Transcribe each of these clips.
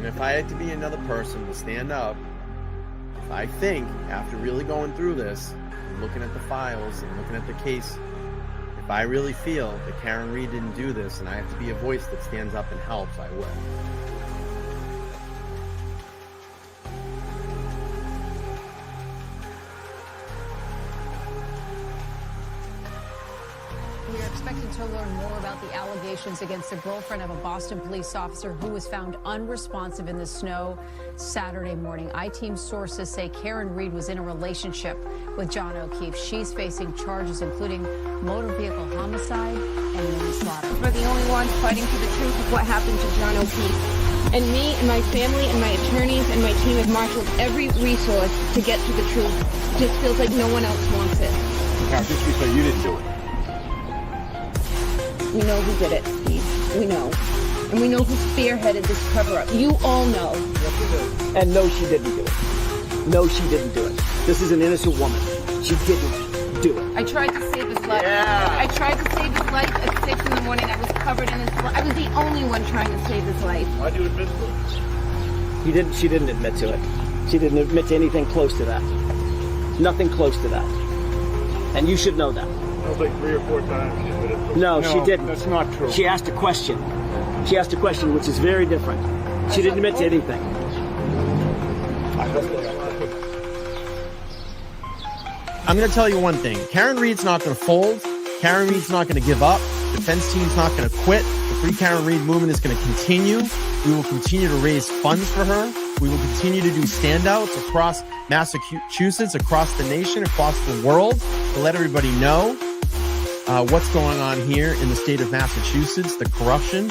And if I had to be another person to stand up, if I think, after really going through this, and looking at the files and looking at the case, if I really feel that Karen Reed didn't do this and I have to be a voice that stands up and helps, I will. We are expecting to learn more about the allegations against the girlfriend of a Boston police officer who was found unresponsive in the snow Saturday morning. I-Team sources say Karen Reed was in a relationship with John O'Keefe. She's facing charges including motor vehicle homicide and manslaughter. We're the only ones fighting for the truth of what happened to John O'Keefe. And me and my family and my attorneys and my team have marshaled every resource to get to the truth. It just feels like no one else wants it. Karen, just be clear, you didn't do it. We know who did it, Steve. We know. And we know who spearheaded this cover-up. You all know. And no, she didn't do it. No, she didn't do it. This is an innocent woman. She didn't do it. I tried to save his life. Yeah. I tried to save his life at 6 in the morning. I was covered in his blood. I was the only one trying to save his life. Why do you admit to it? She didn't admit to it. She didn't admit to anything close to that. Nothing close to that. And you should know that. That was like 3 or 4 times she admitted to it. No, she didn't. That's not true. She asked a question. She asked a question, which is very different. She didn't admit to anything. I'm going to tell you one thing. Karen Reed's not going to fold. Karen Reed's not going to give up. Defense team's not going to quit. The Free Karen Reed movement is going to continue. We will continue to raise funds for her. We will continue to do standouts across Massachusetts, across the nation, across the world to let everybody know what's going on here in the state of Massachusetts, the corruption.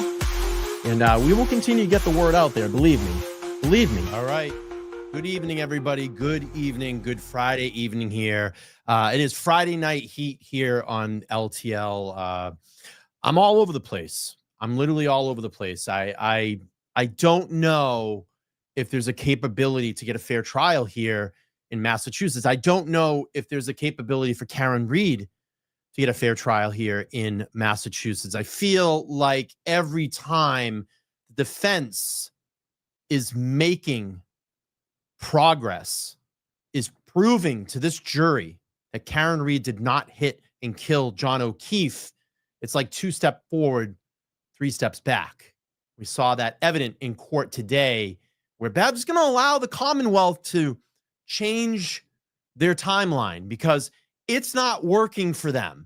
And we will continue to get the word out there. Believe me. Believe me. All right. Good evening, everybody. Good evening. Good Friday evening here. It is Friday night heat here on LTL. I'm all over the place. I'm literally all over the place. I don't know if there's a capability to get a fair trial here in Massachusetts. I don't know if there's a capability for Karen Reed to get a fair trial here in Massachusetts. I feel like every time the defense is making progress, is proving to this jury that Karen Reed did not hit and kill John O'Keefe, it's like 2 steps forward, 3 steps back. We saw that evident in court today, where Bev's going to allow the Commonwealth to change their timeline because it's not working for them.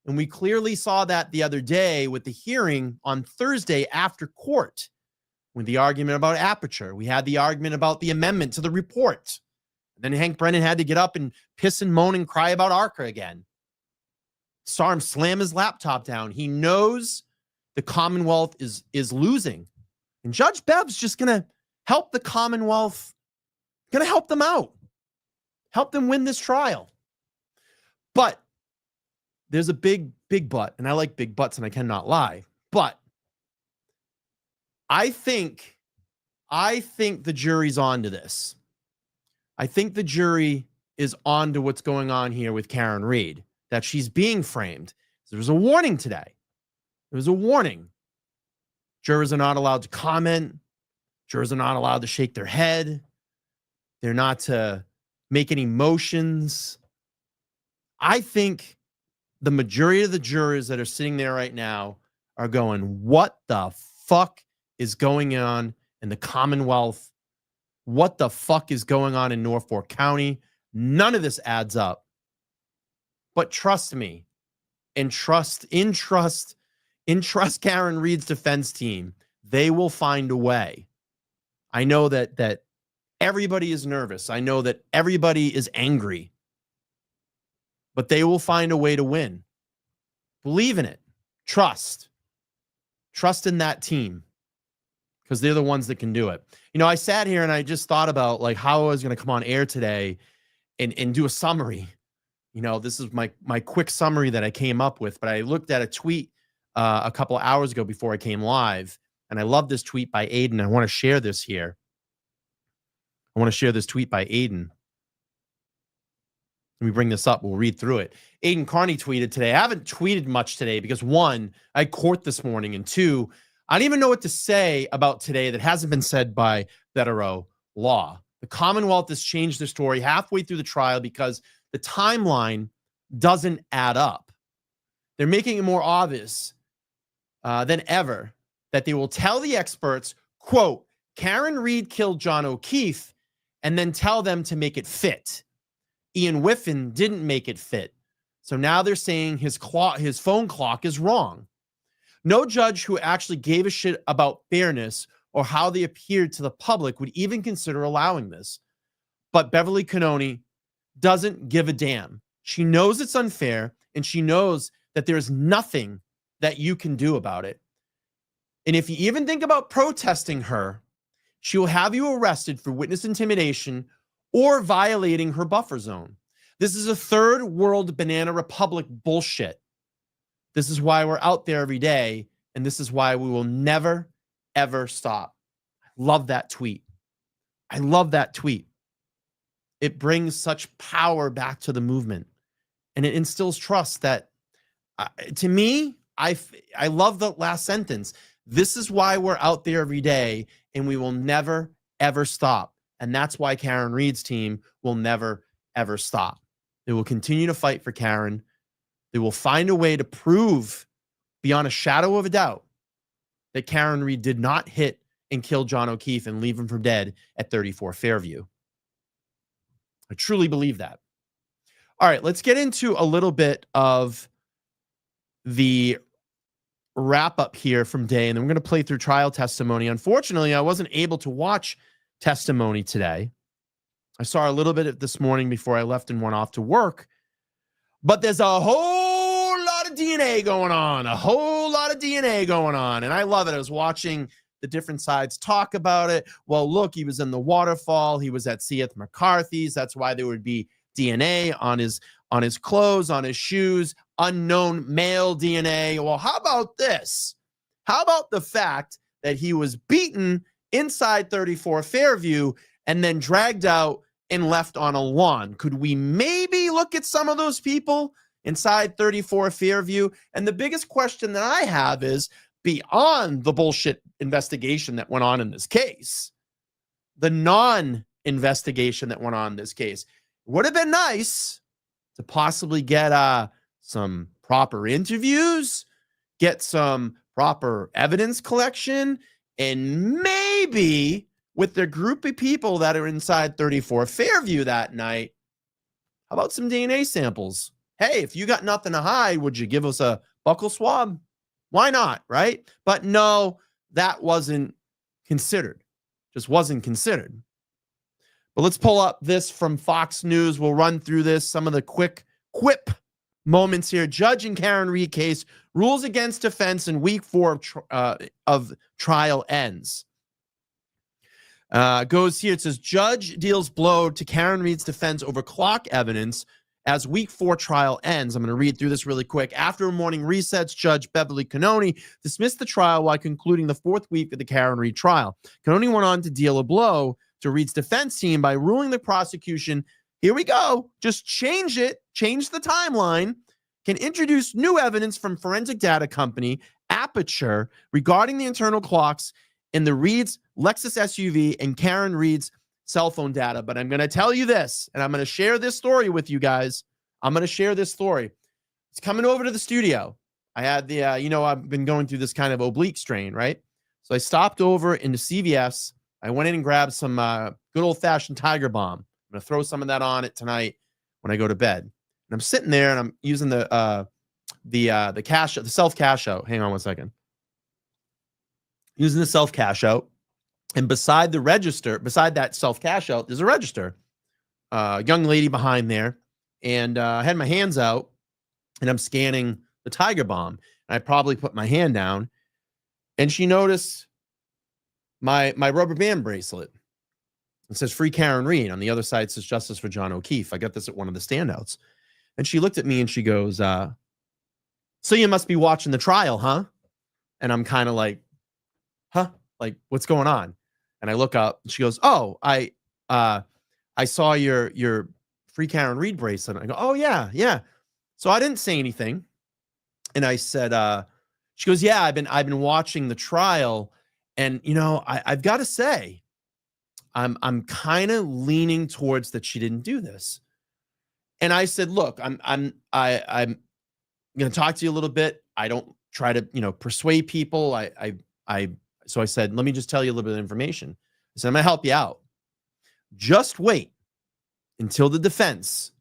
And we clearly saw that the other day with the hearing on Thursday after court, with the argument about aperture. We had the argument about the amendment to the report. Then Hank Brennan had to get up and piss and moan and cry about ARCA again. Saw him slam his laptop down. He knows the Commonwealth is losing. And Judge Bev's just going to help the Commonwealth, going to help them out, help them win this trial. But there's a big but, and I like big butts and I cannot lie. But I think the jury's on to this. I think the jury is on to what's going on here with Karen Reed, that she's being framed. There was a warning today. There was a warning. Jurors are not allowed to comment. Jurors are not allowed to shake their head. They're not to make any motions. I think the majority of the jurors that are sitting there right now are going, what the fuck is going on in the Commonwealth? What the fuck is going on in Norfolk County? None of this adds up. But trust me, and trust Karen Reed's defense team. They will find a way. I know that everybody is nervous. I know that everybody is angry. But they will find a way to win. Believe in it. Trust. Trust in that team. Because they're the ones that can do it. You know, I sat here and I just thought about like how I was going to come on air today and do a summary. You know, this is my quick summary that I came up with. But I looked at a tweet a couple of hours ago before I came live. And I love this tweet by Aiden. I want to share this here. I want to share this tweet by Aiden. Let me bring this up. We'll read through it. Aiden Carney tweeted today. I haven't tweeted much today because 1, I had court this morning, and 2, I don't even know what to say about today that hasn't been said by federal law. The Commonwealth has changed their story halfway through the trial because the timeline doesn't add up. They're making it more obvious than ever that they will tell the experts, quote, Karen Reed killed John O'Keefe, and then tell them to make it fit. Ian Whiffen didn't make it fit. So now they're saying his phone clock is wrong. No judge who actually gave a shit about fairness or how they appeared to the public would even consider allowing this. But Beverly Cannoni doesn't give a damn. She knows it's unfair, and she knows that there's nothing that you can do about it. And if you even think about protesting her, she will have you arrested for witness intimidation or violating her buffer zone. This is a third world banana republic bullshit. This is why we're out there every day, and this is why we will never, ever stop. I love that tweet. I love that tweet. It brings such power back to the movement, and it instills trust that, to me, I love the last sentence. This is why we're out there every day, and we will never, ever stop. And that's why Karen Reed's team will never, ever stop. They will continue to fight for Karen. They will find a way to prove beyond a shadow of a doubt that Karen Reed did not hit and kill John O'Keefe and leave him for dead at 34 Fairview. I truly believe that. All right, let's get into a little bit of the wrap up here from day, and then we're going to play through trial testimony. Unfortunately, I wasn't able to watch testimony today. I saw a little bit of it this morning before I left and went off to work, but there's a whole lot of DNA going on, and I love it. I was watching the different sides talk about it. Well, look, he was in the waterfall. He was at C.F. McCarthy's. That's why there would be DNA on his clothes, on his shoes, unknown male DNA. Well, how about this? How about the fact that he was beaten inside 34 Fairview and then dragged out and left on a lawn? Could we maybe look at some of those people inside 34 Fairview? And the biggest question that I have is, beyond the bullshit investigation that went on in this case, the non-investigation that went on in this case, would have been nice to possibly get some proper interviews, get some proper evidence collection, and maybe with the group of people that are inside 34 Fairview that night, how about some DNA samples? Hey, if you got nothing to hide, would you give us a buccal swab? Why not, right? But no, that wasn't considered. Just wasn't considered. But let's pull up this from Fox News. We'll run through this, some of the quick quip moments here. Judge in Karen Reed case rules against defense in week 4 of trial ends. Goes here. It says, judge deals blow to Karen Reed's defense over clock evidence as week 4 trial ends. I'm going to read through this really quick. After a morning recess, Judge Beverly Cannoni dismissed the trial while concluding the 4th week of the Karen Reed trial. Cannoni went on to deal a blow to Reed's defense team by ruling the prosecution, here we go, just change it, change the timeline, can introduce new evidence from forensic data company Aperture regarding the internal clocks in the Reed's Lexus SUV and Karen Reed's cell phone data. But I'm going to tell you this, and I'm going to share this story with you guys. I'm going to share this story. It's coming over to the studio. I had the, I've been going through this kind of oblique strain, right? So I stopped over into CVS. I went in and grabbed some good old-fashioned Tiger Balm. I'm going to throw some of that on it tonight when I go to bed. And I'm sitting there, and I'm using the self-cash out. Hang on one second. Using the self-cash out. And beside the register, beside that self-cash out, there's a register. Young lady behind there. And I had my hands out, and I'm scanning the Tiger Balm. And I probably put my hand down, and she noticed my rubber band bracelet. It says Free Karen Reed. On the other side, it says Justice for John O'Keefe. I got this at one of the standouts. And she looked at me and she goes, so you must be watching the trial, huh? And I'm kind of like, huh? Like, what's going on? And I look up and she goes, oh, I saw your Free Karen Reed bracelet. I go, oh, yeah. So I didn't say anything. And I said, She goes, yeah, I've been watching the trial, and I've got to say, I'm kind of leaning towards that she didn't do this. And I said, look, I'm going to talk to you a little bit. I don't try to persuade people. So I said, let me just tell you a little bit of information. I said, I'm going to help you out. Just wait until the defense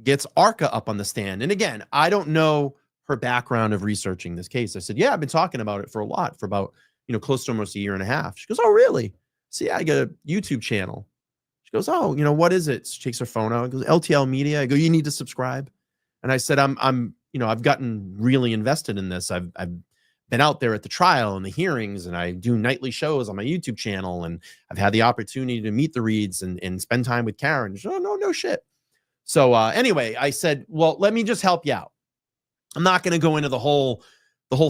gets Arca up on the stand. And again, I don't know her background of researching this case. I said, yeah, I've been talking about it for about, close to almost a year and a half. She goes, oh, really? So yeah, I got a YouTube channel. She goes, oh, what is it? She takes her phone out. I goes, LTL Media. I go, you need to subscribe. And I said, I've gotten really invested in this. I've been out there at the trial and the hearings, and I do nightly shows on my YouTube channel, and I've had the opportunity to meet the Reeds and spend time with Karen. She goes, oh, no shit. So anyway, I said, well, let me just help you out. I'm not going to go into the whole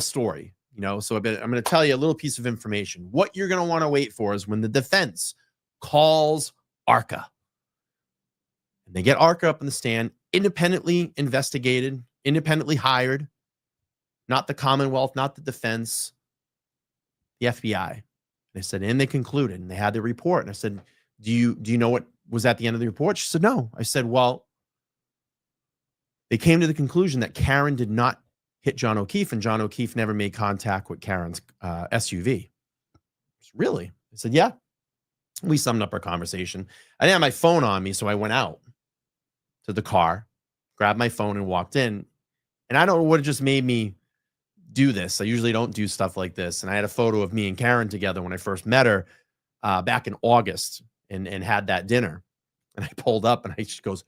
story, so I'm going to tell you a little piece of information. What you're going to want to wait for is when the defense calls Arca. And they get Arca up in the stand, independently investigated, independently hired, not the Commonwealth, not the defense, the FBI. They said, and they concluded, and they had the report. And I said, do you know what was at the end of the report? She said, no. I said, well, they came to the conclusion that Karen did not hit John O'Keefe, and John O'Keefe never made contact with Karen's SUV. Really? I said, yeah. We summed up our conversation. I didn't have my phone on me, so I went out to the car, grabbed my phone, and walked in. And I don't know what just made me do this. I usually don't do stuff like this. And I had a photo of me and Karen together when I first met her back in August and had that dinner. And I pulled up, and she goes,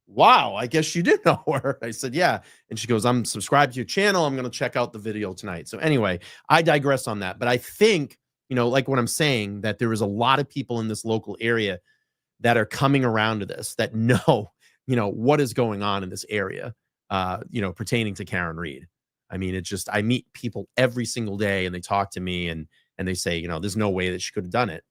wow, I guess you did know her. I said, yeah. And she goes, I'm subscribed to your channel. I'm going to check out the video tonight. So anyway, I digress on that. But I think, like what I'm saying, that there is a lot of people in this local area that are coming around to this, that know, what is going on in this area, pertaining to Karen Reed. I mean, I meet people every single day, and they talk to me and they say, there's no way that she could have done it.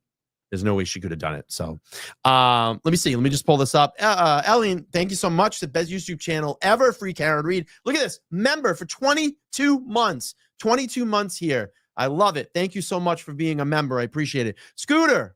There's no way she could have done it. So let me see. Let me just pull this up. Ellie, thank you so much. The best YouTube channel ever. Free Karen Reed. Look at this. Member for 22 months. 22 months here. I love it. Thank you so much for being a member. I appreciate it. Scooter,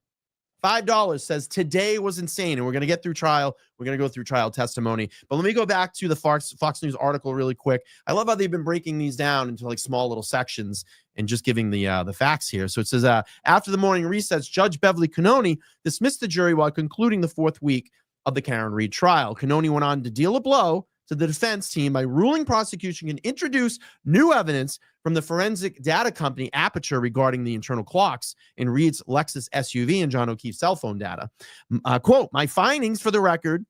$5 says, today was insane. And we're going to get through trial. We're going to go through trial testimony. But let me go back to the Fox News article really quick. I love how they've been breaking these down into like small little sections and just giving the facts here. So it says, after the morning recess, Judge Beverly Cannoni dismissed the jury while concluding the fourth week of the Karen Reed trial. Cannoni went on to deal a blow to the defense team by ruling prosecution can introduce new evidence from the forensic data company Aperture regarding the internal clocks in Reed's Lexus SUV and John O'Keefe's cell phone data. Quote, my findings for the record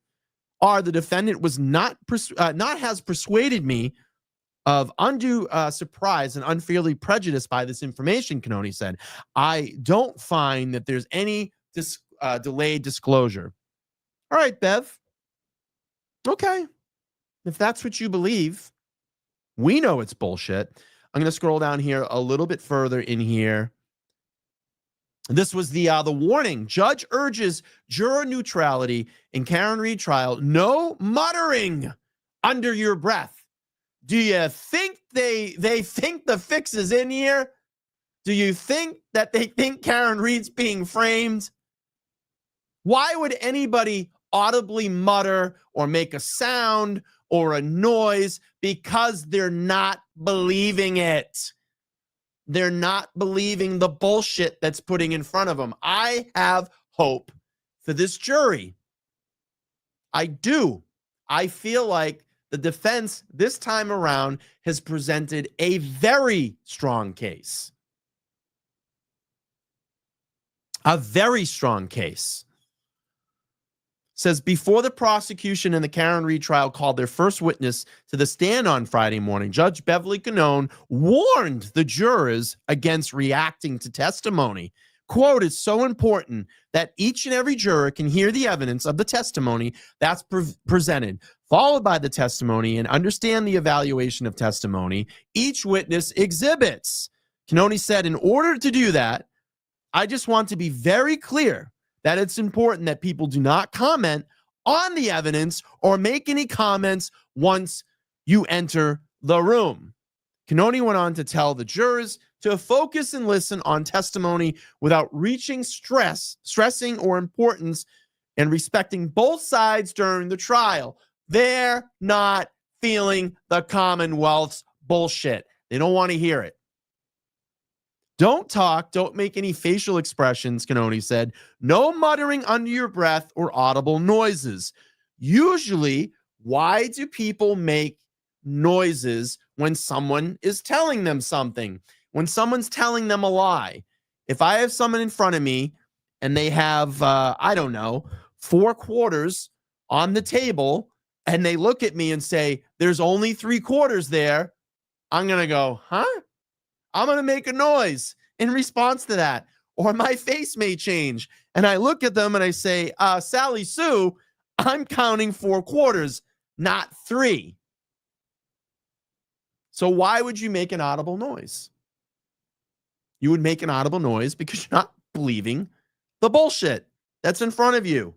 are the defendant was not has persuaded me of undue surprise and unfairly prejudiced by this information, Cannoni said. I don't find that there's any delayed disclosure. All right, Bev. Okay. If that's what you believe, we know it's bullshit. I'm going to scroll down here a little bit further in here. This was the warning. Judge urges juror neutrality in Karen Reed trial. No muttering under your breath. Do you think they think the fix is in here? Do you think that they think Karen Reed's being framed? Why would anybody audibly mutter or make a sound or a noise? Because they're not believing it. They're not believing the bullshit that's putting in front of them. I have hope for this jury. I do. I feel like the defense this time around has presented a very strong case. A very strong case. Says before the prosecution in the Karen Reed trial called their first witness to the stand on Friday morning, Judge Beverly Cannoni warned the jurors against reacting to testimony. Quote, it's so important that each and every juror can hear the evidence of the testimony that's presented, followed by the testimony, and understand the evaluation of testimony each witness exhibits. Cannoni said, in order to do that, I just want to be very clear that it's important that people do not comment on the evidence or make any comments once you enter the room. Cannoni went on to tell the jurors to focus and listen on testimony without stressing or importance, and respecting both sides during the trial. They're not feeling the Commonwealth's bullshit. They don't want to hear it. Don't talk, don't make any facial expressions, Cannoni said. No muttering under your breath or audible noises. Usually, why do people make noises when someone is telling them something? When someone's telling them a lie? If I have someone in front of me and they have, I don't know, 4 quarters on the table, and they look at me and say, there's only 3 quarters there, I'm going to go, huh? I'm going to make a noise in response to that. Or my face may change. And I look at them and I say, Sally Sue, I'm counting 4 quarters, not 3. So why would you make an audible noise? You would make an audible noise because you're not believing the bullshit that's in front of you.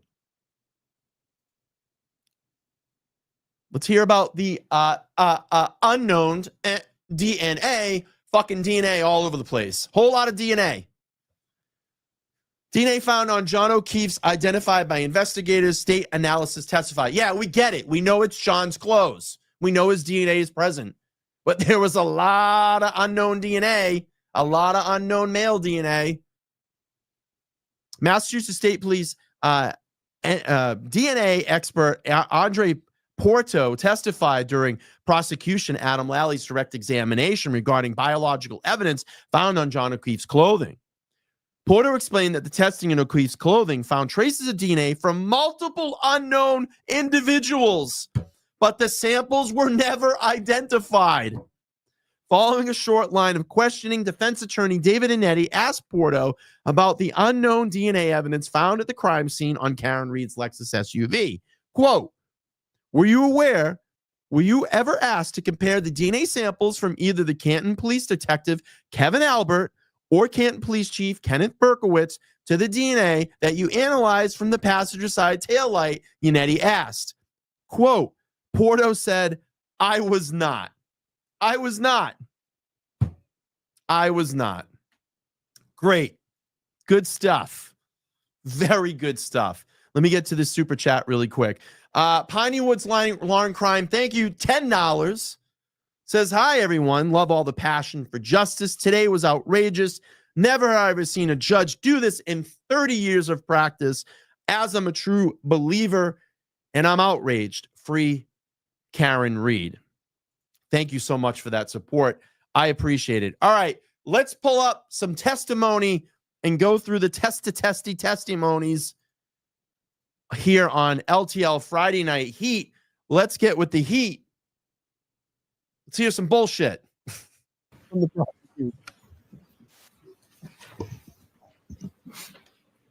Let's hear about the unknown DNA. Fucking DNA all over the place. Whole lot of DNA. DNA found on John O'Keefe's identified by investigators. State analysis testified. Yeah, we get it. We know it's John's clothes. We know his DNA is present. But there was a lot of unknown DNA, a lot of unknown male DNA. Massachusetts State Police DNA expert Andre Porto testified during prosecution Adam Lally's direct examination regarding biological evidence found on John O'Keefe's clothing. Porter explained that the testing in O'Keefe's clothing found traces of DNA from multiple unknown individuals, but the samples were never identified. Following a short line of questioning, defense attorney David Inetti asked Porto about the unknown DNA evidence found at the crime scene on Karen Reed's Lexus SUV. Quote, were you ever asked to compare the DNA samples from either the Canton Police Detective Kevin Albert or Canton Police Chief Kenneth Berkowitz to the DNA that you analyzed from the passenger side taillight? Inetti asked. Quote, Porto said, I was not. Great. Good stuff. Very good stuff. Let me get to this super chat really quick. Piney Woods Lauren Crime, thank you. $10. Says, hi, everyone. Love all the passion for justice. Today was outrageous. Never have I ever seen a judge do this in 30 years of practice. As I'm a true believer, and I'm outraged. Free Karen Reed. Thank you so much for that support. I appreciate it. All right, let's pull up some testimony and go through the testimonies here on LTL Friday Night Heat. Let's get with the heat. Let's hear some bullshit.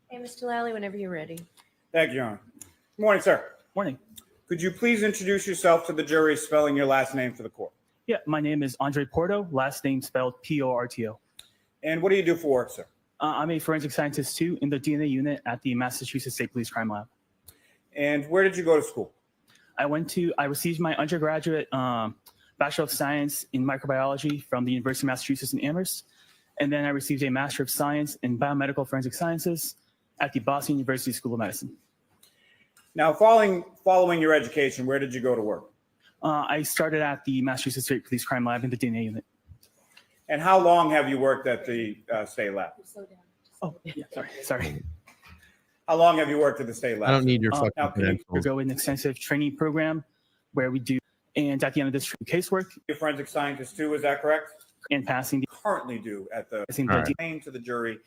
Hey, Mr. Lally, whenever you're ready. Thank you, Your Honor. Good morning, sir. Morning. Could you please introduce yourself to the jury, spelling your last name for the court? Yeah, my name is Andre Porto, last name spelled Porto. And what do you do for work, sir? I'm a forensic scientist too in the DNA unit at the Massachusetts State Police Crime Lab. And where did you go to school? I received my undergraduate Bachelor of Science in Microbiology from the University of Massachusetts in Amherst. And then I received a Master of Science in Biomedical Forensic Sciences at the Boston University School of Medicine. Now, following your education, where did you go to work? I started at the Massachusetts State Police Crime Lab in the DNA unit. And how long have you worked at the state lab? Slow down. Oh, yeah, sorry. How long have you worked at the state lab? I don't need your fucking We credentials. go an extensive training program where we do, and at the end of this casework You're a forensic scientist too, is that correct? and passing the Currently do at the passing All the right. explain to the jury,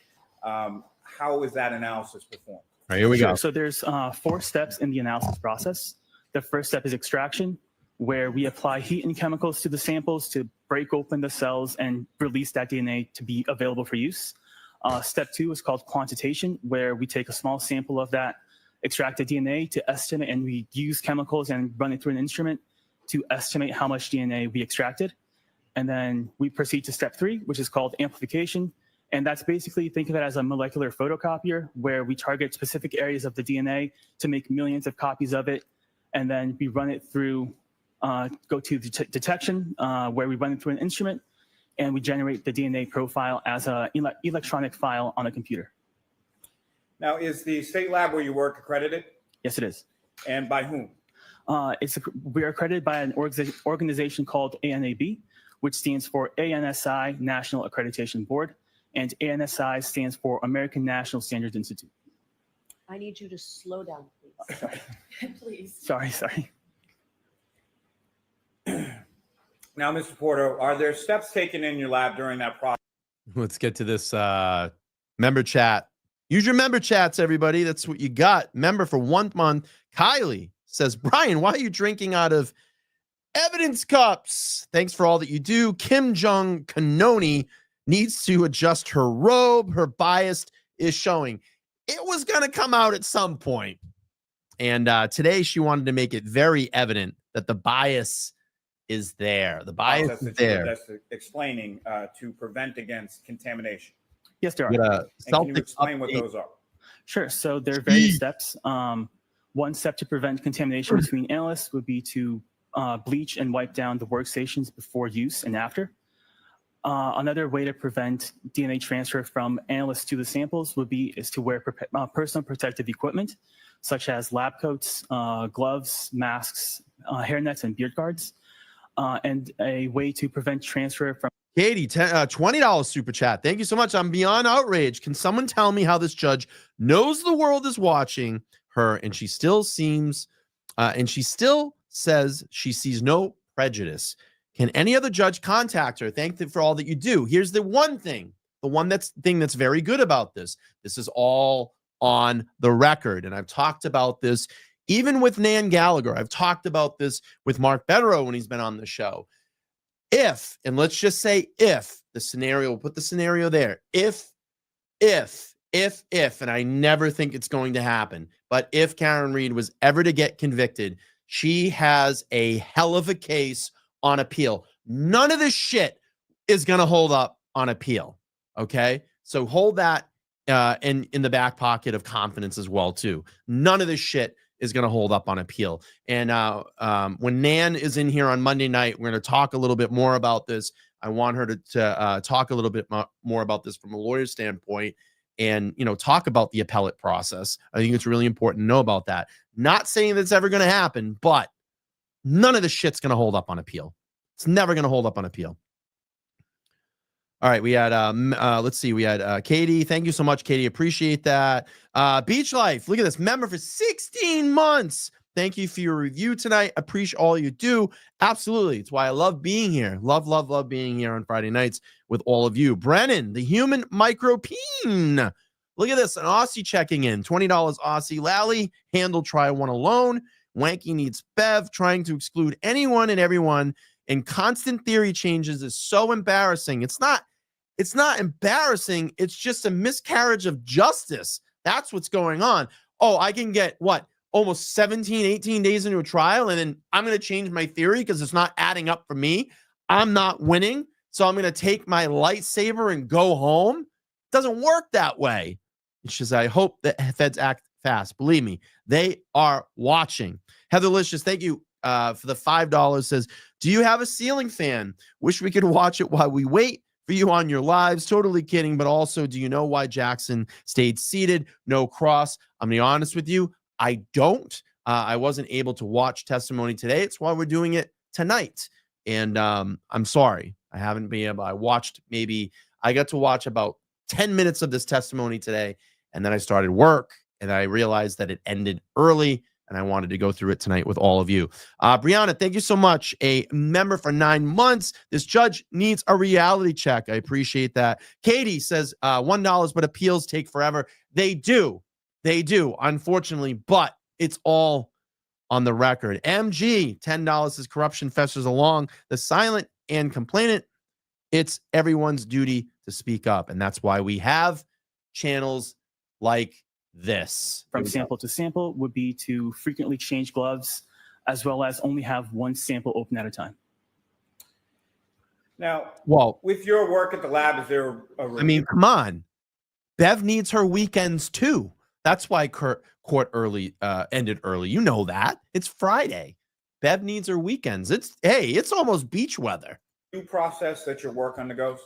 how is that analysis performed? All right, here we Sure. go. So there's 4 steps in the analysis process. The first step is extraction, where we apply heat and chemicals to the samples to break open the cells and release that DNA to be available for use. Step 2 is called quantitation, where we take a small sample of that extracted DNA to estimate, and we use chemicals and run it through an instrument to estimate how much DNA we extracted. And then we proceed to step 3, which is called amplification. And that's basically, think of it as a molecular photocopier, where we target specific areas of the DNA to make millions of copies of it. And then we run it through go to detection, where we run it through an instrument, and we generate the DNA profile as an electronic file on a computer. Now, is the state lab where you work accredited? Yes, it is. And by whom? We are accredited by an organization called ANAB, which stands for ANSI, National Accreditation Board, and ANSI stands for American National Standards Institute. I need you to slow down, please. Please. Sorry. Now, Mr. Porter, are there steps taken in your lab during that process? Let's get to this member chat. Use your member chats, everybody. That's what you got. Member for 1 month. Kylie says, Brian, why are you drinking out of evidence cups? Thanks for all that you do. Kim Jong Kanoni needs to adjust her robe. Her bias is showing. It was going to come out at some point. And today she wanted to make it very evident that the bias is there. The bias is there. That's explaining to prevent against contamination. Yes, there are. And can you explain what those are? Sure. So there are various steps. One step to prevent contamination between analysts would be to bleach and wipe down the workstations before use and after. Another way to prevent DNA transfer from analysts to the samples is to wear personal protective equipment, such as lab coats, gloves, masks, hairnets, and beard guards. And a way to prevent transfer from Katie, $20 super chat. Thank you so much. I'm beyond outraged. Can someone tell me how this judge knows the world is watching her and she still seems and she still says she sees no prejudice? Can any other judge contact her? Thank you for all that you do. Here's the one thing, thing that's very good about this. This is all on the record. And I've talked about this even with Nan Gallagher. I've talked about this with Mark Betterow when he's been on the show. If, and let's just say if, the scenario, we'll put the scenario there. If, and I never think it's going to happen, but if Karen Read was ever to get convicted, she has a hell of a case on appeal. None of this shit is going to hold up on appeal. Okay. So hold that in the back pocket of confidence as well, too. None of this shit is going to hold up on appeal. And when Nan is in here on Monday night, we're going to talk a little bit more about this. I want her to talk a little bit more about this from a lawyer's standpoint and, talk about the appellate process. I think it's really important to know about that. Not saying that's ever going to happen, but none of this shit's going to hold up on appeal. It's never going to hold up on appeal. All right, we had let's see, we had Katie. Thank you so much, Katie. Appreciate that. Beach Life, look at this. Member for 16 months. Thank you for your review tonight. Appreciate all you do. Absolutely. It's why I love being here. Love being here on Friday nights with all of you. Brennan, the human micropeen. Look at this. An Aussie checking in. $20 Aussie. Lally, handle try one alone. Wanky needs Bev, trying to exclude anyone and everyone. And constant theory changes is so embarrassing. It's not embarrassing. It's just a miscarriage of justice. That's what's going on. Oh, I can get almost 17, 18 days into a trial, and then I'm going to change my theory because it's not adding up for me. I'm not winning. So I'm going to take my lightsaber and go home. It doesn't work that way. It's just, I hope that feds act fast. Believe me, they are watching. Heatherlicious, thank you for the $5. Says, do you have a ceiling fan? Wish we could watch it while we wait for you on your lives. Totally kidding. But also, do you know why Jackson stayed seated? No cross. I'm being honest with you. I don't. I wasn't able to watch testimony today. It's why we're doing it tonight. And I'm sorry. I haven't been able. I got to watch about 10 minutes of this testimony today. And then I started work and I realized that it ended early. And I wanted to go through it tonight with all of you. Brianna, thank you so much. A member for 9 months. This judge needs a reality check. I appreciate that. Katie says $1, but appeals take forever. They do. Unfortunately, but it's all on the record. MG, $10 says corruption festers along the silent and complainant. It's everyone's duty to speak up. And that's why we have channels like this. From sample to sample would be to frequently change gloves, as well as only have one sample open at a time. Now, well, with your work at the lab, is there come on. Bev needs her weekends too. That's why court ended early. You know that. It's Friday. Bev needs her weekends. It's almost beach weather. Due process that your work undergoes?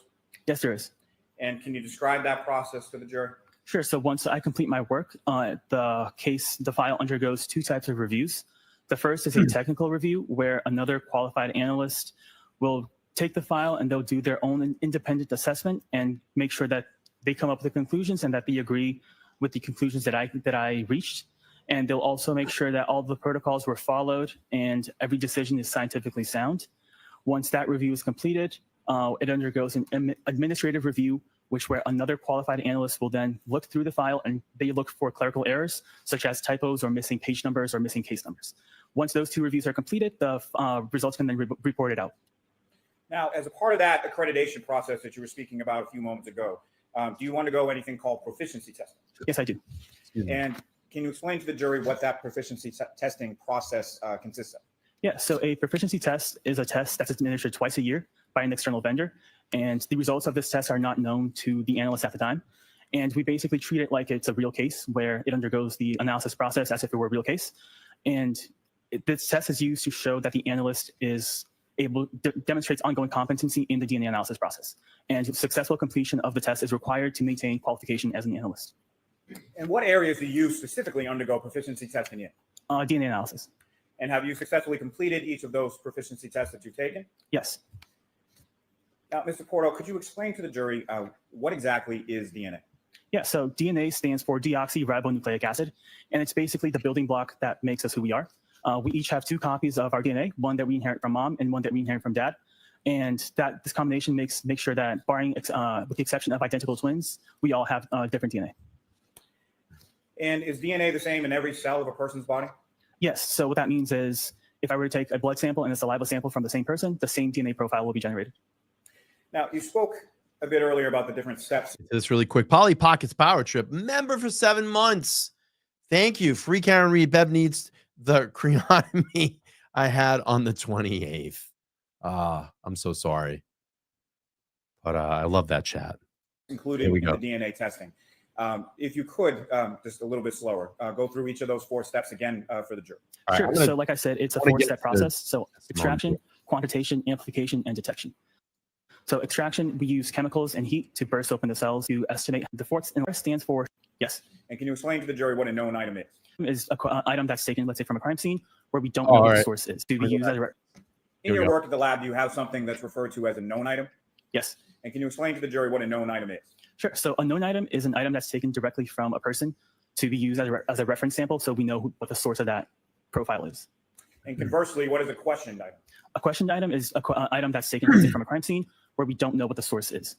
Yes, there is. And can you describe that process to the jury? Sure. So once I complete my work, the file undergoes two types of reviews. The first is a technical review where another qualified analyst will take the file and they'll do their own independent assessment and make sure that they come up with the conclusions and that they agree with the conclusions that I reached. And they'll also make sure that all the protocols were followed and every decision is scientifically sound. Once that review is completed, it undergoes an administrative review, where another qualified analyst will then look through the file and they look for clerical errors, such as typos or missing page numbers or missing case numbers. Once those two reviews are completed, the results can then be reported out. Now, as a part of that accreditation process that you were speaking about a few moments ago, do you undergo anything called proficiency testing? Yes, I do. And can you explain to the jury what that proficiency testing process consists of? Yeah, so a proficiency test is a test that's administered twice a year by an external vendor. And the results of this test are not known to the analyst at the time. And we basically treat it like it's a real case where it undergoes the analysis process as if it were a real case. And this test is used to show that the analyst is demonstrates ongoing competency in the DNA analysis process. And successful completion of the test is required to maintain qualification as an analyst. And what areas do you specifically undergo proficiency testing in? DNA analysis. And have you successfully completed each of those proficiency tests that you've taken? Yes. Now, Mr. Porto, could you explain to the jury what exactly is DNA? Yeah, so DNA stands for deoxyribonucleic acid, and it's basically the building block that makes us who we are. We each have two copies of our DNA, one that we inherit from mom and one that we inherit from dad. And this combination makes sure that, barring with the exception of identical twins, we all have different DNA. And is DNA the same in every cell of a person's body? Yes, so what that means is if I were to take a blood sample and a saliva sample from the same person, the same DNA profile will be generated. Now, you spoke a bit earlier about the different steps. This really quick. Polly Pockets Power Trip, member for 7 months. Thank you. Free Karen Reed. Bev needs the creotomy I had on the 28th. I'm so sorry. But I love that chat. Included in the DNA testing. If you could, just a little bit slower, go through each of those 4 steps again for the jury. Sure. So like I said, it's a 4-step process. So extraction, quantitation, amplification, and detection. So extraction, we use chemicals and heat to burst open the cells to estimate the force. And stands for yes. And can you explain to the jury what a known item is? Is an item that's taken, let's say, from a crime scene where we don't know what the source is. Do we use that? In your work at the lab, do you have something that's referred to as a known item? Yes. And can you explain to the jury what a known item is? Sure. So a known item is an item that's taken directly from a person to be used as a reference sample, so we know what the source of that profile is. And conversely, what is a questioned item? A questioned item is an item that's taken from a crime scene where we don't know what the source is.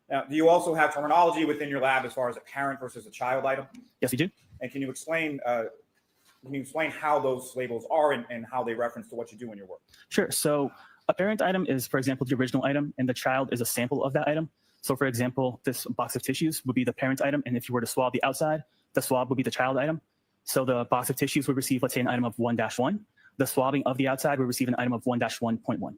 Now, do you also have terminology within your lab as far as a parent versus a child item? Yes, we do. And can you explain how those labels are and how they reference to what you do in your work? Sure. So a parent item is, for example, the original item, and the child is a sample of that item. So, for example, this box of tissues would be the parent item, and if you were to swab the outside, the swab would be the child item. So the box of tissues would receive, let's say, an item of 1-1. The swabbing of the outside would receive an item of 1-1.1.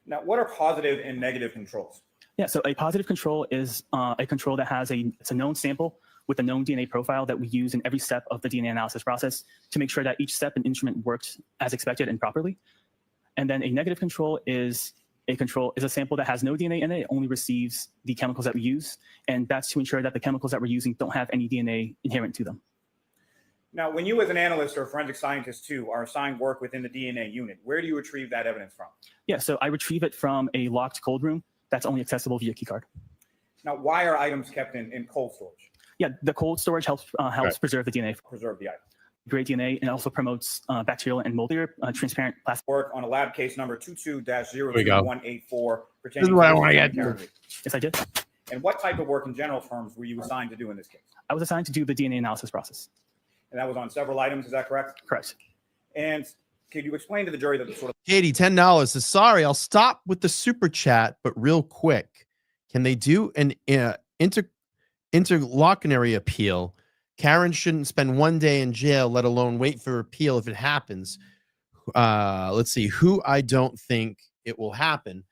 Now, what are positive and negative controls? Yeah, so a positive control is a control that has it's a known sample with a known DNA profile that we use in every step of the DNA analysis process to make sure that each step and instrument worked as expected and properly. And then a negative control is a sample that has no DNA in it. It only receives the chemicals that we use, and that's to ensure that the chemicals that we're using don't have any DNA inherent to them. Now, when you as an analyst or a forensic scientist too are assigned work within the DNA unit, where do you retrieve that evidence from? Yeah, so I retrieve it from a locked cold room that's only accessible via keycard. Now, why are items kept in cold storage? Yeah, the cold storage helps preserve the DNA. Preserve the item. Grade DNA and also promotes bacterial and moldier transparent plastic. Work on a lab case number 22-02184 pertaining This is what I want to get to. Yes, I did. And what type of work in general terms were you assigned to do in this case? I was assigned to do the DNA analysis process. And that was on several items, is that correct? Correct. And could you explain to the jury that the sort of Katie, $10 says, sorry, I'll stop with the super chat, but real quick, can they do an interlocutory appeal? Karen shouldn't spend 1 day in jail, let alone wait for appeal if it happens. Let's see, who I don't think it will happen.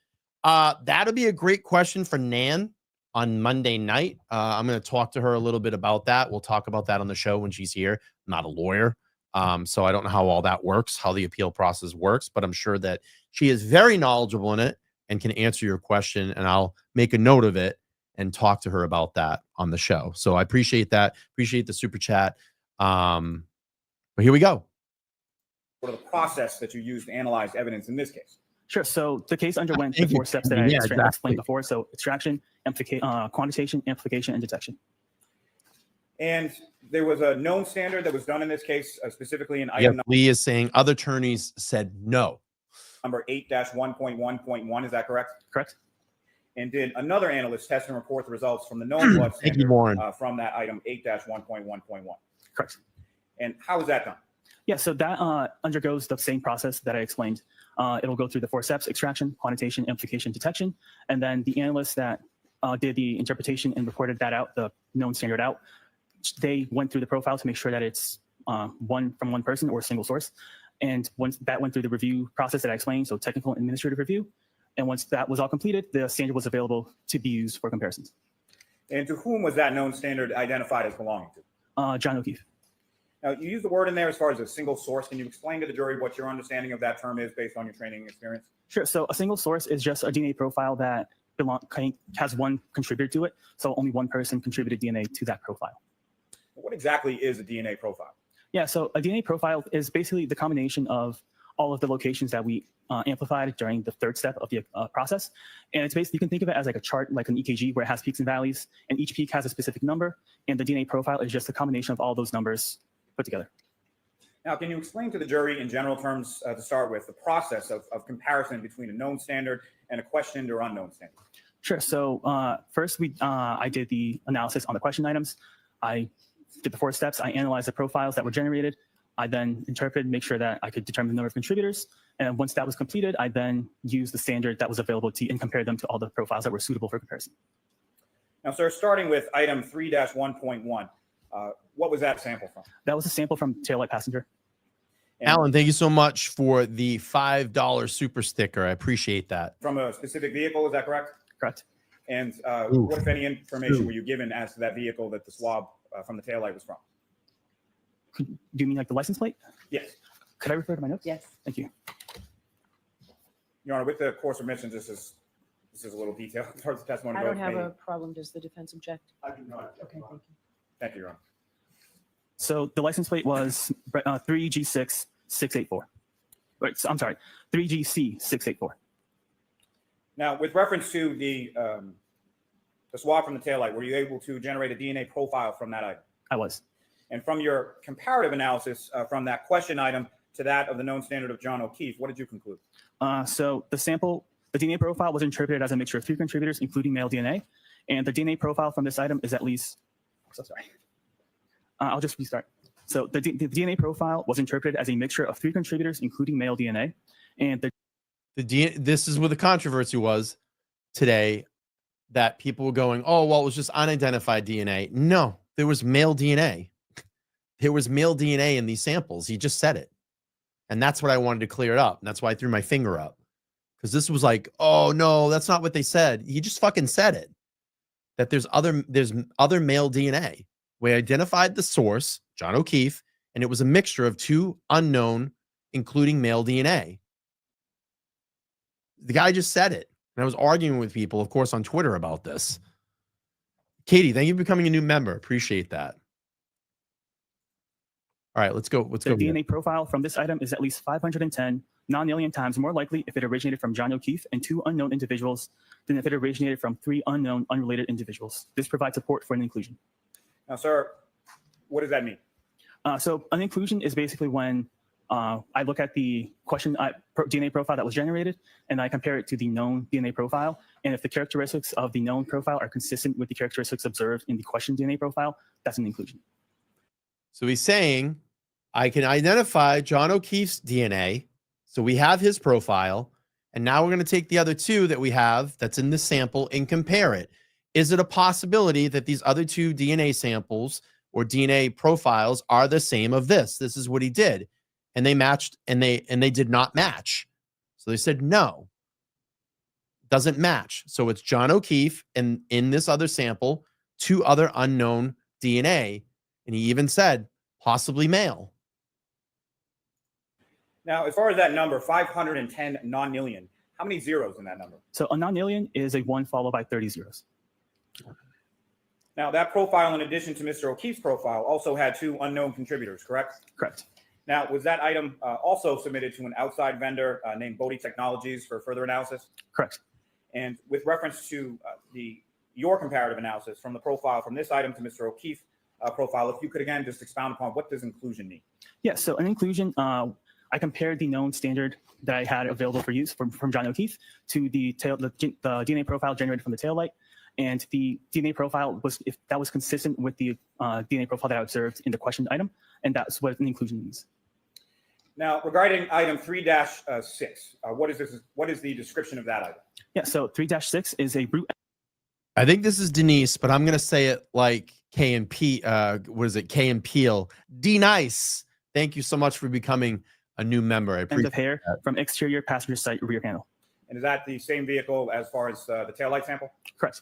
That'll be a great question for Nan on Monday night. I'm going to talk to her a little bit about that. We'll talk about that on the show when she's here. I'm not a lawyer. So I don't know how all that works, how the appeal process works, but I'm sure that she is very knowledgeable in it and can answer your question. And I'll make a note of it and talk to her about that on the show. So I appreciate that. Appreciate the super chat. But here we go. What are the process that you use to analyze evidence in this case? Sure. So the case underwent the Thank you. 4 steps that I Yeah, explained exactly. before. So extraction, quantitation, amplification, and detection. And there was a known standard that was done in this case, specifically in Yeah, item Lee is saying other attorneys said no. number 8-1.1.1. Is that correct? Correct. And did another analyst test and report the results from the known blood Thank you, standard Warren. from that item 8-1.1.1? Correct. And how is that done? Yeah, so that undergoes the same process that I explained. It'll go through the 4 steps: extraction, quantitation, amplification, detection. And then the analyst that did the interpretation and reported that out, the known standard out, they went through the profile to make sure that it's one from one person or a single source. And once that went through the review process that I explained, so technical and administrative review, and once that was all completed, the standard was available to be used for comparisons. And to whom was that known standard identified as belonging to? John O'Keefe. Now, you use the word in there as far as a single source. Can you explain to the jury what your understanding of that term is based on your training and experience? Sure. So a single source is just a DNA profile that has one contributor to it. So only one person contributed DNA to that profile. What exactly is a DNA profile? Yeah, so a DNA profile is basically the combination of all of the locations that we amplified during the 3rd step of the process. And it's basically, you can think of it as like a chart, like an EKG, where it has peaks and valleys, and each peak has a specific number. And the DNA profile is just a combination of all those numbers put together. Now, can you explain to the jury in general terms to start with the process of comparison between a known standard and a questioned or unknown standard? Sure. So first, I did the analysis on the question items. I did the 4 steps. I analyzed the profiles that were generated. I then interpreted, make sure that I could determine the number of contributors. And once that was completed, I then used the standard that was available to and compared them to all the profiles that were suitable for comparison. Now, sir, starting with item 3-1.1, what was that sample from? That was a sample from taillight passenger. And Alan, thank you so much for the $5 super sticker. I appreciate that. from a specific vehicle, is that correct? Correct. And what, if any, information were you given as to that vehicle that the swab from the taillight was from? Do you mean like the license plate? Yes. Could I refer to my notes? Yes. Thank you. Your Honor, with the course of mentions, this is a little detailed as far as the testimony I goes. don't have Maybe- a problem. Does the defense object? I do not. Okay, thank you. Thank you, Your Honor. So the license plate was 3G6684. Wait, so, I'm sorry, 3GC684. Now, with reference to the swab from the taillight, were you able to generate a DNA profile from that item? I was. And from your comparative analysis from that question item to that of the known standard of John O'Keefe, what did you conclude? So the DNA profile was interpreted as a mixture of 3 contributors, including male DNA. And the DNA profile from this item is at least, so sorry. I'll just restart. So the DNA profile was interpreted as a mixture of 3 contributors, including male DNA. And This is where the controversy was today, that people were going, oh, well, it was just unidentified DNA. No, there was male DNA. There was male DNA in these samples. He just said it. And that's what I wanted to clear it up. And that's why I threw my finger up. Because this was like, oh, no, that's not what they said. He just fucking said it. That there's other male DNA. We identified the source, John O'Keefe, and it was a mixture of 2 unknown, including male DNA. The guy just said it. And I was arguing with people, of course, on Twitter about this. Katie, thank you for becoming a new member. Appreciate that. All right, let's go. the DNA profile from this item is at least 510 non-alien times more likely if it originated from John O'Keefe and 2 unknown individuals than if it originated from 3 unknown, unrelated individuals. This provides support for an inclusion. Now, sir, what does that mean? So an inclusion is basically when I look at the question DNA profile that was generated, and I compare it to the known DNA profile. And if the characteristics of the known profile are consistent with the characteristics observed in the question DNA profile, that's an inclusion. So he's saying, I can identify John O'Keefe's DNA. So we have his profile. And now we're going to take the other 2 that we have that's in the sample and compare it. Is it a possibility that these other 2 DNA samples or DNA profiles are the same of this? This is what he did. And they matched, and they did not match. So they said, no, doesn't match. So it's John O'Keefe and in this other sample, 2 other unknown DNA. And he even said, possibly male. Now, as far as that number, 510 non-alien, how many zeros in that number? So a non-alien is a 1 followed by 30 zeros. Now, that profile, in addition to Mr. O'Keefe's profile, also had 2 unknown contributors, correct? Correct. Now, was that item also submitted to an outside vendor named Bodhi Technologies for further analysis? Correct. And with reference to your comparative analysis from the profile from this item to Mr. O'Keefe profile, if you could again just expound upon what does inclusion mean? Yeah, so an inclusion, I compared the known standard that I had available for use from John O'Keefe to the DNA profile generated from the tail light. And the DNA profile was, if that was consistent with the DNA profile that I observed in the question item, and that's what an inclusion means. Now, regarding item 3-6, what is the description of that item? Yeah, so 3-6 is a root. I think this is Denise, but I'm gonna say it like K and P. What is it? K and Peel. D nice. Thank you so much for becoming a new member. I End appreciate of hair that. from exterior passenger side rear panel. And is that the same vehicle as far as the taillight sample? Correct.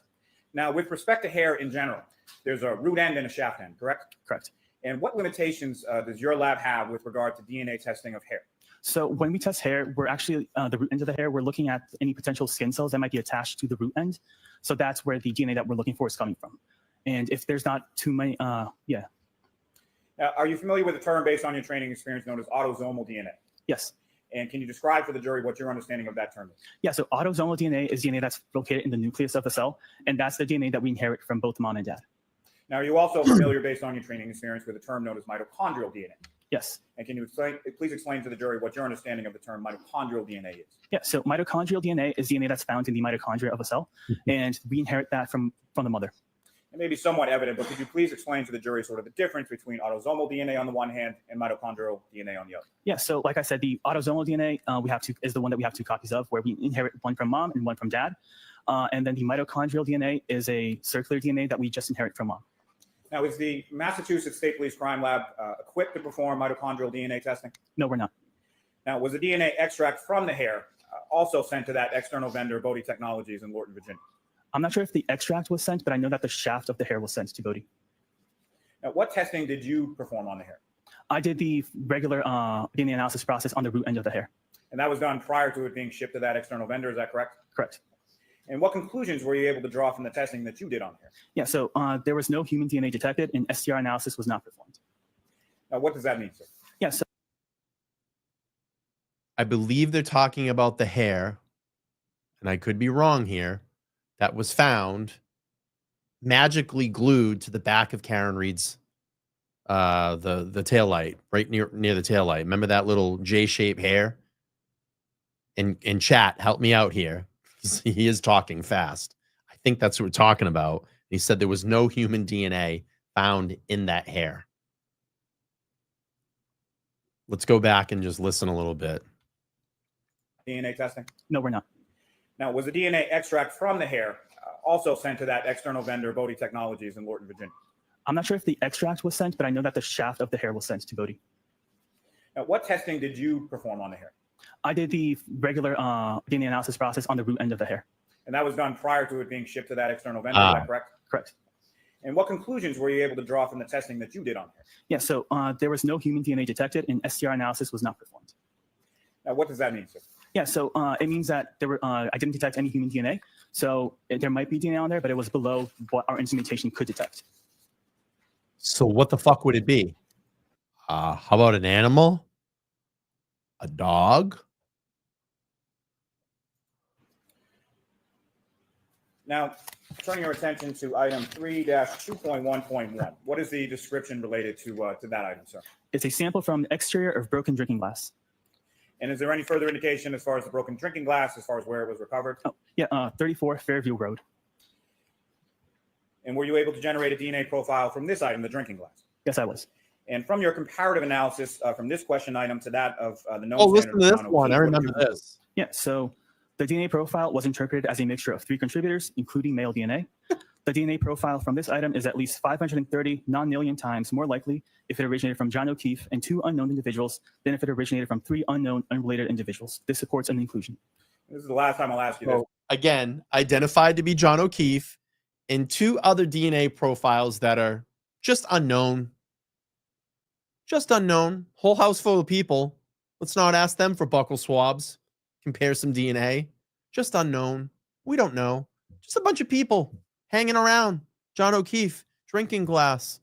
Now, with respect to hair in general, there's a root end and a shaft end, correct? Correct. And what limitations does your lab have with regard to DNA testing of hair? So when we test hair, we're actually, the root end of the hair, we're looking at any potential skin cells that might be attached to the root end. So that's where the DNA that we're looking for is coming from. And if there's not too many, yeah. Now, are you familiar with the term based on your training experience known as autosomal DNA? Yes. And can you describe for the jury what your understanding of that term is? Yeah, so autosomal DNA is DNA that's located in the nucleus of a cell, and that's the DNA that we inherit from both mom and dad. Now, are you also familiar, based on your training experience, with a term known as mitochondrial DNA? Yes. And can you please explain to the jury what your understanding of the term mitochondrial DNA is? Yeah, so mitochondrial DNA is DNA that's found in the mitochondria of a cell, and we inherit that from the mother. It may be somewhat evident, but could you please explain to the jury sort of the difference between autosomal DNA on the one hand and mitochondrial DNA on the other? Yeah, so like I said, the autosomal DNA is the one that we have 2 copies of, where we inherit one from mom and one from dad. And then the mitochondrial DNA is a circular DNA that we just inherit from mom. Now, is the Massachusetts State Police Crime Lab equipped to perform mitochondrial DNA testing? No, we're not. Now, was the DNA extract from the hair also sent to that external vendor, Bodhi Technologies in Lorton, Virginia? I'm not sure if the extract was sent, but I know that the shaft of the hair was sent to Bodhi. Now, what testing did you perform on the hair? I did the regular DNA analysis process on the root end of the hair. And that was done prior to it being shipped to that external vendor, is that correct? Correct. And what conclusions were you able to draw from the testing that you did on the hair? Yeah, so there was no human DNA detected, and STR analysis was not performed. Now, what does that mean, sir? Yeah, so I believe they're talking about the hair, and I could be wrong here, that was found magically glued to the back of Karen Reed's the tail light, right near the tail light. Remember that little J-shaped hair? In chat, help me out here. He is talking fast. I think that's what we're talking about. He said there was no human DNA found in that hair. Let's go back and just listen a little bit. DNA testing? no, we're not. Now, was the DNA extract from the hair also sent to that external vendor, Bodhi Technologies in Lorton, Virginia? I'm not sure if the extract was sent, but I know that the shaft of the hair was sent to Bodhi. Now, what testing did you perform on the hair? I did the regular DNA analysis process on the root end of the hair. And that was done prior to it being shipped to that external vendor, is that correct? Correct. And what conclusions were you able to draw from the testing that you did on the hair? Yeah, so there was no human DNA detected, and STR analysis was not performed. Now, what does that mean, sir? Yeah, so it means that there were I didn't detect any human DNA. So there might be DNA on there, but it was below what our instrumentation could detect. So what the fuck would it be? How about an animal? A dog? Now, turning your attention to item 3-2.1.1, what is the description related to that item, sir? It's a sample from the exterior of broken drinking glass. And is there any further indication as far as the broken drinking glass, as far as where it was recovered? Oh, yeah, 34 Fairview Road. And were you able to generate a DNA profile from this item, the drinking glass? Yes, I was. And from your comparative analysis from this question item to that of the known Oh, listen to standard this one. I remember this. Yeah, so the DNA profile was interpreted as a mixture of 3 contributors, including male DNA. The DNA profile from this item is at least 530 non-million times more likely if it originated from John O'Keefe and 2 unknown individuals than if it originated from 3 unknown, unrelated individuals. This supports an inclusion. This is the last time I'll ask you this. So, again, identified to be John O'Keefe and 2 other DNA profiles that are just unknown. Just unknown. Whole house full of people. Let's not ask them for buccal swabs. Compare some DNA. Just unknown. We don't know. Just a bunch of people hanging around. John O'Keefe, drinking glass.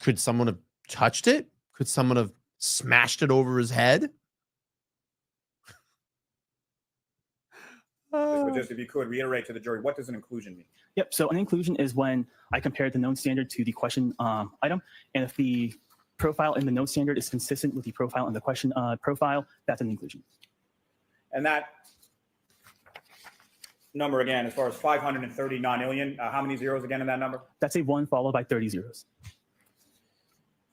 Could someone have touched it? Could someone have smashed it over his head? But just if you could reiterate to the jury, what does an inclusion mean? Yep. So an inclusion is when I compare the known standard to the question item, and if the profile in the known standard is consistent with the profile in the question profile, that's an inclusion. And that number again, as far as 539 million, how many zeros again in that number? That's a 1 followed by 30 zeros.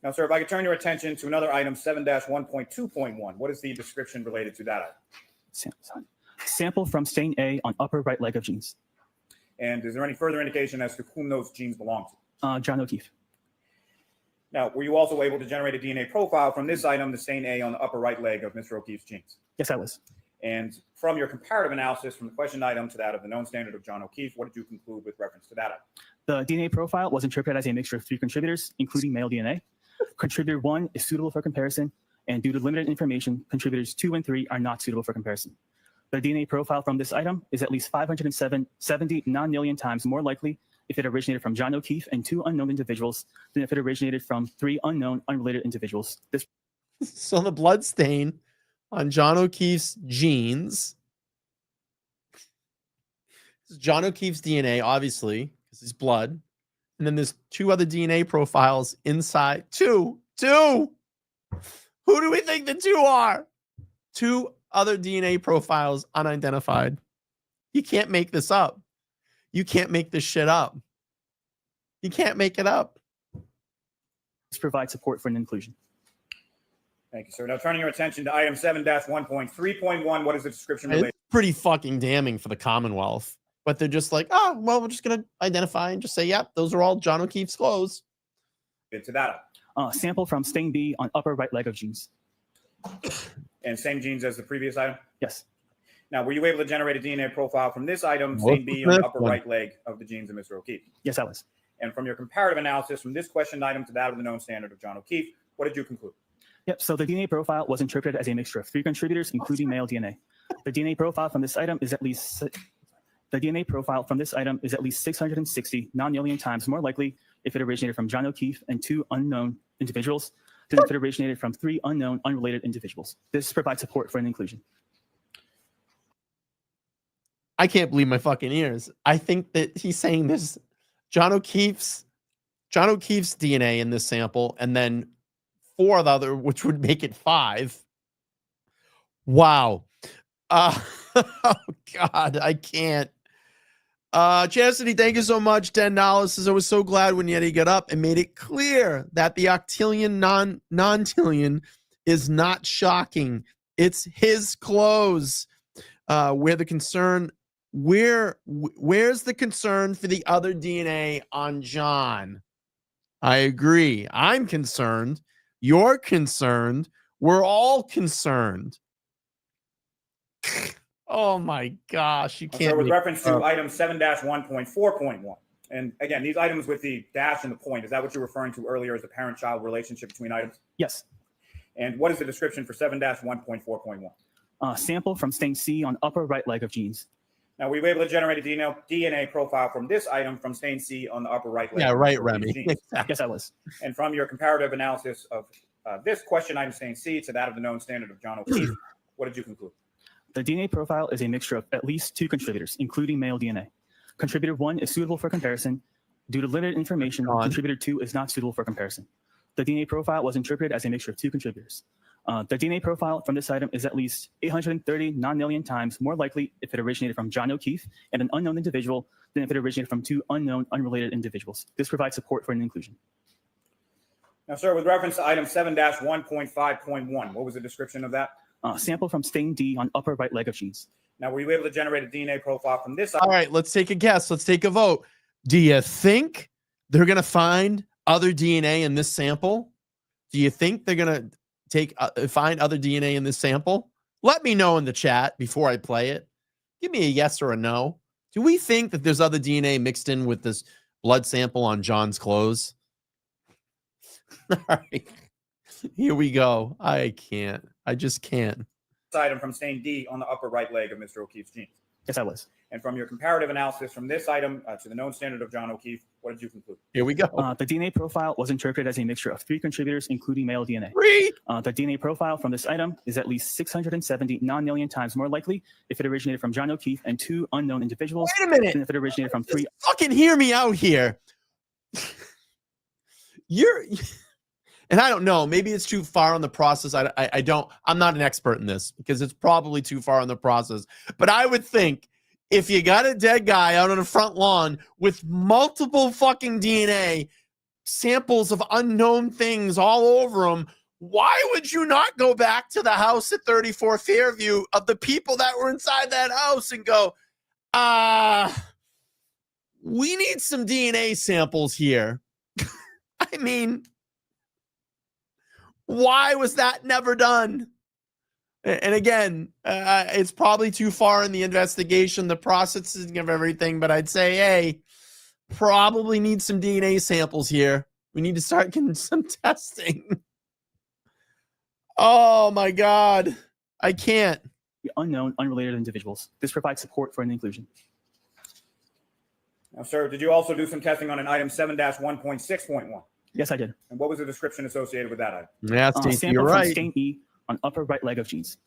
Now, sir, if I could turn your attention to another item, 7-1.2.1, what is the description related to that item? Sample from stain A on upper right leg of jeans. And is there any further indication as to whom those genes belong to? John O'Keefe. Now, were you also able to generate a DNA profile from this item, the stain A on the upper right leg of Mr. O'Keefe's jeans? Yes, I was. And from your comparative analysis from the question item to that of the known standard of John O'Keefe, what did you conclude with reference to that item? The DNA profile was interpreted as a mixture of 3 contributors, including male DNA. Contributor 1 is suitable for comparison, and due to limited information, contributors 2 and 3 are not suitable for comparison. The DNA profile from this item is at least 570 non-million times more likely if it originated from John O'Keefe and 2 unknown individuals than if it originated from 3 unknown, unrelated individuals. So the blood stain on John O'Keefe's jeans. This is John O'Keefe's DNA, obviously, because it's blood. And then there's 2 other DNA profiles inside. Two. Who do we think the 2 are? 2 other DNA profiles unidentified. You can't make this up. You can't make this shit up. You can't make it up. This provides support for an inclusion. Thank you, sir. Now, turning your attention to item 7-1.3.1, what is the description related? It's pretty fucking damning for the Commonwealth. But they're just like, oh, well, we're just going to identify and just say, yep, those are all John O'Keefe's clothes. To that. Sample from stain B on upper right leg of jeans. And same genes as the previous item? Yes. Now, were you able to generate a DNA profile from this item, stain B on the upper right leg of the genes of Mr. O'Keefe? Yes, I was. And from your comparative analysis from this question item to that of the known standard of John O'Keefe, what did you conclude? Yep. So the DNA profile was interpreted as a mixture of 3 contributors, including male DNA. The DNA profile from this item is at least 660 non-million times more likely if it originated from John O'Keefe and 2 unknown individuals than if it originated from 3 unknown, unrelated individuals. This provides support for an inclusion. I can't believe my fucking ears. I think that he's saying this John O'Keefe's DNA in this sample, and then 4 of the other, which would make it 5. Wow. Oh God, I can't. Chastity, thank you so much. $10 says I was so glad when Yeti got up and made it clear that the octillion non-tillion is not shocking. It's his clothes. Where's the concern for the other DNA on John? I agree. I'm concerned. You're concerned. We're all concerned. Oh my gosh, you can't. So with reference to item 7-1.4.1, and again, these items with the dash and the point, is that what you're referring to earlier as the parent-child relationship between items? Yes. And what is the description for 7-1.4.1? Sample from stain C on upper right leg of jeans. Now, we were able to generate a DNA profile from this item from stain C on the upper right leg. Yeah, right, Remy. Yes, I was. And from your comparative analysis of this question item stain C to that of the known standard of John O'Keefe, what did you conclude? The DNA profile is a mixture of at least 2 contributors, including male DNA. Contributor 1 is suitable for comparison. Due to limited information, contributor 2 is not suitable for comparison. The DNA profile was interpreted as a mixture of 2 contributors. The DNA profile from this item is at least 830 non-million times more likely if it originated from John O'Keefe and an unknown individual than if it originated from 2 unknown, unrelated individuals. This provides support for an inclusion. Now, sir, with reference to item 7-1.5.1, what was the description of that? Sample from stain D on upper right leg of jeans. Now, were you able to generate a DNA profile from this item? All right, let's take a guess. Let's take a vote. Do you think they're going to find other DNA in this sample? Do you think they're going to find other DNA in this sample? Let me know in the chat before I play it. Give me a yes or a no. Do we think that there's other DNA mixed in with this blood sample on John's clothes? All right. Here we go. I can't. I just can't. Item from stain D on the upper right leg of Mr. O'Keefe's jeans. Yes, I was. And from your comparative analysis from this item to the known standard of John O'Keefe, what did you conclude? Here we go. The DNA profile was interpreted as a mixture of 3 contributors, including male DNA. 3. The DNA profile from this item is at least 670 non-million times more likely if it originated from John O'Keefe and 2 unknown individuals Wait a minute. than if it originated from 3. Fucking hear me out here. And I don't know, maybe it's too far on the process. I'm not an expert in this because it's probably too far on the process. But I would think if you got a dead guy out on the front lawn with multiple fucking DNA samples of unknown things all over him, why would you not go back to the house at 34 Fairview of the people that were inside that house and go, we need some DNA samples here? I mean, why was that never done? And again, it's probably too far in the investigation, the processing of everything, but I'd say, hey, probably need some DNA samples here. We need to start getting some testing. Oh my God. I can't. Unknown, unrelated individuals. This provides support for an inclusion. Now, sir, did you also do some testing on an item 7-1.6.1? Yes, I did. And what was the description associated with that item? Yeah, Stacey, Sample you're from right. stain E on upper right leg of jeans.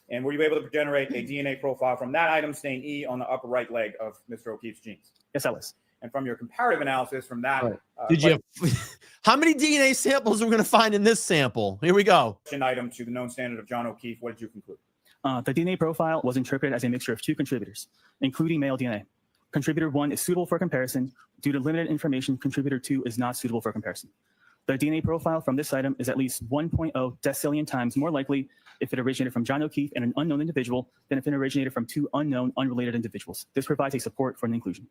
And were you able to generate a DNA profile from that item, stain E, on the upper right leg of Mr. O'Keefe's jeans? Yes, I was. And from your comparative analysis from that, Right. Did you? How many DNA samples are we going to find in this sample? Here we go. item to the known standard of John O'Keefe, what did you conclude? The DNA profile was interpreted as a mixture of 2 contributors, including male DNA. Contributor 1 is suitable for comparison. Due to limited information, contributor 2 is not suitable for comparison. The DNA profile from this item is at least 1.0 decillion times more likely if it originated from John O'Keefe and an unknown individual than if it originated from 2 unknown, unrelated individuals. This provides a support for an inclusion.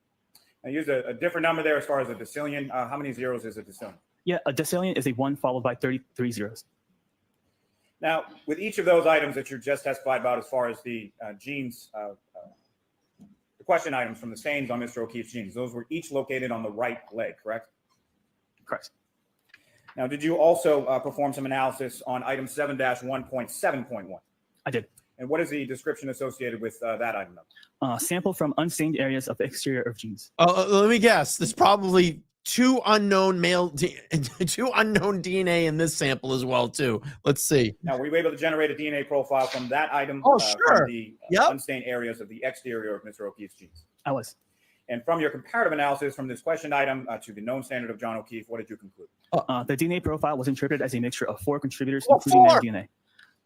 I used a different number there as far as a decillion. How many zeros is a decillion? Yeah, a decillion is a 1 followed by 33 zeros. Now, with each of those items that you just testified about as far as the genes, the question items from the stains on Mr. O'Keefe's jeans, those were each located on the right leg, correct? Correct. Now, did you also perform some analysis on item 7-1.7.1? I did. And what is the description associated with that item? Sample from unstained areas of the exterior of jeans. Let me guess. There's probably 2 unknown DNA in this sample as well, too. Let's see. Now, were you able to generate a DNA profile from that item? Oh, sure. From the unstained areas of the exterior of Mr. O'Keefe's jeans? I was. And from your comparative analysis from this question item to the known standard of John O'Keefe, what did you conclude? The DNA profile was interpreted as a mixture of 4 contributors, Oh, including male 4. DNA.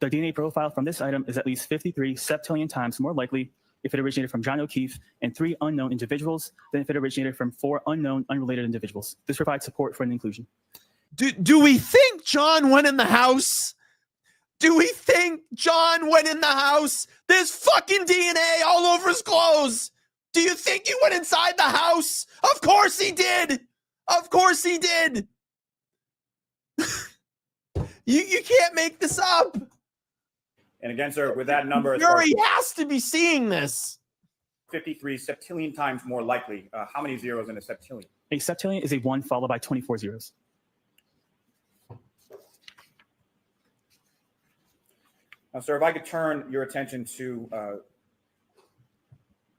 The DNA profile from this item is at least 53 septillion times more likely if it originated from John O'Keefe and 3 unknown individuals than if it originated from 4 unknown, unrelated individuals. This provides support for an inclusion. Do we think John went in the house? Do we think John went in the house? There's fucking DNA all over his clothes. Do you think he went inside the house? Of course he did. Of course he did. You can't make this up. And again, sir, with that number, Jury has to be seeing this. 53 septillion times more likely. How many zeros in a septillion? A septillion is a 1 followed by 24 zeros. Now, sir, if I could turn your attention to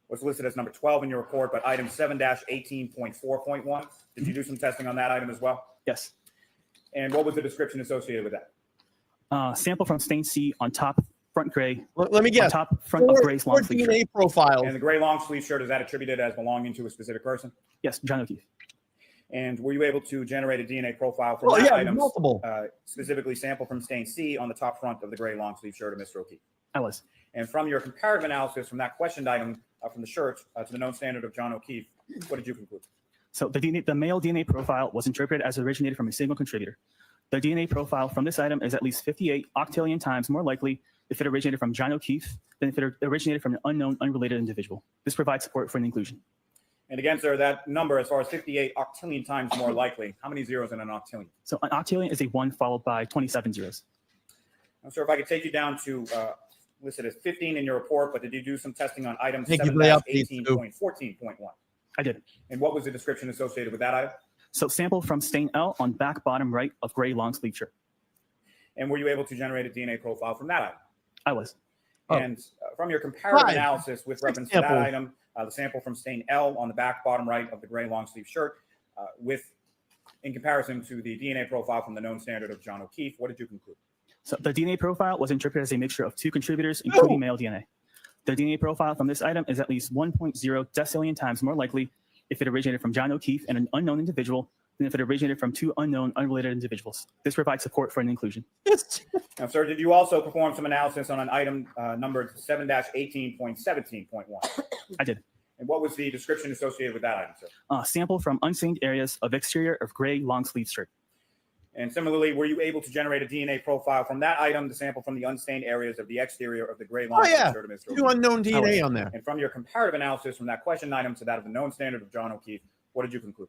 what's listed as number 12 in your report, but item 7-18.4.1. Did you do some testing on that item as well? Yes. And what was the description associated with that? Sample from stain C on top front gray. Let me guess. On top front of gray's long sleeve shirt. DNA profiles. And the gray long sleeve shirt, is that attributed as belonging to a specific person? Yes, John O'Keefe. And were you able to generate a DNA profile from Oh, that yeah, item, multiple. specifically sample from stain C on the top front of the gray long sleeve shirt of Mr. O'Keefe? I was. And from your comparative analysis from that questioned item from the shirt to the known standard of John O'Keefe, what did you conclude? So the male DNA profile was interpreted as originated from a single contributor. The DNA profile from this item is at least 58 octillion times more likely if it originated from John O'Keefe than if it originated from an unknown, unrelated individual. This provides support for an inclusion. And again, sir, that number, as far as 58 octillion times more likely, how many zeros in an octillion? So an octillion is a 1 followed by 27 zeros. Now, sir, if I could take you down to listed as 15 in your report, but did you do some testing on item Thank you for the update, too. 7-18.14.1? I did. And what was the description associated with that item? So sample from stain L on back bottom right of gray long sleeve shirt. And were you able to generate a DNA profile from that item? I was. And from your comparative 5. analysis with reference to that Sample. item, the sample from stain L on the back bottom right of the gray long sleeve shirt, in comparison to the DNA profile from the known standard of John O'Keefe, what did you conclude? So the DNA profile was interpreted as a mixture of 2 contributors, including male DNA. The DNA profile from this item is at least 1.0 decillion times more likely if it originated from John O'Keefe and an unknown individual than if it originated from 2 unknown, unrelated individuals. This provides support for an inclusion. Now, sir, did you also perform some analysis on an item numbered 7-18.17.1? I did. And what was the description associated with that item, sir? Sample from unstained areas of exterior of gray long sleeve shirt. And similarly, were you able to generate a DNA profile from that item, the sample from the unstained areas of the exterior of the gray long Oh, sleeve yeah. shirt of Mr. 2 O'Keefe? unknown DNA on there. And from your comparative analysis from that question item to that of the known standard of John O'Keefe, what did you conclude?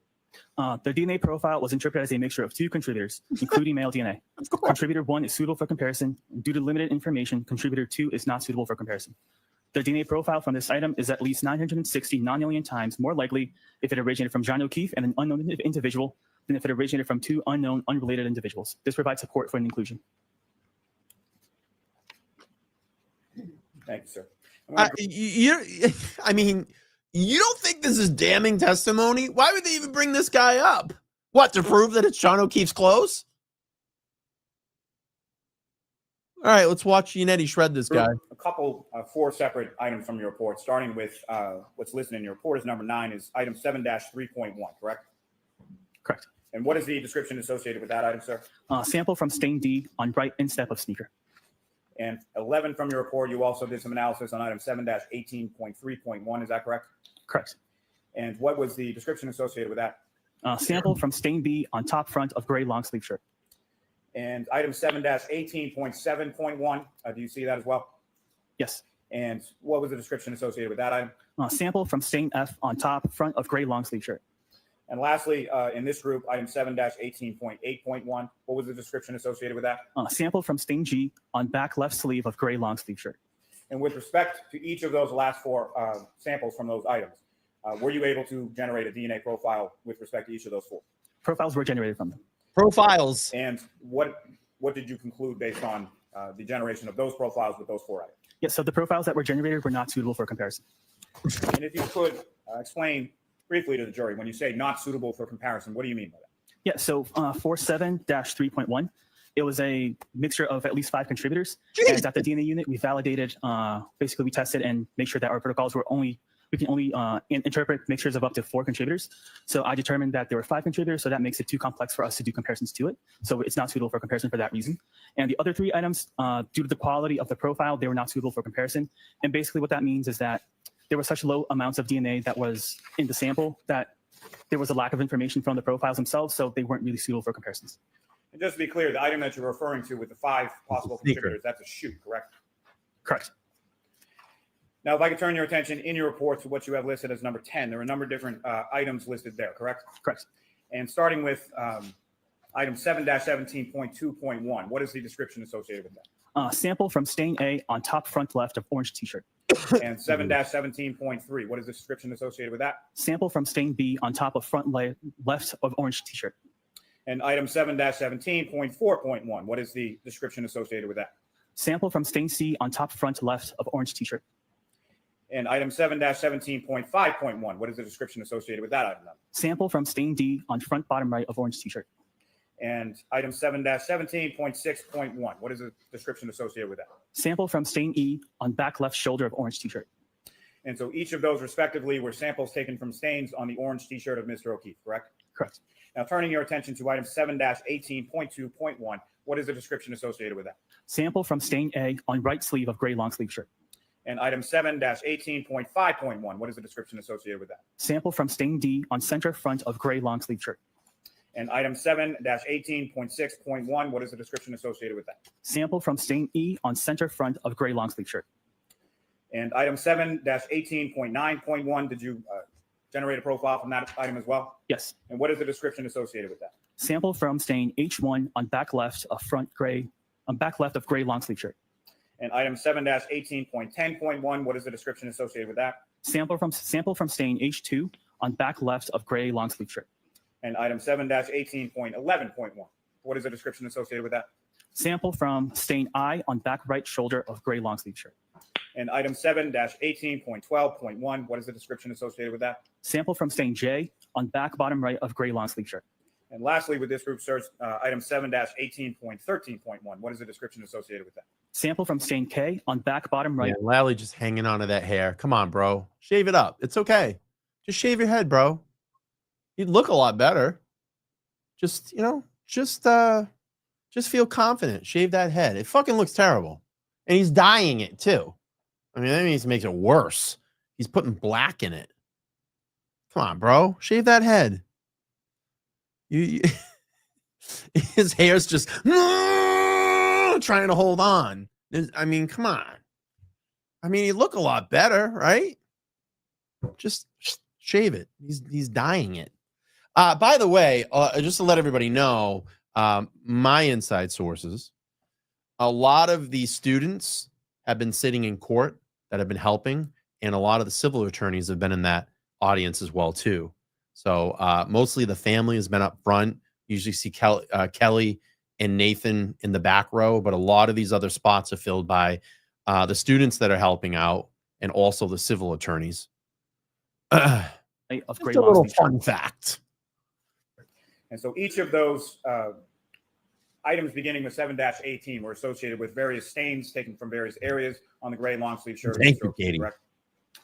The DNA profile was interpreted as a mixture of 2 contributors, including male DNA. Contributor 1 is suitable for comparison. Due to limited information, contributor 2 is not suitable for comparison. The DNA profile from this item is at least 960 nonillion times more likely if it originated from John O'Keefe and an unknown individual than if it originated from 2 unknown, unrelated individuals. This provides support for an inclusion. Thank you, sir. I mean, you don't think this is damning testimony? Why would they even bring this guy up? What, to prove that it's John O'Keefe's clothes? All right, let's watch Yannetti shred this guy. A couple, 4 separate items from your report, starting with what's listed in your report as number 9 is item 7-3.1, correct? Correct. And what is the description associated with that item, sir? Sample from stain D on right instep of sneaker. And 11 from your report, you also did some analysis on item 7-18.3.1, is that correct? Correct. And what was the description associated with that? Sample from stain B on top front of gray long sleeve shirt. And item 7-18.7.1, do you see that as well? Yes. And what was the description associated with that item? Sample from stain F on top front of gray long sleeve shirt. And lastly, in this group, item 7-18.8.1, what was the description associated with that? Sample from stain G on back left sleeve of gray long sleeve shirt. And with respect to each of those last 4 samples from those items, were you able to generate a DNA profile with respect to each of those 4? Profiles were generated from them. Profiles. And what did you conclude based on the generation of those profiles with those 4 items? Yes, so the profiles that were generated were not suitable for comparison. And if you could explain briefly to the jury, when you say not suitable for comparison, what do you mean by that? Yeah, so for 7-3.1, it was a mixture of at least 5 contributors. Jeez. And at the DNA unit, we validated, basically we tested and make sure that our protocols were we can only interpret mixtures of up to 4 contributors. So I determined that there were 5 contributors, so that makes it too complex for us to do comparisons to it. So it's not suitable for comparison for that reason. And the other 3 items, due to the quality of the profile, they were not suitable for comparison. And basically what that means is that there were such low amounts of DNA that was in the sample that there was a lack of information from the profiles themselves, so they weren't really suitable for comparisons. And just to be clear, the item that you're referring to with the 5 possible contributors, that's a shoot, correct? Correct. Now, if I could turn your attention in your report to what you have listed as number 10, there are a number of different items listed there, correct? Correct. And starting with item 7-17.2.1, what is the description associated with that? Sample from stain A on top front left of orange t-shirt. And 7-17.3, what is the description associated with that? Sample from stain B on top of front left of orange t-shirt. And item 7-17.4.1, what is the description associated with that? Sample from stain C on top front left of orange t-shirt. And item 7-17.5.1, what is the description associated with that item? Sample from stain D on front bottom right of orange t-shirt. And item 7-17.6.1, what is the description associated with that? Sample from stain E on back left shoulder of orange t-shirt. And so each of those respectively were samples taken from stains on the orange t-shirt of Mr. O'Keefe, correct? Correct. Now turning your attention to item 7-18.2.1, what is the description associated with that? Sample from stain A on right sleeve of gray long sleeve shirt. And item 7-18.5.1, what is the description associated with that? Sample from stain D on center front of gray long sleeve shirt. And item 7-18.6.1, what is the description associated with that? Sample from stain E on center front of gray long sleeve shirt. And item 7-18.9.1, did you generate a profile from that item as well? Yes. And what is the description associated with that? Sample from stain H1 on back left of gray long sleeve shirt. And item 7-18.10.1, what is the description associated with that? Sample from stain H2 on back left of gray long sleeve shirt. And item 7-18.11.1, what is the description associated with that? Sample from stain I on back right shoulder of gray long sleeve shirt. And item 7-18.12.1, what is the description associated with that? Sample from stain J on back bottom right of gray long sleeve shirt. And lastly, with this group search, item 7-18.13.1, what is the description associated with that? Sample from stain K on back bottom right. Yeah, Lally just hanging on to that hair. Come on, bro. Shave it up. It's okay. Just shave your head, bro. You'd look a lot better. Just, you know, just feel confident. Shave that head. It fucking looks terrible. And he's dyeing it too. I mean, that makes it worse. He's putting black in it. Come on, bro. Shave that head. You his hair's just trying to hold on. I mean, come on. I mean, you look a lot better, right? Just shave it. He's dyeing it. By the way, just to let everybody know, my inside sources, a lot of the students have been sitting in court that have been helping, and a lot of the civil attorneys have been in that audience as well too. So mostly the family has been up front. Usually see Kelly and Nathan in the back row, but a lot of these other spots are filled by the students that are helping out and also the civil attorneys. Of Just gray a long little sleeve shirt. fun fact. And so each of those items beginning with 7-18 were associated with various stains taken from various areas on the gray long sleeve shirt. Thank you, Katie. Correct?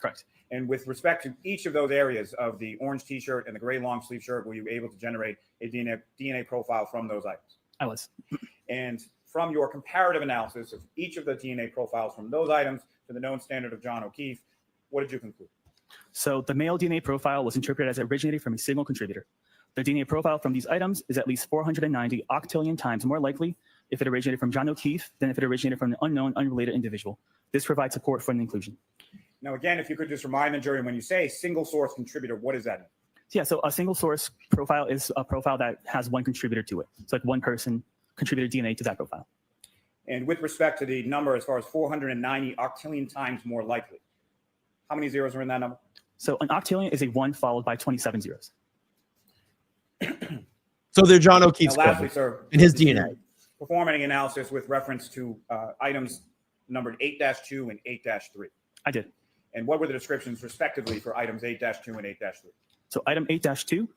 Correct. And with respect to each of those areas of the orange t-shirt and the gray long sleeve shirt, were you able to generate a DNA profile from those items? I was. And from your comparative analysis of each of the DNA profiles from those items to the known standard of John O'Keefe, what did you conclude? So the male DNA profile was interpreted as originating from a single contributor. The DNA profile from these items is at least 490 octillion times more likely if it originated from John O'Keefe than if it originated from an unknown, unrelated individual. This provides support for an inclusion. Now, again, if you could just remind the jury, when you say single source contributor, what does that mean? Yeah, so a single source profile is a profile that has one contributor to it. So like one person contributed DNA to that profile. And with respect to the number as far as 490 octillion times more likely, how many zeros are in that number? So an octillion is a 1 followed by 27 zeros. So they're John O'Keefe's Now, lastly, sir, in his did you DNA. perform any analysis with reference to items numbered 8-2 and 8-3. I did. And what were the descriptions respectively for items 8-2 and 8-3? So item 8-2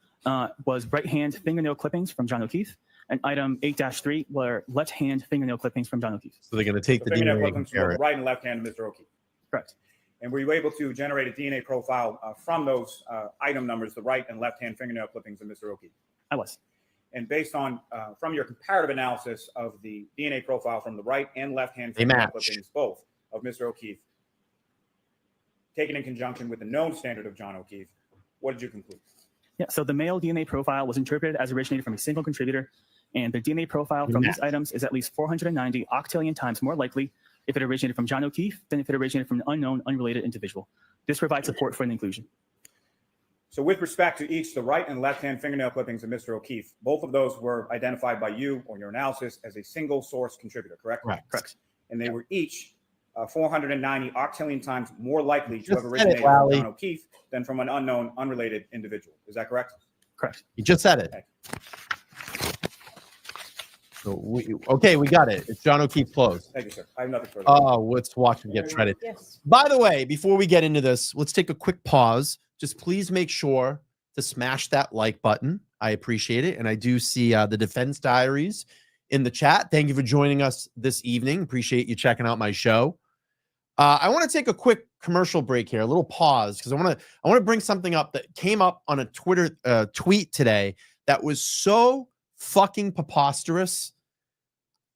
was right hand fingernail clippings from John O'Keefe, and item 8-3 were left hand fingernail clippings from John O'Keefe. So they're going to take The the fingernail DNA and clippings from compare the it. right and left hand of Mr. O'Keefe. Correct. And were you able to generate a DNA profile from those item numbers, the right and left hand fingernail clippings of Mr. O'Keefe? I was. And based on from your comparative analysis of the DNA profile from the right and left hand They fingernail match. clippings, both of Mr. O'Keefe, taken in conjunction with the known standard of John O'Keefe, what did you conclude? Yeah, so the male DNA profile was interpreted as originating from a single contributor, and the DNA profile from these items is at least 490 octillion times more likely if it originated from John O'Keefe than if it originated from an unknown, unrelated individual. This provides support for an inclusion. So with respect to each the right and left hand fingernail clippings of Mr. O'Keefe, both of those were identified by you or your analysis as a single source contributor, correct? Correct. And they were each 490 octillion times more likely to Just have said it, originated from Lally. John O'Keefe than from an unknown, unrelated individual. Is that correct? Correct. You just said it. So we got it. It's John O'Keefe close. Thank you, sir. I have nothing further. Oh, let's watch him get shredded. Yes. By the way, before we get into this, let's take a quick pause. Just please make sure to smash that like button. I appreciate it. And I do see the Defense Diaries in the chat. Thank you for joining us this evening. Appreciate you checking out my show. I want to take a quick commercial break here, a little pause, because I want to bring something up that came up on a Twitter tweet today that was so fucking preposterous.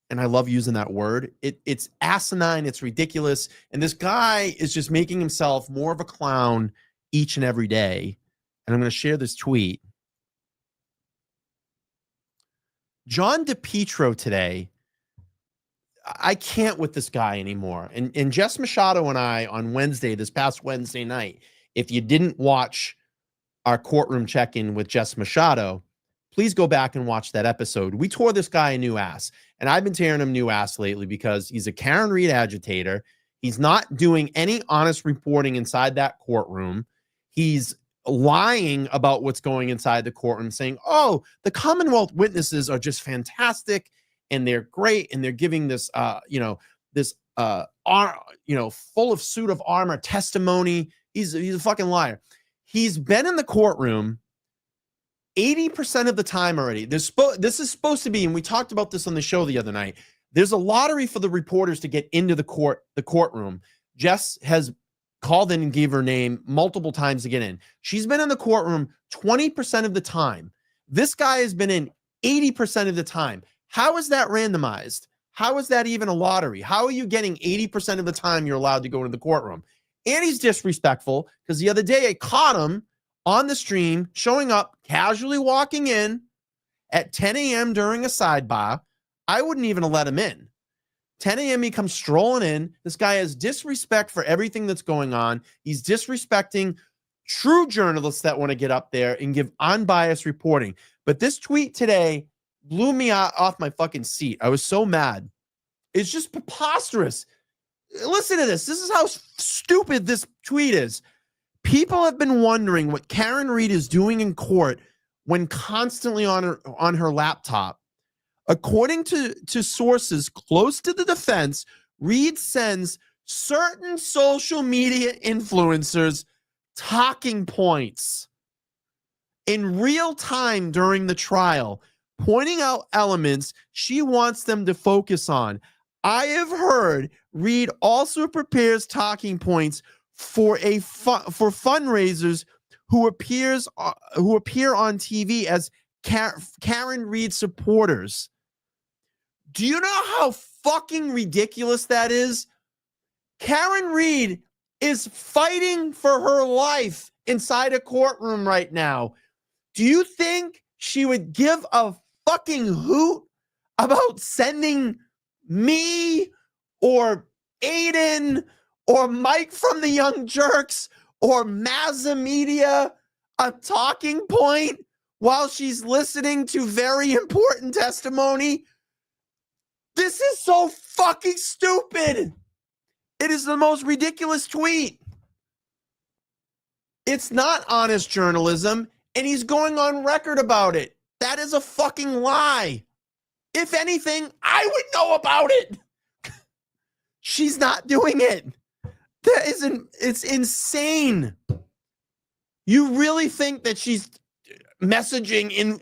And I love using that word. It's asinine. It's ridiculous. And this guy is just making himself more of a clown each and every day. And I'm going to share this tweet. John DePietro today, I can't with this guy anymore. And Jess Machado and I on Wednesday, this past Wednesday night, if you didn't watch our courtroom check-in with Jess Machado, please go back and watch that episode. We tore this guy a new ass. And I've been tearing him new ass lately because he's a Karen Reed agitator. He's not doing any honest reporting inside that courtroom. He's lying about what's going inside the courtroom, saying, oh, the Commonwealth witnesses are just fantastic and they're great, and they're giving this, full of suit of armor testimony. He's a fucking liar. He's been in the courtroom 80% of the time already. This is supposed to be, and we talked about this on the show the other night. There's a lottery for the reporters to get into the courtroom. Jess has called in and gave her name multiple times to get in. She's been in the courtroom 20% of the time. This guy has been in 80% of the time. How is that randomized? How is that even a lottery? How are you getting 80% of the time you're allowed to go into the courtroom? And he's disrespectful because the other day I caught him on the stream showing up, casually walking in at 10 a.m. during a sidebar. I wouldn't even have let him in. 10 a.m. he comes strolling in. This guy has disrespect for everything that's going on. He's disrespecting true journalists that want to get up there and give unbiased reporting. But this tweet today blew me off my fucking seat. I was so mad. It's just preposterous. Listen to this. This is how stupid this tweet is. People have been wondering what Karen Read is doing in court when constantly on her laptop. According to sources close to the defense, Read sends certain social media influencers talking points in real time during the trial, pointing out elements she wants them to focus on. I have heard Read also prepares talking points for fundraisers who appear on TV as Karen Read supporters. Do you know how fucking ridiculous that is? Karen Read is fighting for her life inside a courtroom right now. Do you think she would give a fucking hoot about sending me or Aiden or Mike from the Young Jerks or Mazza Media a talking point while she's listening to very important testimony? This is so fucking stupid. It is the most ridiculous tweet. It's not honest journalism, and he's going on record about it. That is a fucking lie. If anything, I would know about it. She's not doing it. It's insane. You really think that she's messaging in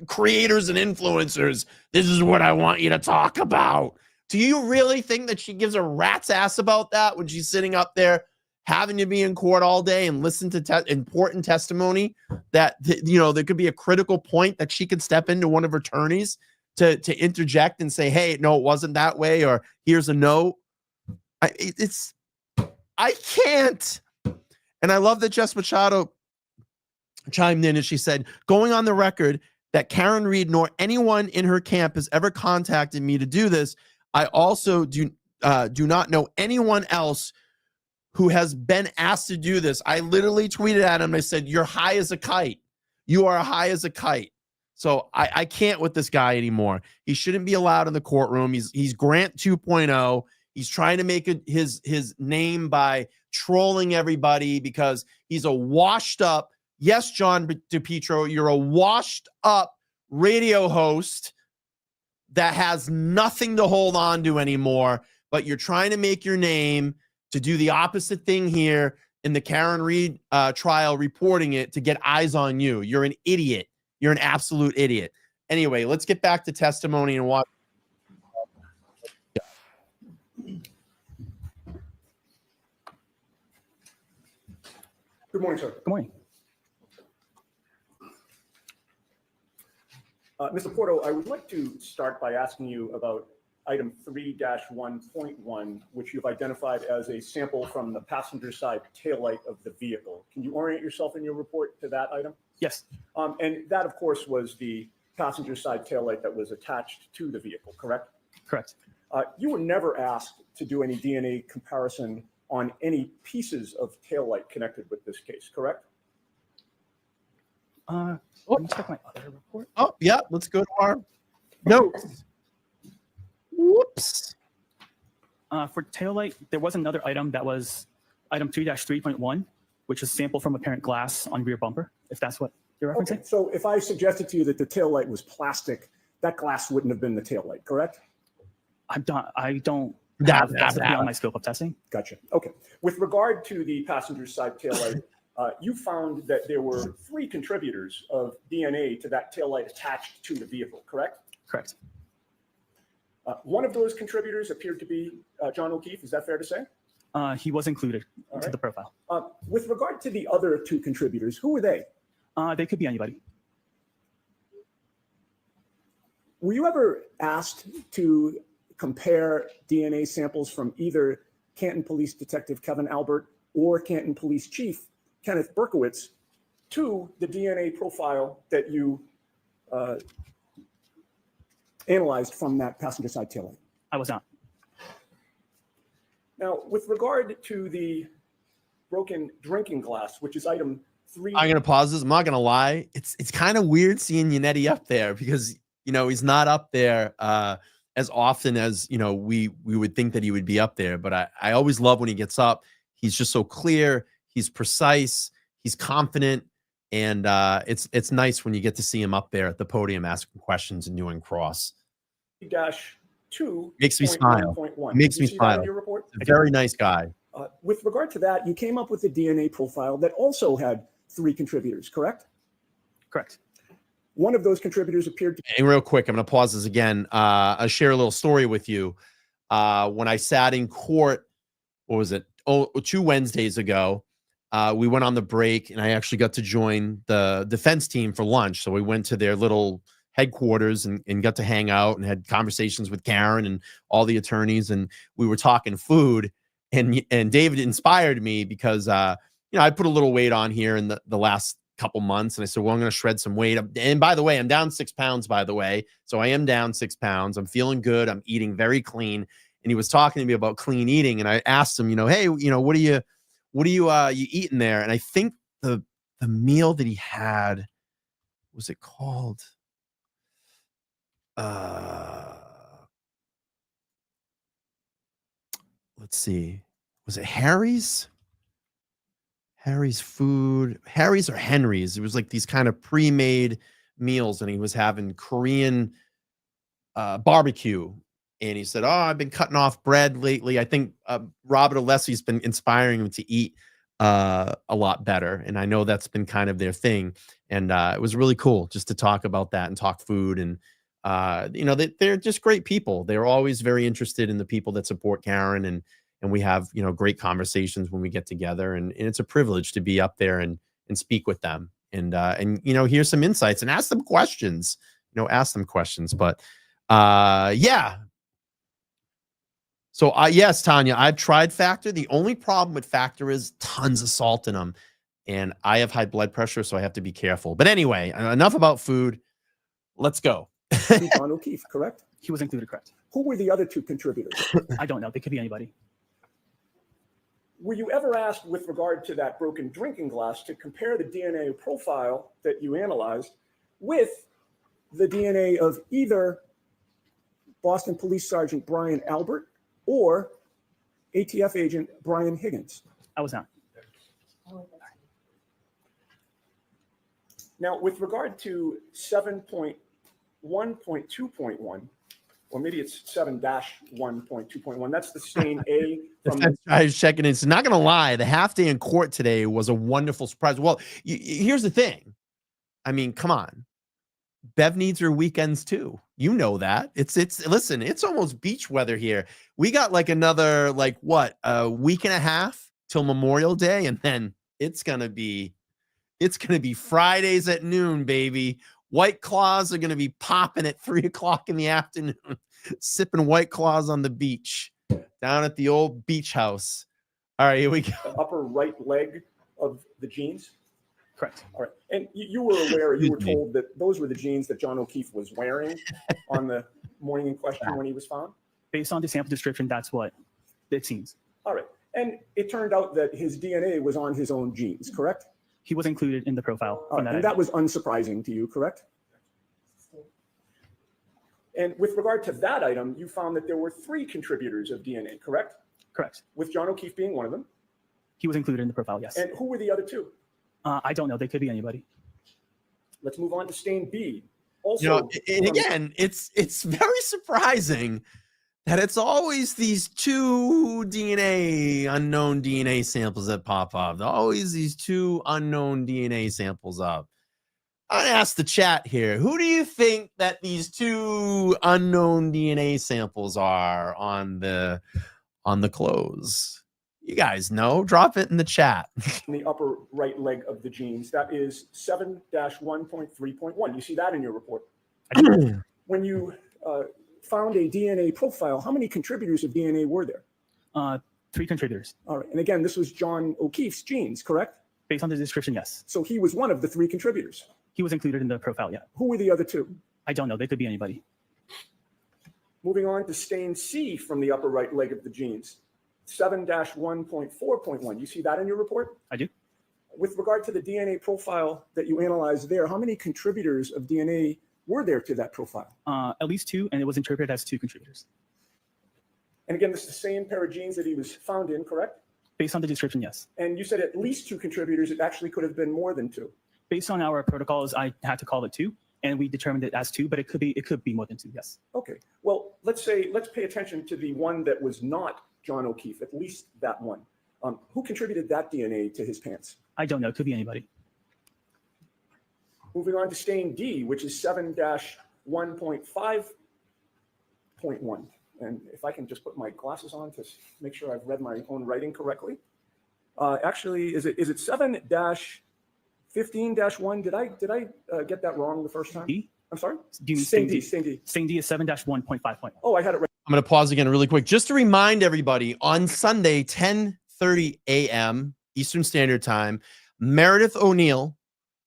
creators and influencers? This is what I want you to talk about. Do you really think that she gives a rat's ass about that when she's sitting up there having to be in court all day and listen to important testimony that, there could be a critical point that she could step into one of her attorneys to interject and say, hey, no, it wasn't that way, or here's a note. I can't. And I love that Jess Machado chimed in and she said, going on the record that Karen Read nor anyone in her camp has ever contacted me to do this. I also do not know anyone else who has been asked to do this. I literally tweeted at him. I said, you're high as a kite. You are high as a kite. So I can't with this guy anymore. He shouldn't be allowed in the courtroom. He's Grant 2.0. He's trying to make his name by trolling everybody because he's a washed up, yes, John DePietro, you're a washed up radio host that has nothing to hold on to anymore, but you're trying to make your name to do the opposite thing here in the Karen Read trial, reporting it to get eyes on you. You're an idiot. You're an absolute idiot. Anyway, let's get back to testimony and watch. Good morning, sir. Good morning. Mr. Porto, I would like to start by asking you about item 3-1.1, which you've identified as a sample from the passenger side taillight of the vehicle. Can you orient yourself in your report to that item? Yes. And that, of course, was the passenger side taillight that was attached to the vehicle, correct? Correct. You were never asked to do any DNA comparison on any pieces of taillight connected with this case, correct? Let me check my other report. Oh, yeah. Let's go to our notes. Whoops. For taillight, there was another item that was item 2-3.1, which is sample from apparent glass on rear bumper, if that's what you're referencing. Okay, so if I suggested to you that the taillight was plastic, that glass wouldn't have been the taillight, correct? I don't Nah, have nah, that's nah. beyond my scope of testing. Gotcha. Okay. With regard to the passenger side taillight, you found that there were 3 contributors of DNA to that taillight attached to the vehicle, correct? Correct. One of those contributors appeared to be John O'Keefe. Is that fair to say? He was included All to right. the profile. With regard to the other 2 contributors, who were they? They could be anybody. Were you ever asked to compare DNA samples from either Canton Police Detective Kevin Albert or Canton Police Chief Kenneth Berkowitz to the DNA profile that you analyzed from that passenger side taillight? I was not. Now, with regard to the broken drinking glass, which is item 3. I'm gonna pause this. I'm not gonna lie. It's kind of weird seeing Yannetti up there because he's not up there as often as we would think that he would be up there. But I always love when he gets up. He's just so clear. He's precise. He's confident, and it's nice when you get to see him up there at the podium asking questions and doing cross. -2 Makes me smile. Makes me smile. Your report? A very nice guy. With regard to that, you came up with a DNA profile that also had 3 contributors, correct? Correct. One of those contributors appeared to And real quick, I'm going to pause this again. I'll share a little story with you. When I sat in court, what was it? 2 Wednesdays ago, we went on the break, and I actually got to join the defense team for lunch. So we went to their little headquarters and got to hang out and had conversations with Karen and all the attorneys, and we were talking food. And David inspired me because I put a little weight on here in the last couple months, and I said, well, I'm going to shred some weight. And by the way, I'm down 6 pounds, by the way. So I am down 6 pounds. I'm feeling good. I'm eating very clean. And he was talking to me about clean eating. And I asked him, hey, what are you eating there? And I think the meal that he had, what was it called? Let's see. Was it Harry's? Harry's food, Harry's or Henry's. It was like these kind of pre-made meals, and he was having Korean barbecue. And he said, "Oh, I've been cutting off bread lately. I think Robert Alessi's been inspiring him to eat a lot better." And I know that's been kind of their thing. And it was really cool just to talk about that and talk food. And they're just great people. They're always very interested in the people that support Karen, and we have great conversations when we get together, and it's a privilege to be up there and speak with them and hear some insights and ask them questions. But yeah. So yes, Tanya, I've tried Factor. The only problem with Factor is tons of salt in them, and I have high blood pressure, so I have to be careful. But anyway, enough about food. Let's go. John O'Keefe, correct? He was included, correct. Who were the other 2 contributors? I don't know. They could be anybody. Were you ever asked with regard to that broken drinking glass to compare the DNA profile that you analyzed with the DNA of either Boston Police Sergeant Brian Albert or ATF agent Brian Higgins? I was not. Now, with regard to 7.1.2.1, or maybe it's 7-1.2.1, that's the stain A from the I was checking in. So not going to lie, the half day in court today was a wonderful surprise. Well, here's the thing. I mean, come on. Bev needs her weekends too. You know that. Listen, it's almost beach weather here. We got like another, a week and a half till Memorial Day. And then it's going to be Fridays at noon, baby. White Claws are going to be popping at 3:00 in the afternoon, sipping White Claws on the beach down at the old beach house. All right, here we go. upper right leg of the jeans. Correct. All right. And you were aware, you were told that those were the jeans that John O'Keefe was wearing on the morning in question when he was found? Based on the sample description, that's what it seems. All right. And it turned out that his DNA was on his own jeans, correct? He was included in the profile. All right. And that was unsurprising to you, correct? And with regard to that item, you found that there were 3 contributors of DNA, correct? Correct. With John O'Keefe being one of them. He was included in the profile, yes. And who were the other 2? I don't know. They could be anybody. Let's move on to stain B. Also, You know, and again, it's very surprising that it's always these two unknown DNA samples that pop up. There are always these two unknown DNA samples up. I'd ask the chat here, who do you think that these two unknown DNA samples are on the clothes? You guys know? Drop it in the chat. the upper right leg of the genes, that is 7-1.3.1. You see that in your report. When you found a DNA profile, how many contributors of DNA were there? 3 contributors. All right. And again, this was John O'Keefe's genes, correct? Based on the description, yes. So he was one of the 3 contributors. He was included in the profile, yeah. Who were the other 2? I don't know. They could be anybody. Moving on to stain C from the upper right leg of the genes, 7-1.4.1. You see that in your report? I do. With regard to the DNA profile that you analyzed there, how many contributors of DNA were there to that profile? At least 2, and it was interpreted as 2 contributors. And again, this is the same pair of genes that he was found in, correct? Based on the description, yes. And you said at least 2 contributors. It actually could have been more than 2. Based on our protocols, I had to call it 2, and we determined it as 2, but it could be more than 2, yes. Okay. Well, let's pay attention to the one that was not John O'Keefe, at least that one. Who contributed that DNA to his pants? I don't know. It could be anybody. Moving on to stain D, which is 7-1.5.1. And if I can just put my glasses on to make sure I've read my own writing correctly. Actually, is it 7-15-1? Did I get that wrong the first time? D? I'm sorry? Do you mean Stain D. Stain D is 7-1.5.1. Oh, I had it right. I'm going to pause again really quick just to remind everybody on Sunday, 10:30 a.m. Eastern Standard Time, Meredith O'Neill,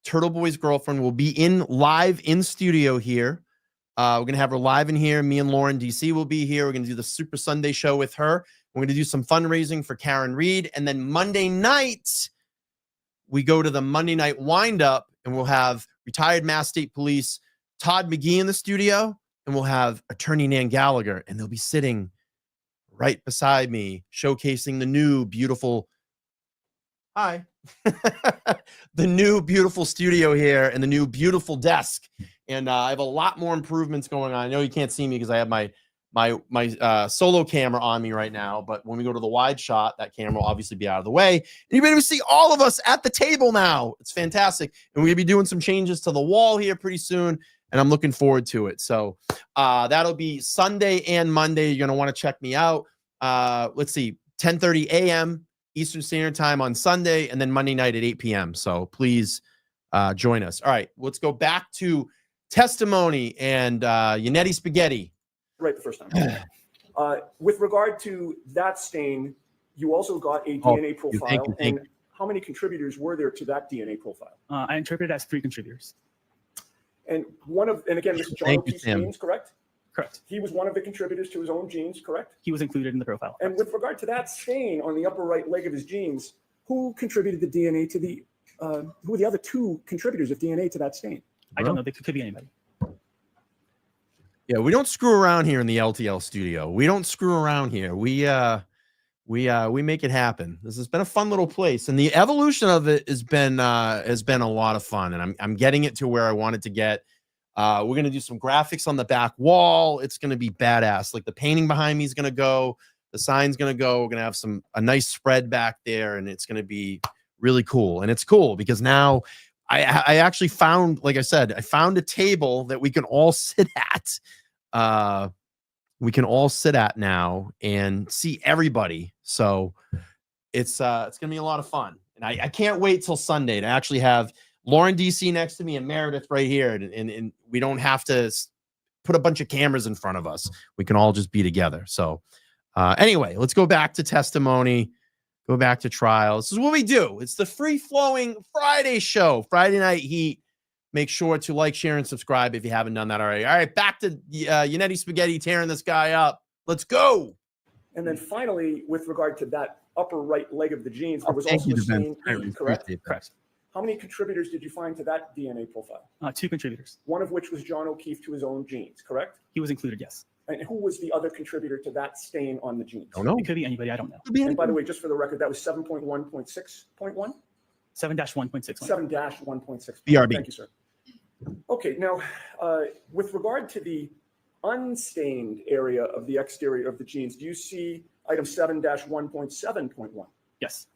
Turtle Boy's girlfriend, will be live in studio here. We're going to have her live in here. Me and Lauren DC will be here. We're going to do the Super Sunday show with her. We're going to do some fundraising for Karen Reed. And then Monday night, we go to the Monday night windup, and we'll have retired Mass State Police Todd McGee in the studio, and we'll have attorney Nan Gallagher, and they'll be sitting right beside me, showcasing the new beautiful the new beautiful studio here and the new beautiful desk. And I have a lot more improvements going on. I know you can't see me because I have my solo camera on me right now, but when we go to the wide shot, that camera will obviously be out of the way, and you'll be able to see all of us at the table now. It's fantastic. And we're going to be doing some changes to the wall here pretty soon, and I'm looking forward to it. So that'll be Sunday and Monday. You're going to want to check me out. Let's see, 10:30 a.m. Eastern Standard Time on Sunday, and then Monday night at 8 p.m. So please join us. All right, let's go back to testimony and Yannetti Spaghetti. Right the first time. With regard to that stain, you also got a DNA profile. Thank you. And how many contributors were there to that DNA profile? I interpreted it as 3 contributors. And again, this is John O'Keefe's genes, correct? Correct. He was one of the contributors to his own genes, correct? He was included in the profile. And with regard to that stain on the upper right leg of his genes, who contributed the DNA to who were the other 2 contributors of DNA to that stain? I don't know. They could be anybody. Yeah, we don't screw around here in the LTL studio. We don't screw around here. We make it happen. This has been a fun little place, and the evolution of it has been a lot of fun. And I'm getting it to where I want it to get. We're gonna do some graphics on the back wall. It's gonna be badass. Like the painting behind me is gonna go. The sign's gonna go. We're gonna have a nice spread back there, and it's gonna be really cool. And it's cool because now I actually found, like I said, I found a table that we can all sit at. We can all sit at now and see everybody. So it's gonna be a lot of fun. And I can't wait till Sunday to actually have Lauren DC next to me and Meredith right here. And we don't have to put a bunch of cameras in front of us. We can all just be together. So anyway, let's go back to testimony, go back to trial. This is what we do. It's the free-flowing Friday show, Friday Night Heat. Make sure to like, share, and subscribe if you haven't done that already. All right, back to Yannetti Spaghetti tearing this guy up. Let's go. And then finally, with regard to that upper right leg of the genes, there was also a stain E, correct? Correct. How many contributors did you find to that DNA profile? 2 contributors. One of which was John O'Keefe to his own genes, correct? He was included, yes. And who was the other contributor to that stain on the genes? I don't know. It could be anybody. I don't know. And by the way, just for the record, that was 7.1.6.1? 7-1.6. 7-1.6. BRB. Thank you, sir. Okay, now, with regard to the unstained area of the exterior of the jeans, do you see item 7-1.7.1? Yes.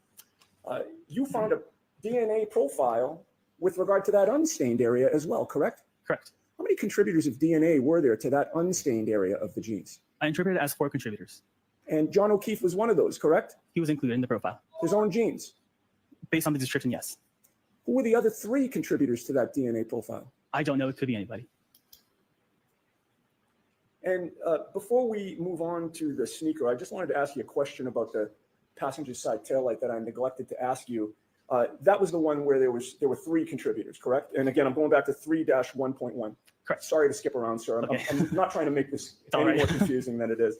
You found a DNA profile with regard to that unstained area as well, correct? Correct. How many contributors of DNA were there to that unstained area of the jeans? I interpreted it as 4 contributors. And John O'Keefe was one of those, correct? He was included in the profile. His own genes. Based on the description, yes. Who were the other 3 contributors to that DNA profile? I don't know. It could be anybody. And before we move on to the sneaker, I just wanted to ask you a question about the passenger side taillight that I neglected to ask you. That was the one where there were 3 contributors, correct? And again, I'm going back to 3-1.1. Correct. Sorry to skip around, sir. Okay. I'm not trying to make this all any right. more confusing than it is.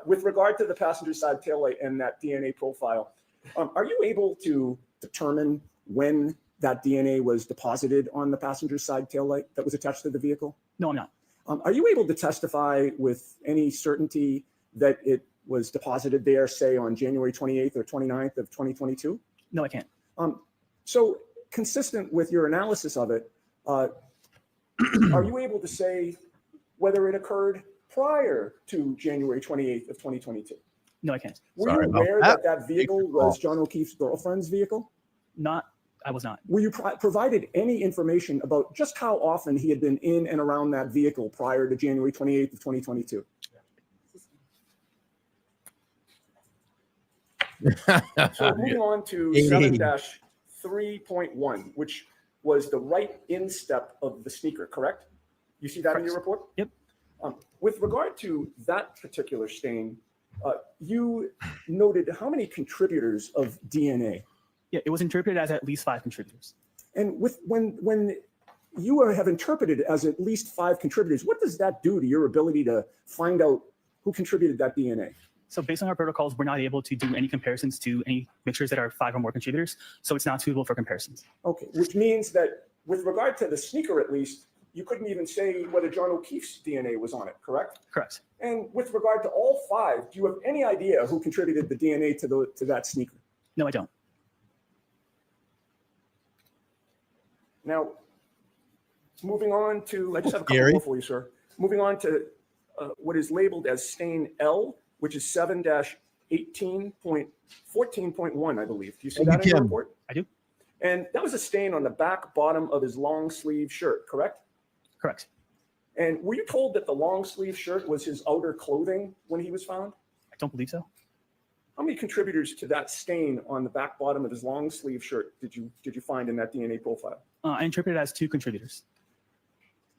With regard to the passenger side taillight and that DNA profile, are you able to determine when that DNA was deposited on the passenger side taillight that was attached to the vehicle? No, I'm not. Are you able to testify with any certainty that it was deposited there, say, on January 28th or 29th of 2022? No, I can't. So consistent with your analysis of it, are you able to say whether it occurred prior to January 28th of 2022? No, I can't. Were Sorry you about aware that. that vehicle was John O'Keefe's girlfriend's vehicle? I was not. Were you provided any information about just how often he had been in and around that vehicle prior to January 28th of 2022? So moving on to 7-3.1, which was the right instep of the sneaker, correct? You see that in your report? Yep. With regard to that particular stain, you noted how many contributors of DNA? Yeah, it was interpreted as at least 5 contributors. And when you have interpreted as at least 5 contributors, what does that do to your ability to find out who contributed that DNA? So based on our protocols, we're not able to do any comparisons to any mixtures that are 5 or more contributors. So it's not suitable for comparisons. Okay, which means that with regard to the sneaker, at least, you couldn't even say whether John O'Keefe's DNA was on it, correct? Correct. And with regard to all 5, do you have any idea who contributed the DNA to that sneaker? No, I don't. Now, moving on to, I just have a couple Gary? more for you, sir. Moving on to what is labeled as stain L, which is 7-18.14.1, I believe. Do you see that in your Kim. report? I do. And that was a stain on the back bottom of his long sleeve shirt, correct? Correct. And were you told that the long sleeve shirt was his outer clothing when he was found? I don't believe so. How many contributors to that stain on the back bottom of his long sleeve shirt did you find in that DNA profile? I interpreted it as 2 contributors.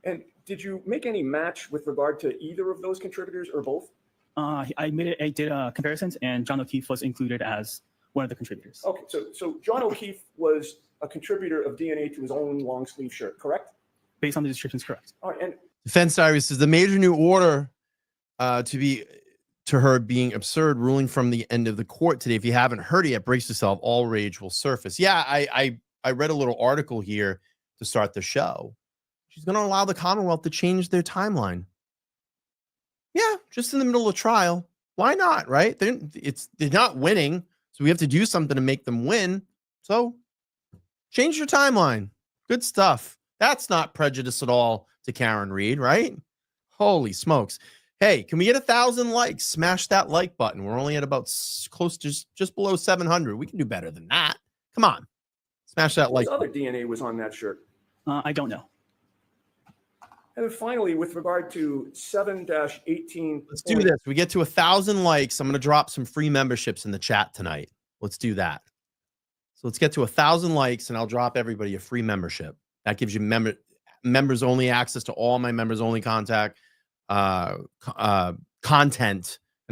And did you make any match with regard to either of those contributors or both? I did comparisons, and John O'Keefe was included as one of the contributors. Okay, so John O'Keefe was a contributor of DNA to his own long sleeve shirt, correct? Based on the descriptions, correct. All right, and Defense Diary says the major new order to her being absurd ruling from the end of the court today. If you haven't heard it yet, brace yourself. All rage will surface. Yeah, I read a little article here to start the show. She's going to allow the Commonwealth to change their timeline. Yeah, just in the middle of trial. Why not, right? They're not winning, so we have to do something to make them win. So change your timeline. Good stuff. That's not prejudice at all to Karen Reed, right? Holy smokes. Hey, can we get 1,000 likes? Smash that like button. We're only at about close to just below 700. We can do better than that. Come on. Smash that like what other button. DNA was on that shirt? I don't know. And then finally, with regard to 7-18. Let's do this. We get to 1,000 likes. I'm going to drop some free memberships in the chat tonight. Let's do that. So let's get to 1,000 likes, and I'll drop everybody a free membership. That gives you members only access to all my members only content, and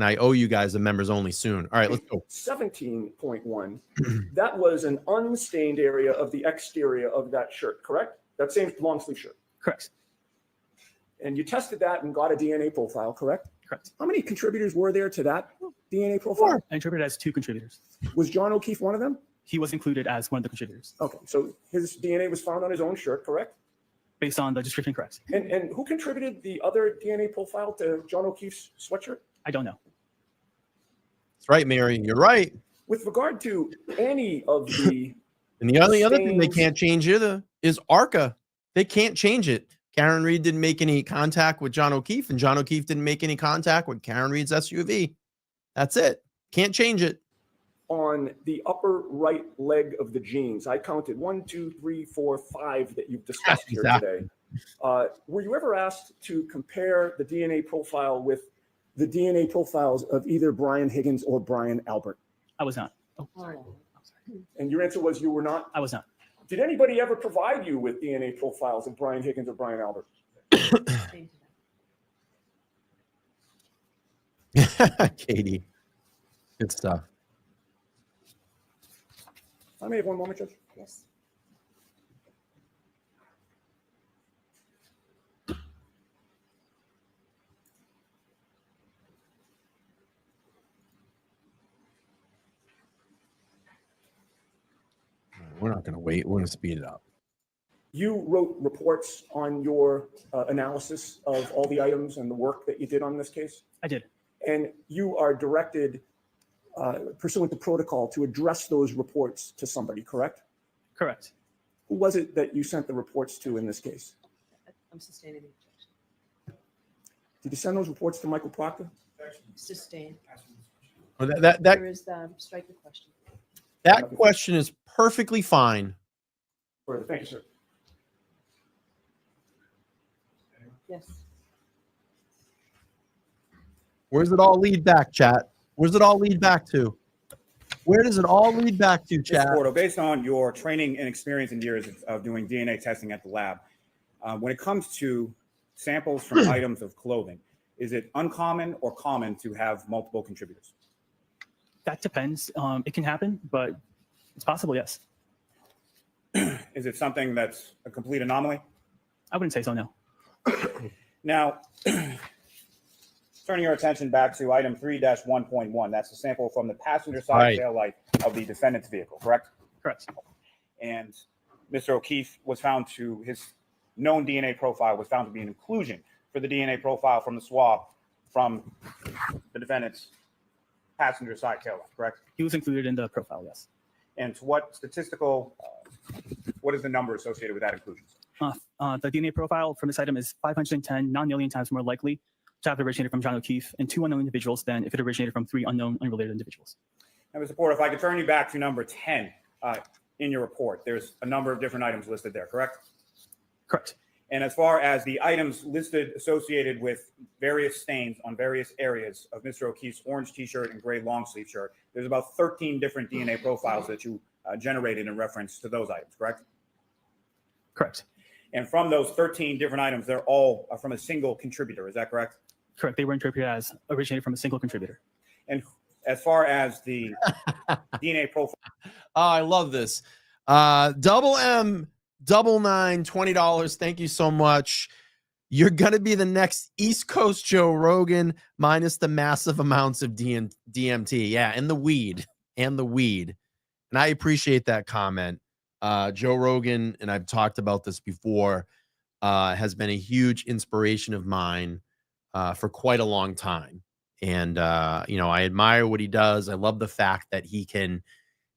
I owe you guys a members only soon. All right, let's go. 17.1. That was an unstained area of the exterior of that shirt, correct? That same long sleeve shirt. Correct. And you tested that and got a DNA profile, correct? Correct. How many contributors were there to that DNA profile? I interpreted it as 2 contributors. Was John O'Keefe one of them? He was included as one of the contributors. Okay, so his DNA was found on his own shirt, correct? Based on the description, correct. And who contributed the other DNA profile to John O'Keefe's sweatshirt? I don't know. That's right, Mary. You're right. With regard to any of the And the only other thing they stains- can't change either is ARCA. They can't change it. Karen Reed didn't make any contact with John O'Keefe, and John O'Keefe didn't make any contact with Karen Reed's SUV. That's it. Can't change it. On the upper right leg of the jeans, I counted 1, 2, 3, 4, 5 that you've discussed here today. Were you ever asked to compare the DNA profile with the DNA profiles of either Brian Higgins or Brian Albert? I was not. Oh. And your answer was you were not? I was not. Did anybody ever provide you with DNA profiles of Brian Higgins or Brian Albert? Katie. Good stuff. I may have one moment, Judge. Yes. We're not going to wait. We're going to speed it up. You wrote reports on your analysis of all the items and the work that you did on this case, I did. and you are directed, pursuant to protocol, to address those reports to somebody, correct? Correct. Who was it that you sent the reports to in this case? I'm sustaining the objection. Did you send those reports to Michael Proctor? Sustain. Well, There is the strike the question. that question is perfectly fine. Further. Thank you, sir. Yes. Where does it all lead back, chat? Where does it all lead back to? Where does it all lead back to, Mr. chat? Porto, based on your training and experience and years of doing DNA testing at the lab, when it comes to samples from items of clothing, is it uncommon or common to have multiple contributors? That depends. It can happen, but it's possible, yes. Is it something that's a complete anomaly? I wouldn't say so, no. Now, turning your attention back to item 3-1.1, that's a sample from the passenger side Right. tail light of the defendant's vehicle, correct? Correct. And Mr. O'Keefe was found to, his known DNA profile was found to be an inclusion for the DNA profile from the swab from the defendant's passenger side tail light, correct? He was included in the profile, yes. And to what statistical, what is the number associated with that inclusion? The DNA profile from this item is 510 non-million times more likely to have originated from John O'Keefe and 2 unknown individuals than if it originated from 3 unknown unrelated individuals. And Mr. Porter, if I could turn you back to number 10 in your report, there's a number of different items listed there, correct? Correct. And as far as the items listed associated with various stains on various areas of Mr. O'Keefe's orange t-shirt and gray long sleeve shirt, there's about 13 different DNA profiles that you generated in reference to those items, correct? Correct. And from those 13 different items, they're all from a single contributor, is that correct? Correct. They were interpreted as originated from a single contributor. And as far as the DNA profile, Oh, I love this. Double M, $9, $20. Thank you so much. You're going to be the next East Coast Joe Rogan minus the massive amounts of DMT. Yeah, and the weed. And I appreciate that comment. Joe Rogan, and I've talked about this before, has been a huge inspiration of mine for quite a long time. And, I admire what he does. I love the fact that he can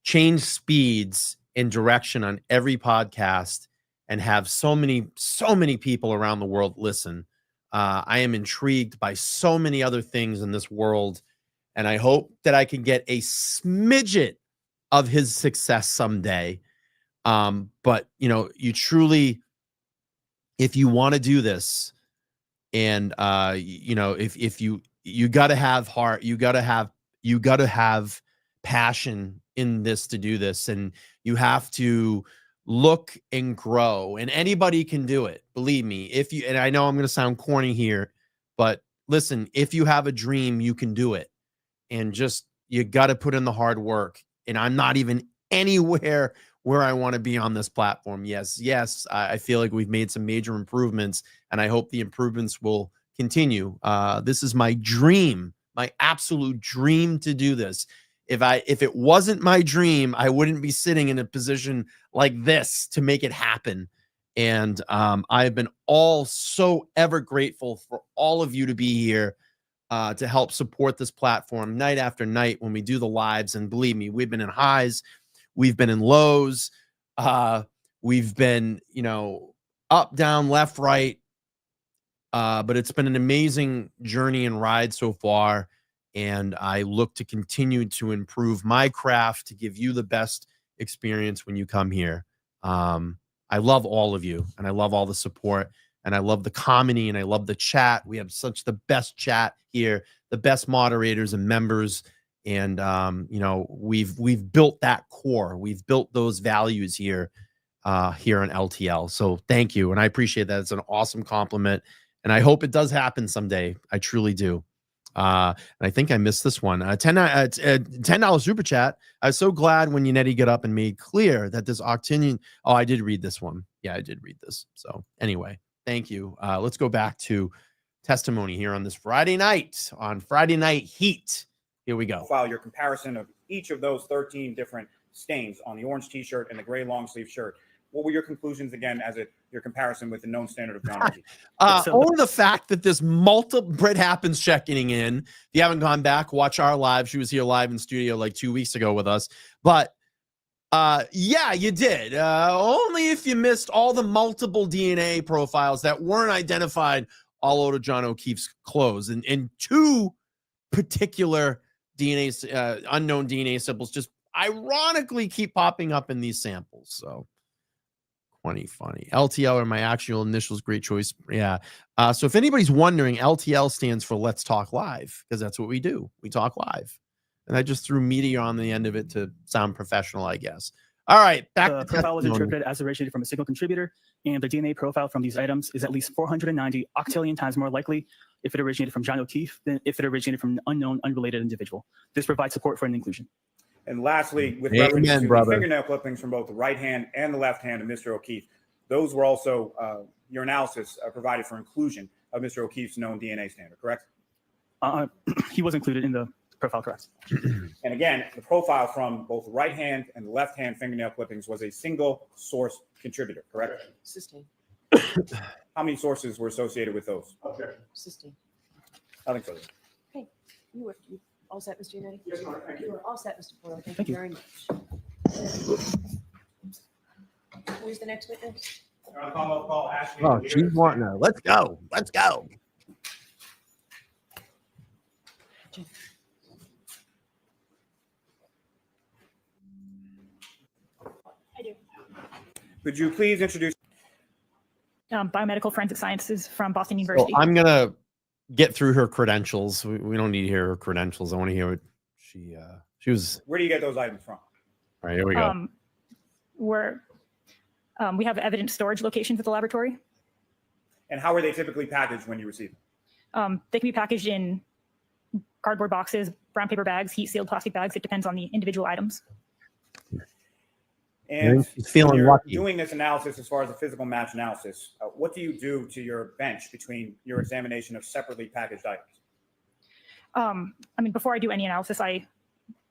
change speeds and direction on every podcast and have so many people around the world listen. I am intrigued by so many other things in this world, and I hope that I can get a smidget of his success someday. But you truly, if you want to do this, and if you got to have heart, you got to have passion in this to do this, and you have to look and grow, and anybody can do it. Believe me. And I know I'm going to sound corny here, but listen, if you have a dream, you can do it, and just, you got to put in the hard work. And I'm not even anywhere where I want to be on this platform. Yes, I feel like we've made some major improvements, and I hope the improvements will continue. This is my dream, my absolute dream to do this. If it wasn't my dream, I wouldn't be sitting in a position like this to make it happen. And I've been so ever grateful for all of you to be here to help support this platform night after night when we do the lives. And believe me, we've been in highs, we've been in lows, we've been, up, down, left, right. But it's been an amazing journey and ride so far. And I look to continue to improve my craft to give you the best experience when you come here. I love all of you, and I love all the support, and I love the comedy, and I love the chat. We have such the best chat here, the best moderators and members. And we've built that core. We've built those values here on LTL. So thank you. And I appreciate that. It's an awesome compliment. And I hope it does happen someday. I truly do. And I think I missed this one. $10 super chat. I was so glad when Yannetti got up and made clear that this Octinian. Oh, I did read this one. Yeah, I did read this. So anyway, thank you. Let's go back to testimony here on this Friday night, on Friday Night Heat. Here we go. File your comparison of each of those 13 different stains on the orange t-shirt and the gray long sleeve shirt. What were your conclusions again your comparison with the known standard of John O'Keefe? Only the fact that this Britt Happens checking in. If you haven't gone back, watch our live. She was here live in studio like 2 weeks ago with us. But yeah, you did. Only if you missed all the multiple DNA profiles that weren't identified all over John O'Keefe's clothes. And two particular DNA, unknown DNA samples just ironically keep popping up in these samples. So funny. LTL are my actual initials. Great choice. Yeah. So if anybody's wondering, LTL stands for Let's Talk Live, because that's what we do. We talk live. And I just threw media on the end of it to sound professional, I guess. All right. Back the to profile was testimony. interpreted as originated from a single contributor, and the DNA profile from these items is at least 490 octillion times more likely if it originated from John O'Keefe than if it originated from an unknown, unrelated individual. This provides support for an inclusion. And lastly, with Amen, reference to brother. the fingernail clippings from both the right hand and the left hand of Mr. O'Keefe, those were also your analysis provided for inclusion of Mr. O'Keefe's known DNA standard, correct? He was included in the profile, correct? And again, the profile from both the right hand and the left hand fingernail clippings was a single source contributor, correct? Sustain. How many sources were associated with those? Okay. Sustain. I think so. Hey, you all set, Mr. Yannetti? Yes, ma'am. Thank You you. are all set, Mr. Boyle. Thank Thank you you. very much. Who's the next witness? Oh, she's wanting to. Let's go. I do. Could you please introduce? Biomedical forensic sciences from Boston So University. I'm going to get through her credentials. We don't need to hear her credentials. I want to hear what she was. Where do you get those items from? All right, here we go. We have evidence storage locations at the laboratory. And how are they typically packaged when you receive them? They can be packaged in cardboard boxes, brown paper bags, heat sealed plastic bags. It depends on the individual items. And She's feeling when you're lucky. doing this analysis as far as the physical match analysis, what do you do to your bench between your examination of separately packaged items? Before I do any analysis, I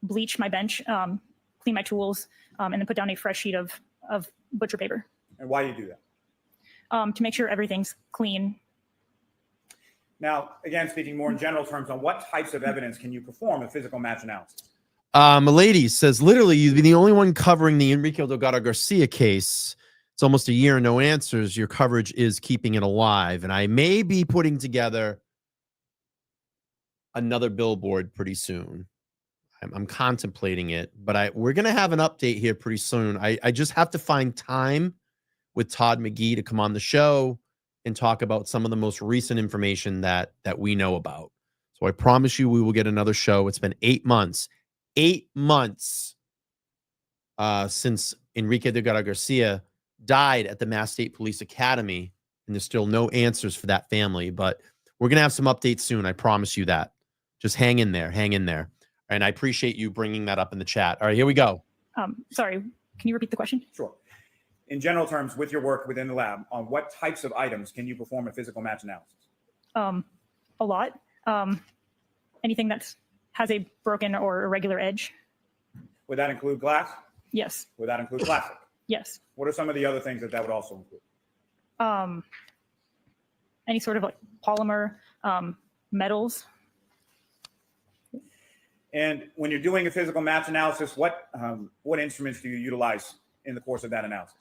bleach my bench, clean my tools, and then put down a fresh sheet of butcher paper And why do you do that? to make sure everything's clean. Now, again, speaking more in general terms, on what types of evidence can you perform a physical match analysis? Milady says, literally, you'd be the only one covering the Enrique Delgado Garcia case. It's almost a year and no answers. Your coverage is keeping it alive. And I may be putting together another billboard pretty soon. I'm contemplating it, but we're going to have an update here pretty soon. I just have to find time with Todd McGee to come on the show and talk about some of the most recent information that we know about. So I promise you we will get another show. It's been 8 months. 8 months since Enrique Delgado Garcia died at the Mass State Police Academy, and there's still no answers for that family. But we're going to have some updates soon. I promise you that. Just hang in there. And I appreciate you bringing that up in the chat. All right, here we go. Sorry, can you repeat the question? Sure. In general terms, with your work within the lab, on what types of items can you perform a physical match analysis? A lot. Anything that has a broken or irregular edge. Would that include glass? Yes. Would that include plastic? Yes. What are some of the other things that would also include? Any sort of like polymer, metals. And when you're doing a physical match analysis, what instruments do you utilize in the course of that analysis?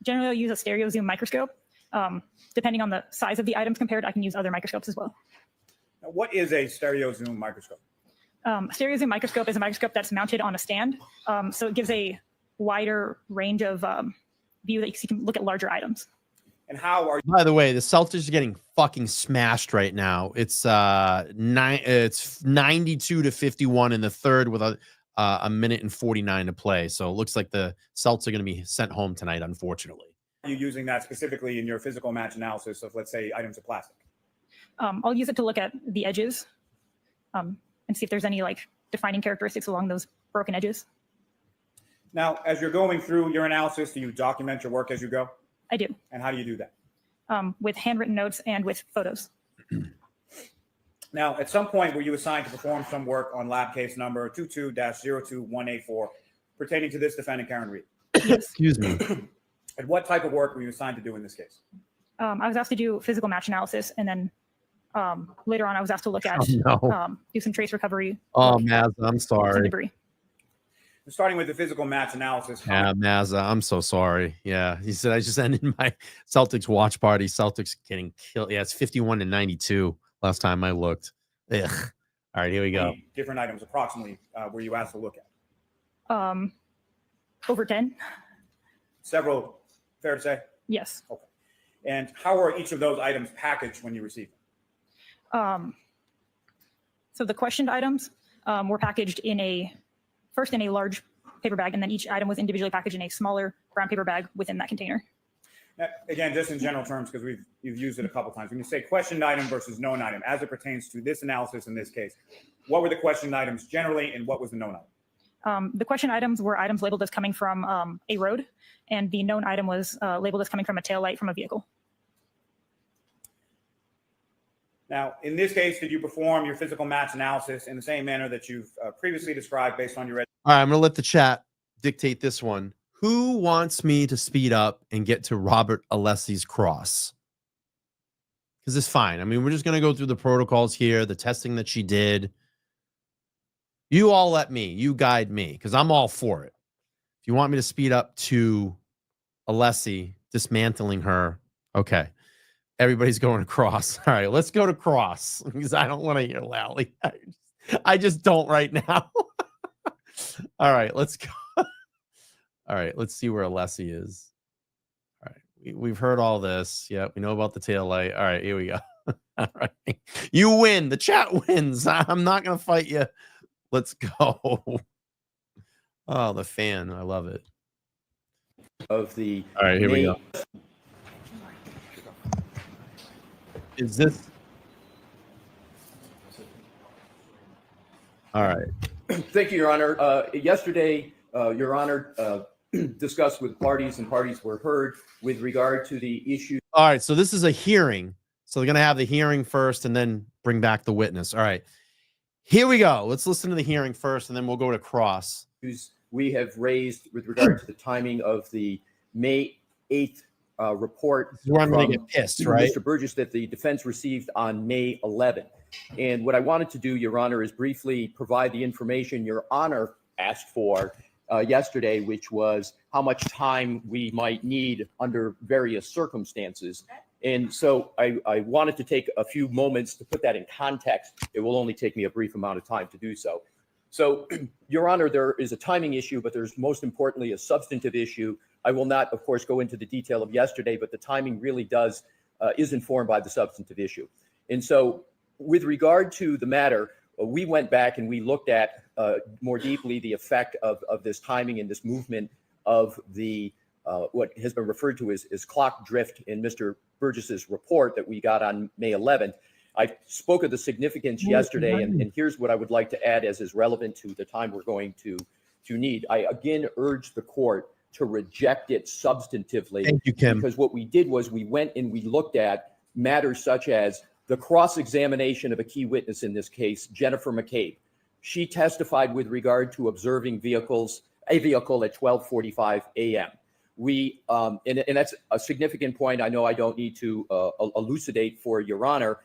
Generally, I'll use a stereo zoom microscope. Depending on the size of the items compared, I can use other microscopes as well. Now, what is a stereo zoom microscope? Stereo zoom microscope is a microscope that's mounted on a stand. So it gives a wider range of view that you can look at larger items. And how are you? By the way, the Celtics are getting fucking smashed right now. It's 92-51 in the third with a minute and 49 to play. So it looks like the Celtics are going to be sent home tonight, unfortunately. Are you using that specifically in your physical match analysis of, let's say, items of plastic? I'll use it to look at the edges and see if there's any like defining characteristics along those broken edges. Now, as you're going through your analysis, do you document your work as you go? I do. And how do you do that? With handwritten notes and with photos. Now, at some point, were you assigned to perform some work on lab case number 22-02184 pertaining to this defendant, Karen Reed? Excuse me. And what type of work were you assigned to do in this case? I was asked to do physical match analysis, and then later on, I was asked to look at do some trace recovery. Oh, Mazza, I'm some sorry. debris. Starting with the physical match analysis. Yeah, Mazza, I'm so sorry. Yeah, he said I just ended my Celtics watch party. Celtics getting killed. Yeah, it's 51-92 last time I looked. Ugh. All right, here we go. Different items approximately were you asked to look at? Over 10. Several, fair to say? Yes. Okay. And how are each of those items packaged when you receive them? So the questioned items were packaged first in a large paper bag, and then each item was individually packaged in a smaller brown paper bag within that container. Now, again, just in general terms, because you've used it a couple times. When you say questioned item versus known item, as it pertains to this analysis in this case, what were the questioned items generally, and what was the known item? The question items were items labeled as coming from a road, and the known item was labeled as coming from a tail light from a vehicle. Now, in this case, did you perform your physical match analysis in the same manner that you've previously described based on your... All right, I'm going to let the chat dictate this one. Who wants me to speed up and get to Robert Alessi's cross? Because it's fine. I mean, we're just going to go through the protocols here, the testing that she did. You all let me. You guide me, because I'm all for it. If you want me to speed up to Alessi, dismantling her, okay. Everybody's going across. All right, let's go to cross, because I don't want to hear Lally. I just don't right now. All right, let's go. All right, let's see where Alessi is. All right, we've heard all this. Yeah, we know about the tail light. All right, here we go. All right, you win. The chat wins. I'm not going to fight you. Let's go. Oh, the fan. I love it. Of the All right, here we go. Is this? All right. Thank you, Your Honor. Yesterday, Your Honor discussed with parties, and parties were heard with regard to the issue. All right, so this is a hearing. So they're going to have the hearing first and then bring back the witness. All right. Here we go. Let's listen to the hearing first, and then we'll go to cross. We have raised with regard to the timing of the May 8th report. This is where I'm going to get pissed, right? Mr. Burgess, that the defense received on May 11th. And what I wanted to do, Your Honor, is briefly provide the information Your Honor asked for yesterday, which was how much time we might need under various circumstances. And so I wanted to take a few moments to put that in context. It will only take me a brief amount of time to do so. So, Your Honor, there is a timing issue, but there's most importantly a substantive issue. I will not, of course, go into the detail of yesterday, but the timing really is informed by the substantive issue. And so with regard to the matter, we went back and we looked at more deeply the effect of this timing and this movement of the what has been referred to as clock drift in Mr. Burgess's report that we got on May 11th. I spoke of the significance yesterday, and here's what I would like to add as is relevant to the time we're going to need. I again urge the court to reject it substantively. Thank you, Kim. Because what we did was we went and we looked at matters such as the cross-examination of a key witness in this case, Jennifer McCabe. She testified with regard to observing a vehicle at 12:45 a.m. We and that's a significant point. I know I don't need to elucidate for Your Honor.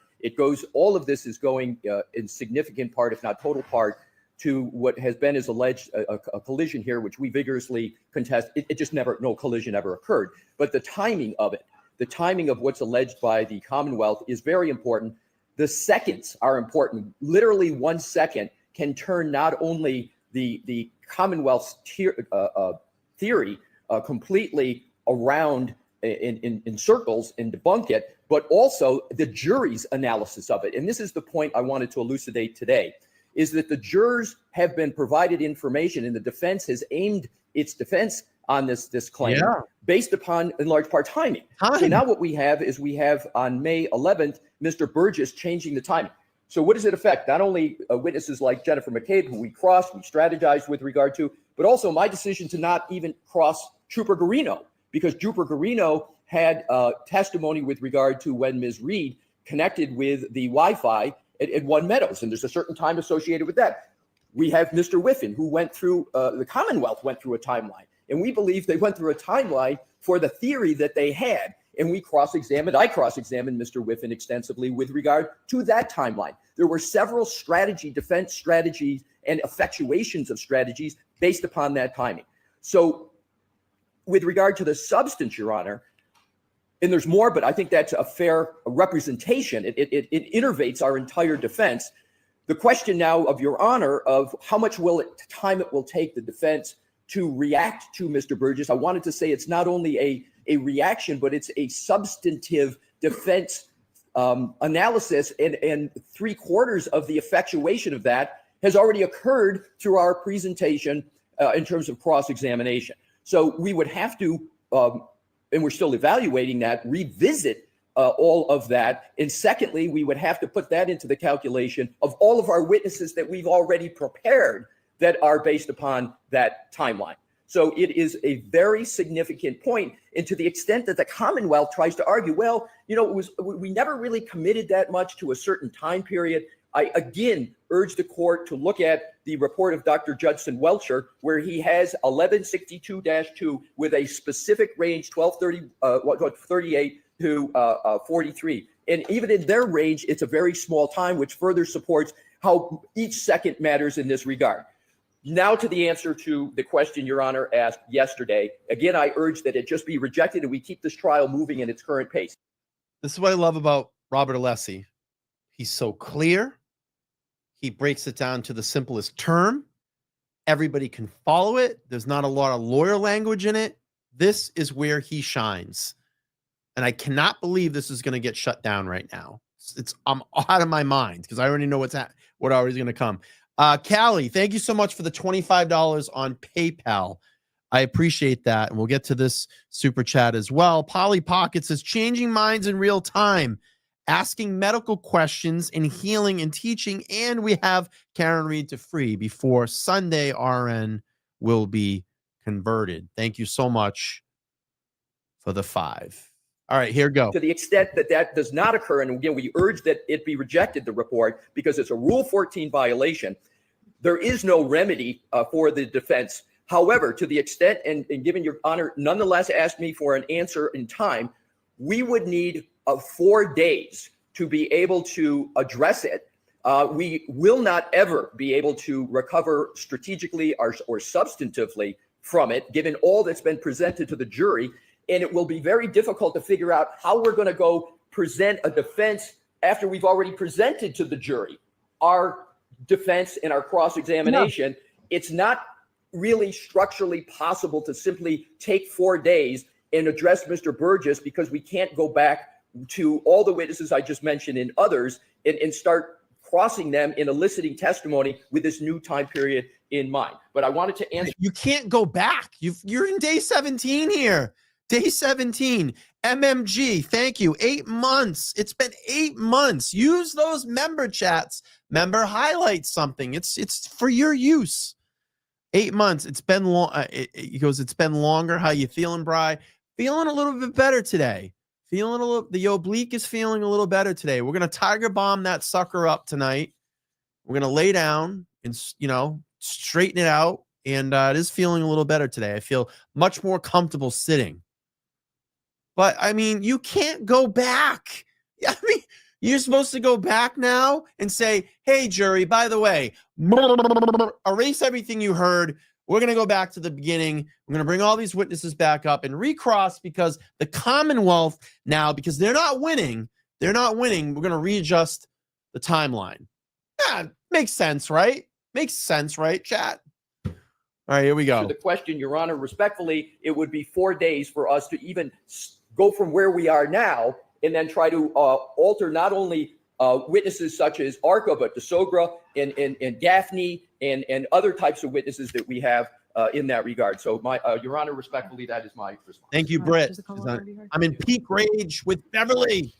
All of this is going in significant part, if not total part, to what has been as alleged a collision here, which we vigorously contest. It just never, no collision ever occurred. But the timing of it, the timing of what's alleged by the Commonwealth is very important. The seconds are important. Literally 1 second can turn not only the Commonwealth's theory completely around in circles and debunk it, but also the jury's analysis of it. And this is the point I wanted to elucidate today, is that the jurors have been provided information and the defense has aimed its defense on this claim based upon, in large part, timing. So now what we have is on May 11th, Mr. Burgess changing the timing. So what does it affect? Not only witnesses like Jennifer McCabe, who we strategized with regard to, but also my decision to not even cross Trooper Garino, because Trooper Garino had testimony with regard to when Ms. Reed connected with the Wi-Fi at One Meadows, and there's a certain time associated with that. We have Mr. Whiffen, who went through, the Commonwealth went through a timeline, and we believe they went through a timeline for the theory that they had, and I cross-examined Mr. Whiffen extensively with regard to that timeline. There were several defense strategies, and effectuations of strategies based upon that timing. So with regard to the substance, Your Honor, and there's more, but I think that's a fair representation. It innervates our entire defense. The question now of Your Honor of how much time it will take the defense to react to Mr. Burgess, I wanted to say it's not only a reaction, but it's a substantive defense analysis, and 3/4 of the effectuation of that has already occurred through our presentation in terms of cross-examination. So we would have to, and we're still evaluating that, revisit all of that. And secondly, we would have to put that into the calculation of all of our witnesses that we've already prepared that are based upon that timeline. So it is a very significant point. And to the extent that the Commonwealth tries to argue, well, we never really committed that much to a certain time period. I again urge the court to look at the report of Dr. Judson Welcher, where he has 1162-2 with a specific range, 1238 to 43. And even in their range, it's a very small time, which further supports how each second matters in this regard. Now to the answer to the question Your Honor asked yesterday. Again, I urge that it just be rejected and we keep this trial moving in its current pace. This is what I love about Robert Alessi. He's so clear. He breaks it down to the simplest term. Everybody can follow it. There's not a lot of lawyer language in it. This is where he shines. And I cannot believe this is going to get shut down right now. I'm out of my mind because I already know what already is going to come. Callie, thank you so much for the $25 on PayPal. I appreciate that. And we'll get to this super chat as well. Polly Pocket says, changing minds in real time, asking medical questions in healing and teaching. And we have Karen Reed to free before Sunday RN will be converted. Thank you so much for the 5. All right, here we go. To the extent that that does not occur, and again, we urge that it be rejected, the report, because it's a Rule 14 violation, there is no remedy for the defense. However, to the extent, and given Your Honor nonetheless asked me for an answer in time, we would need 4 days to be able to address it. We will not ever be able to recover strategically or substantively from it, given all that's been presented to the jury. And it will be very difficult to figure out how we're going to go present a defense after we've already presented to the jury our defense and our cross-examination. No. It's not really structurally possible to simply take 4 days and address Mr. Burgess, because we can't go back to all the witnesses I just mentioned and others and start crossing them in eliciting testimony with this new time period in mind. But I wanted to answer. You can't go back. You're in day 17 here. Day 17, MMG, thank you. 8 months. It's been 8 months. Use those member chats. Member highlight something. It's for your use. 8 months. It's been long. He goes, it's been longer. How you feeling, Bri? Feeling a little bit better today. The oblique is feeling a little better today. We're going to tiger bomb that sucker up tonight. We're going to lay down and, straighten it out. And it is feeling a little better today. I feel much more comfortable sitting. But, I mean, you can't go back. I mean, You're supposed to go back now and say, hey, jury, by the way, erase everything you heard. We're going to go back to the beginning. We're going to bring all these witnesses back up and recross, because the Commonwealth now, because they're not winning, we're going to readjust the timeline. Yeah, makes sense, right? Makes sense, right, chat? All right, here we go. To the question, Your Honor, respectfully, it would be 4 days for us to even go from where we are now and then try to alter not only witnesses such as Arca, but DeSogra and Gaffney and other types of witnesses that we have in that regard. So, Your Honor, respectfully, that is my response. Thank you, Britt. I'm in peak rage with Beverly.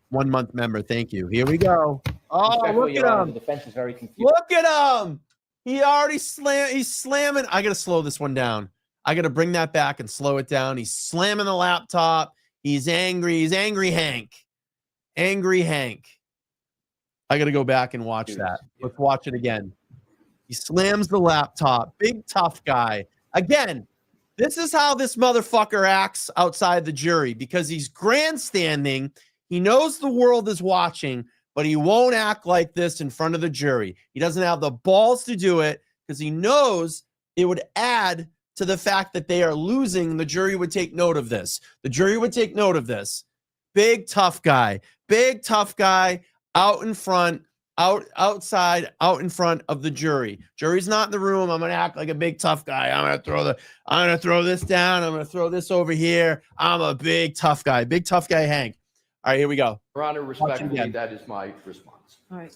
1 month member. Thank you. Here we go. Oh, look at him. The defense is very confused. Look at him. He already he's slamming. I got to slow this one down. I got to bring that back and slow it down. He's slamming the laptop. He's angry. He's angry Hank. Angry Hank. I got to go back and watch that. Let's watch it again. He slams the laptop. Big tough guy. Again, this is how this motherfucker acts outside the jury, because he's grandstanding. He knows the world is watching, but he won't act like this in front of the jury. He doesn't have the balls to do it because he knows it would add to the fact that they are losing. The jury would take note of this. The jury would take note of this. Big tough guy out in front, outside, out in front of the jury. Jury's not in the room. I'm going to act like a big tough guy. I'm going to throw this down. I'm going to throw this over here. I'm a big tough guy Hank. All right, here we go. Your Honor, respectfully, that is my response. All right.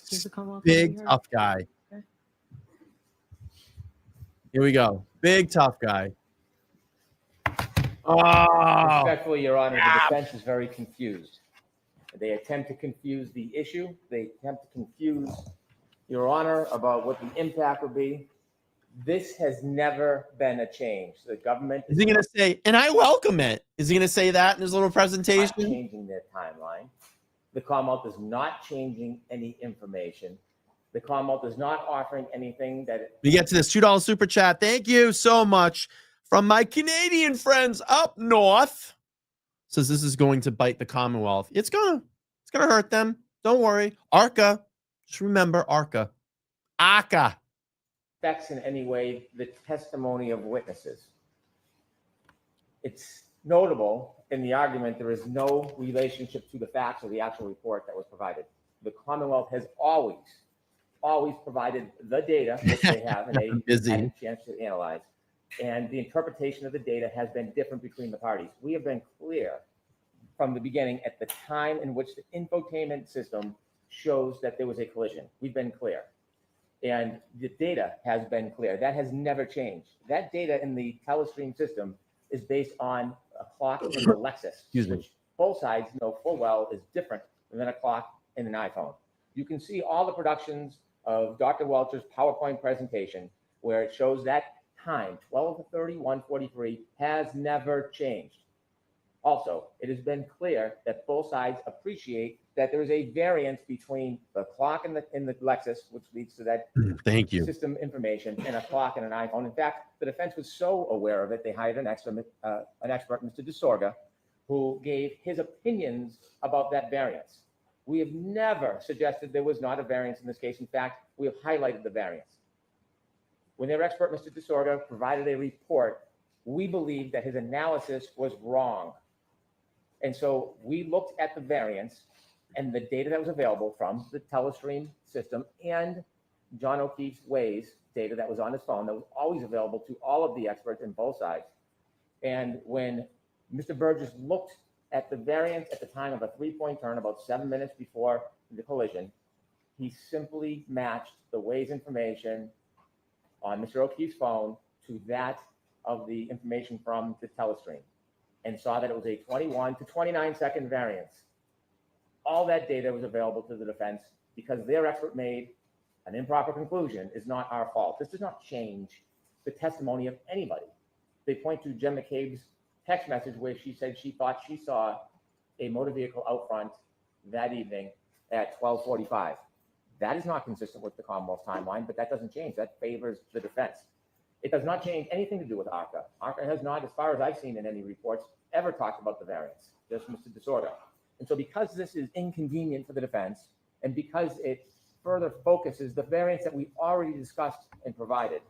Big tough guy. Okay. Here we go. Big tough guy. Oh. Respectfully, Your Honor, the defense is very confused. They attempt to confuse the issue. They attempt to confuse Your Honor about what the impact would be. This has never been a change. The government is he going to say, and I welcome it? Is he going to say that in his little presentation? Not changing their timeline. The Commonwealth is not changing any information. The Commonwealth is not offering anything that we get to this $2 super chat. Thank you so much from my Canadian friends up north. Says this is going to bite the Commonwealth. It's gonna hurt them. Don't worry. Arca. Just remember Arca. Arca. affects in any way the testimony of witnesses. It's notable in the argument there is no relationship to the facts of the actual report that was provided. The Commonwealth has always provided the data, which they have, and they had a chance to analyze. And the interpretation of the data has been different between the parties. We have been clear from the beginning at the time in which the infotainment system shows that there was a collision. We've been clear. And the data has been clear. That has never changed. That data in the telestream system is based on a clock in the Lexus, which both sides know full well is different than a clock in an iPhone. You can see all the productions of Dr. Welcher's PowerPoint presentation where it shows that time, 12:31:43, has never changed. Also, it has been clear that both sides appreciate that there is a variance between the clock in the Lexus, which leads to that system information, and a clock in an iPhone. In fact, the defense was so aware of it, they hired an expert, Mr. DeSorga, who gave his opinions about that variance. We have never suggested there was not a variance in this case. In fact, we have highlighted the variance. When their expert, Mr. DeSorga, provided a report, we believed that his analysis was wrong. And so we looked at the variance and the data that was available from the telestream system and John O'Keefe's Waze data that was on his phone that was always available to all of the experts in both sides. And when Mr. Burgess looked at the variance at the time of a 3-point turn about 7 minutes before the collision, he simply matched the Waze information on Mr. O'Keefe's phone to that of the information from the telestream and saw that it was a 21 to 29 second variance. All that data was available to the defense because their expert made an improper conclusion is not our fault. This does not change the testimony of anybody. They point to Jen McCabe's text message where she said she thought she saw a motor vehicle out front that evening at 12:45. That is not consistent with the Commonwealth timeline, but that doesn't change. That favors the defense. It does not change anything to do with ARCA. ARCA has not, as far as I've seen in any reports, ever talked about the variance, just Mr. DeSorga. And so because this is inconvenient for the defense, and because it further focuses the variance that we already discussed and provided,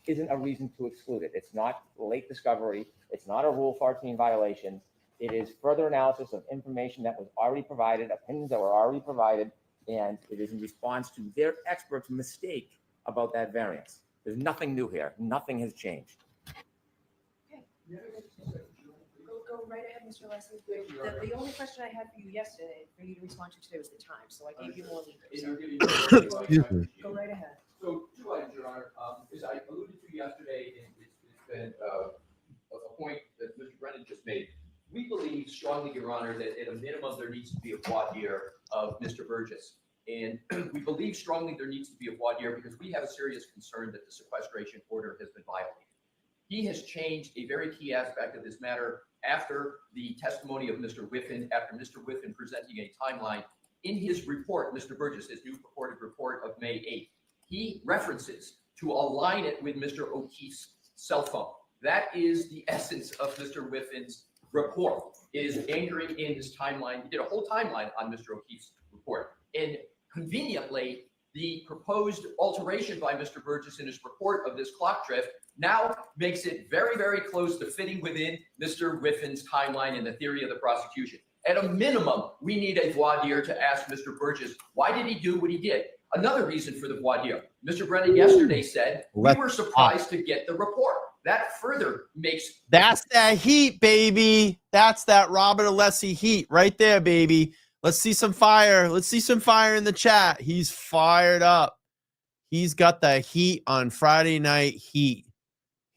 isn't a reason to exclude it. It's not late discovery. It's not a Rule 14 violation. It is further analysis of information that was already provided, opinions that were already provided, and it is in response to their experts' mistake about that variance. There's nothing new here. Nothing has changed. Go right ahead, Mr. Leslie. The only question I had for you yesterday, for you to respond to today, was the time, so I gave you more leeway. Excuse me. Go right ahead. So 2 items, Your Honor. As I alluded to yesterday, and it's been a point that Mr. Brennan just made. We believe strongly, Your Honor, that at a minimum there needs to be a voir dire of Mr. Burgess. And we believe strongly there needs to be a voir dire because we have a serious concern that the sequestration order has been violated. He has changed a very key aspect of this matter after the testimony of Mr. Whiffen, after Mr. Whiffen presenting a timeline. In his report, Mr. Burgess, his new purported report of May 8th, he references to align it with Mr. O'Keefe's cell phone. That is the essence of Mr. Whiffen's report. It is anchoring in his timeline. He did a whole timeline on Mr. O'Keefe's report. And conveniently, the proposed alteration by Mr. Burgess in his report of this clock drift now makes it very, very close to fitting within Mr. Whiffen's timeline and the theory of the prosecution. At a minimum, we need a voir dire to ask Mr. Burgess, why did he do what he did? Another reason for the voir dire. Mr. Brennan yesterday said, we were surprised to get the report. That further makes... That's that heat, baby. That's that Robert Alessi heat right there, baby. Let's see some fire. Let's see some fire in the chat. He's fired up. He's got the heat on Friday Night Heat.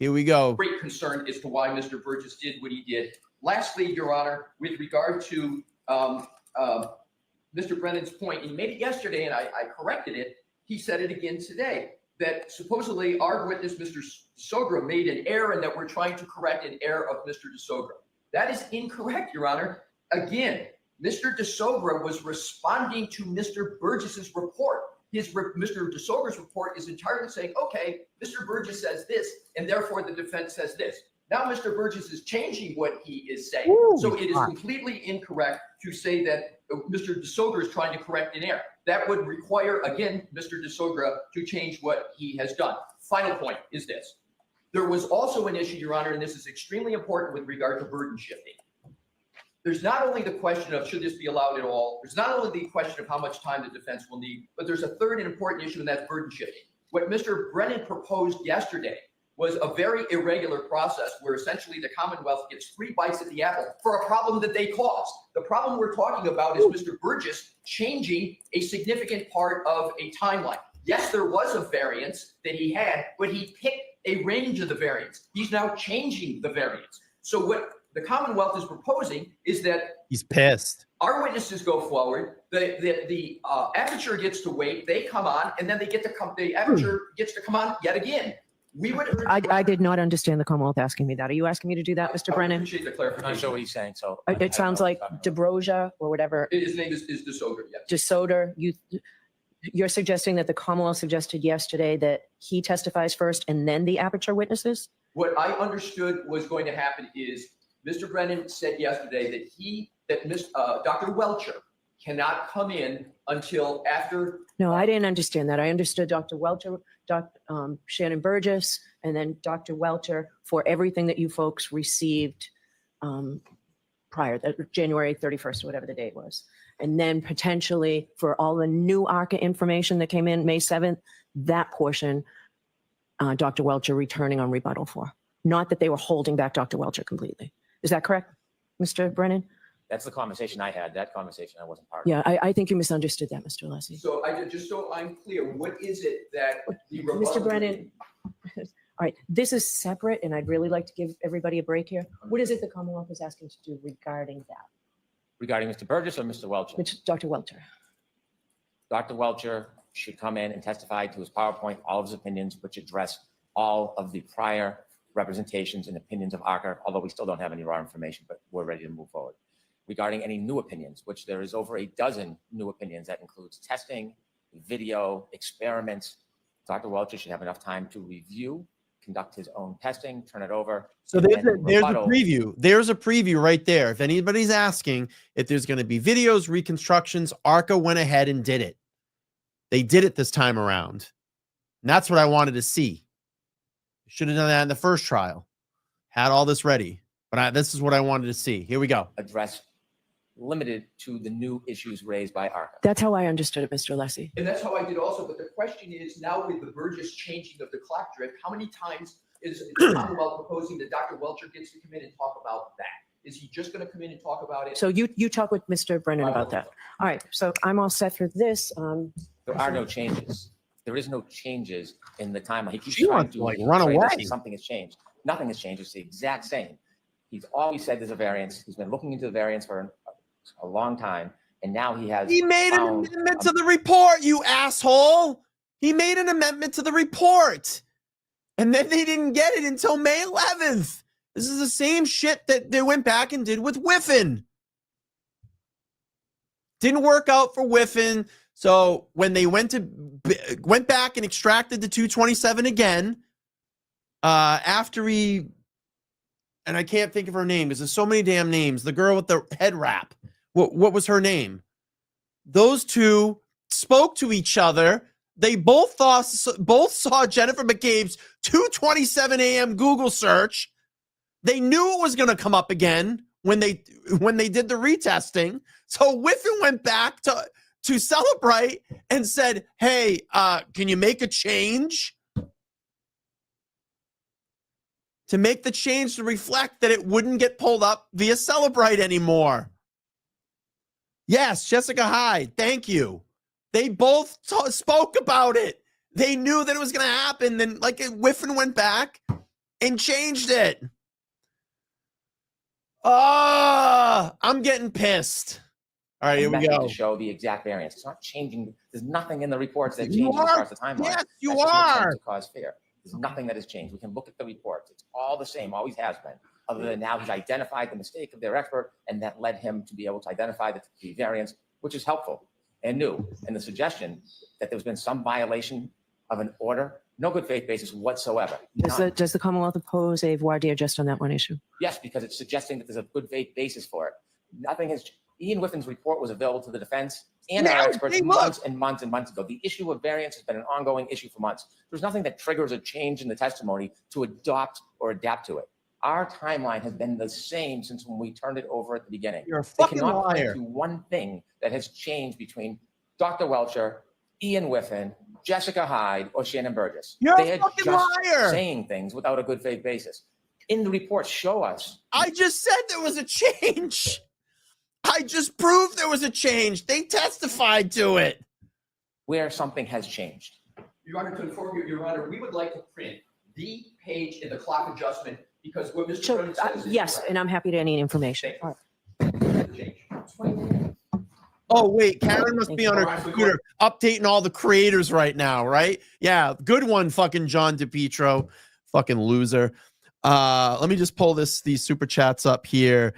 Here we go. Great concern as to why Mr. Burgess did what he did. Lastly, Your Honor, with regard to Mr. Brennan's point, he made it yesterday and I corrected it. He said it again today, that supposedly our witness, Mr. DeSogra, made an error and that we're trying to correct an error of Mr. DeSogra. That is incorrect, Your Honor. Again, Mr. DeSogra was responding to Mr. Burgess's report. Mr. DeSogra's report is entirely saying, okay, Mr. Burgess says this, and therefore the defense says this. Now Mr. Burgess is changing what he is saying. So it is completely incorrect to say that Mr. DeSogra is trying to correct an error. That would require, again, Mr. DeSogra to change what he has done. Final point is this. There was also an issue, Your Honor, and this is extremely important with regard to burden shifting. There's not only the question of should this be allowed at all, there's not only the question of how much time the defense will need, but there's a third and important issue, and that's burden shifting. What Mr. Brennan proposed yesterday was a very irregular process where essentially the Commonwealth gets 3 bites at the apple for a problem that they caused. The problem we're talking about is Mr. Burgess changing a significant part of a timeline. Yes, there was a variance that he had, but he picked a range of the variance. He's now changing the variance. So what the Commonwealth is proposing is that he's pissed. Our witnesses go forward. The aperture gets to wait. They come on, and then they get to come. The aperture gets to come on yet again. We would. I did not understand the Commonwealth asking me that. Are you asking me to do that, Mr. Brennan? I appreciate the I'm clarification. not sure what he's saying, so. It sounds like DeBroja or whatever. His name is DeSogra. Yes. DeSoder, you're suggesting that the Commonwealth suggested yesterday that he testifies first and then the aperture witnesses? What I understood was going to happen is Mr. Brennan said yesterday that Dr. Welcher cannot come in until after. No, I didn't understand that. I understood Dr. Welcher, Shannon Burgess, and then Dr. Welcher for everything that you folks received prior, January 31st, or whatever the date was. And then potentially for all the new ARCA information that came in May 7th, that portion, Dr. Welcher returning on rebuttal for. Not that they were holding back Dr. Welcher completely. Is that correct, Mr. Brennan? That's the conversation I had. That conversation I wasn't part of. Yeah, I think you misunderstood that, Mr. Alessi. So just so I'm clear, what is it that the Mr. Brennan, all right, this is separate, and I'd really like to give everybody a break here. What is it the Commonwealth is asking to do regarding that? Regarding Mr. Burgess or Mr. Welcher? Dr. Welcher. Dr. Welcher should come in and testify to his PowerPoint, all of his opinions, which address all of the prior representations and opinions of ARCA, although we still don't have any raw information, but we're ready to move forward. Regarding any new opinions, which there is over a dozen new opinions that includes testing, video, experiments, Dr. Welcher should have enough time to review, conduct his own testing, turn it over. So and there's then there's a rebuttal. preview. There's a preview right there. If anybody's asking if there's going to be videos, reconstructions, ARCA went ahead and did it. They did it this time around. And that's what I wanted to see. Should have done that in the first trial. Had all this ready. But this is what I wanted to see. Here we go. Address limited to the new issues raised by ARCA. That's how I understood it, Mr. Lessie. And that's how I did also. But the question is now with the Burgess changing of the clock drift, how many times is the Commonwealth proposing that Dr. Welcher gets to come in and talk about that? Is he just going to come in and talk about it? So you talk with Mr. Brennan about that. All right. So I'm all set for this. There are no changes. There is no changes in the timeline. He keeps She trying wants to, like, run portray this away. as something has changed. Nothing has changed. It's the exact same. He's always said there's a variance. He's been looking into the variance for a long time, and now he has. He made an amendment to the report, you asshole. He made an amendment to the report. And then they didn't get it until May 11th. This is the same shit that they went back and did with Whiffen. Didn't work out for Whiffen. So when they went back and extracted the 227 again, after he, and I can't think of her name because there's so many damn names. The girl with the head wrap. What was her name? Those two spoke to each other. They both saw Jennifer McCabe's 2:27 a.m. Google search. They knew it was going to come up again when they did the retesting. So Whiffen went back to Celebrate and said, "Hey, can you make a change to make the change to reflect that it wouldn't get pulled up via Celebrite anymore?" Yes, Jessica Hyde. Thank you. They both spoke about it. They knew that it was going to happen. Then, Whiffen went back and changed it. I'm getting pissed. All right, here we go. To show the exact variance. It's not changing. There's nothing in the reports that You changes as far as the timeline. Yes, you That's just an attempt are. to cause fear. There's nothing that has changed. We can look at the reports. It's all the same, always has been. Other than now he's identified the mistake of their expert, and that led him to be able to identify the variance, which is helpful and new. And the suggestion that there's been some violation of an order, no good faith basis whatsoever. Does the Commonwealth oppose a voir dire just on that one issue? Yes, because it's suggesting that there's a good faith basis for it. Nothing has. Ian Whiffen's report was available to the defense and our experts months and months and months ago. The issue of variance has been an ongoing issue for months. There's nothing that triggers a change in the testimony to adopt or adapt to it. Our timeline has been the same since when we turned it over at the beginning. You're a fucking They cannot liar. point to one thing that has changed between Dr. Welcher, Ian Whiffen, Jessica Hyde, or Shannon Burgess. You're They a are fucking just liar. saying things without a good faith basis. In the report, show us. I just said there was a change. I just proved there was a change. They testified to it. Where something has changed. Your Honor, to inform you, Your Honor, we would like to print the page in the clock adjustment because what Mr. So, Brennan says is yes, correct. and I'm happy to any information. Thank All right. Change. Oh, wait, Karen must be on her computer updating all the creators right now, right? Yeah, good one, fucking John DePietro. Fucking loser. Let me just pull these super chats up here.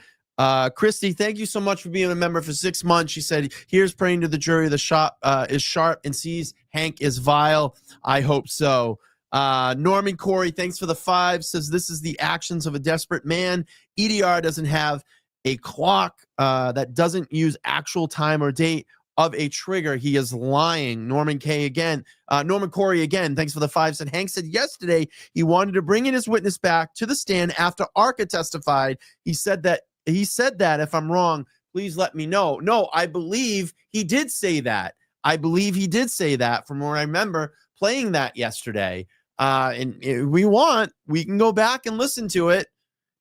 Christy, thank you so much for being a member for 6 months. She said, here's praying to the jury. The shot is sharp and sees Hank is vile. I hope so. Norman Corey, thanks for the 5, says this is the actions of a desperate man. EDR doesn't have a clock that doesn't use actual time or date of a trigger. He is lying. Norman Corey again, thanks for the 5, said Hank said yesterday he wanted to bring in his witness back to the stand after ARCA testified. He said that if I'm wrong, please let me know. No, I believe he did say that. From what I remember playing that yesterday. And if we can go back and listen to it.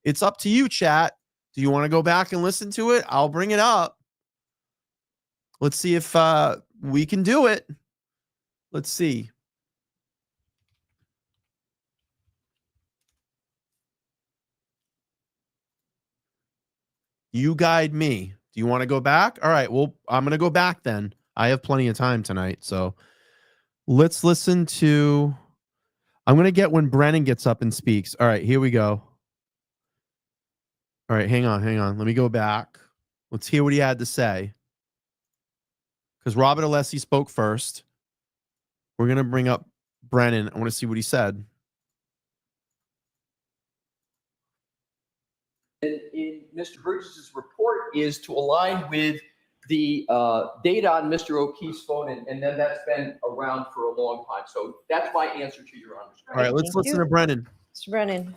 It's up to you, chat. Do you want to go back and listen to it? I'll bring it up. Let's see if we can do it. Let's see. You guide me. Do you want to go back? All right. Well, I'm going to go back then. I have plenty of time tonight. So let's listen to. I'm going to get when Brennan gets up and speaks. All right. Here we go. All right. Hang on. Let me go back. Let's hear what he had to say. Because Robert Alessi spoke first. We're going to bring up Brennan. I want to see what he said. Mr. Burgess's report is to align with the data on Mr. O'Keefe's phone, and then that's been around for a long time. So that's my answer to your Honor's All right, let's Thank listen you. to Brennan. Mr. Brennan.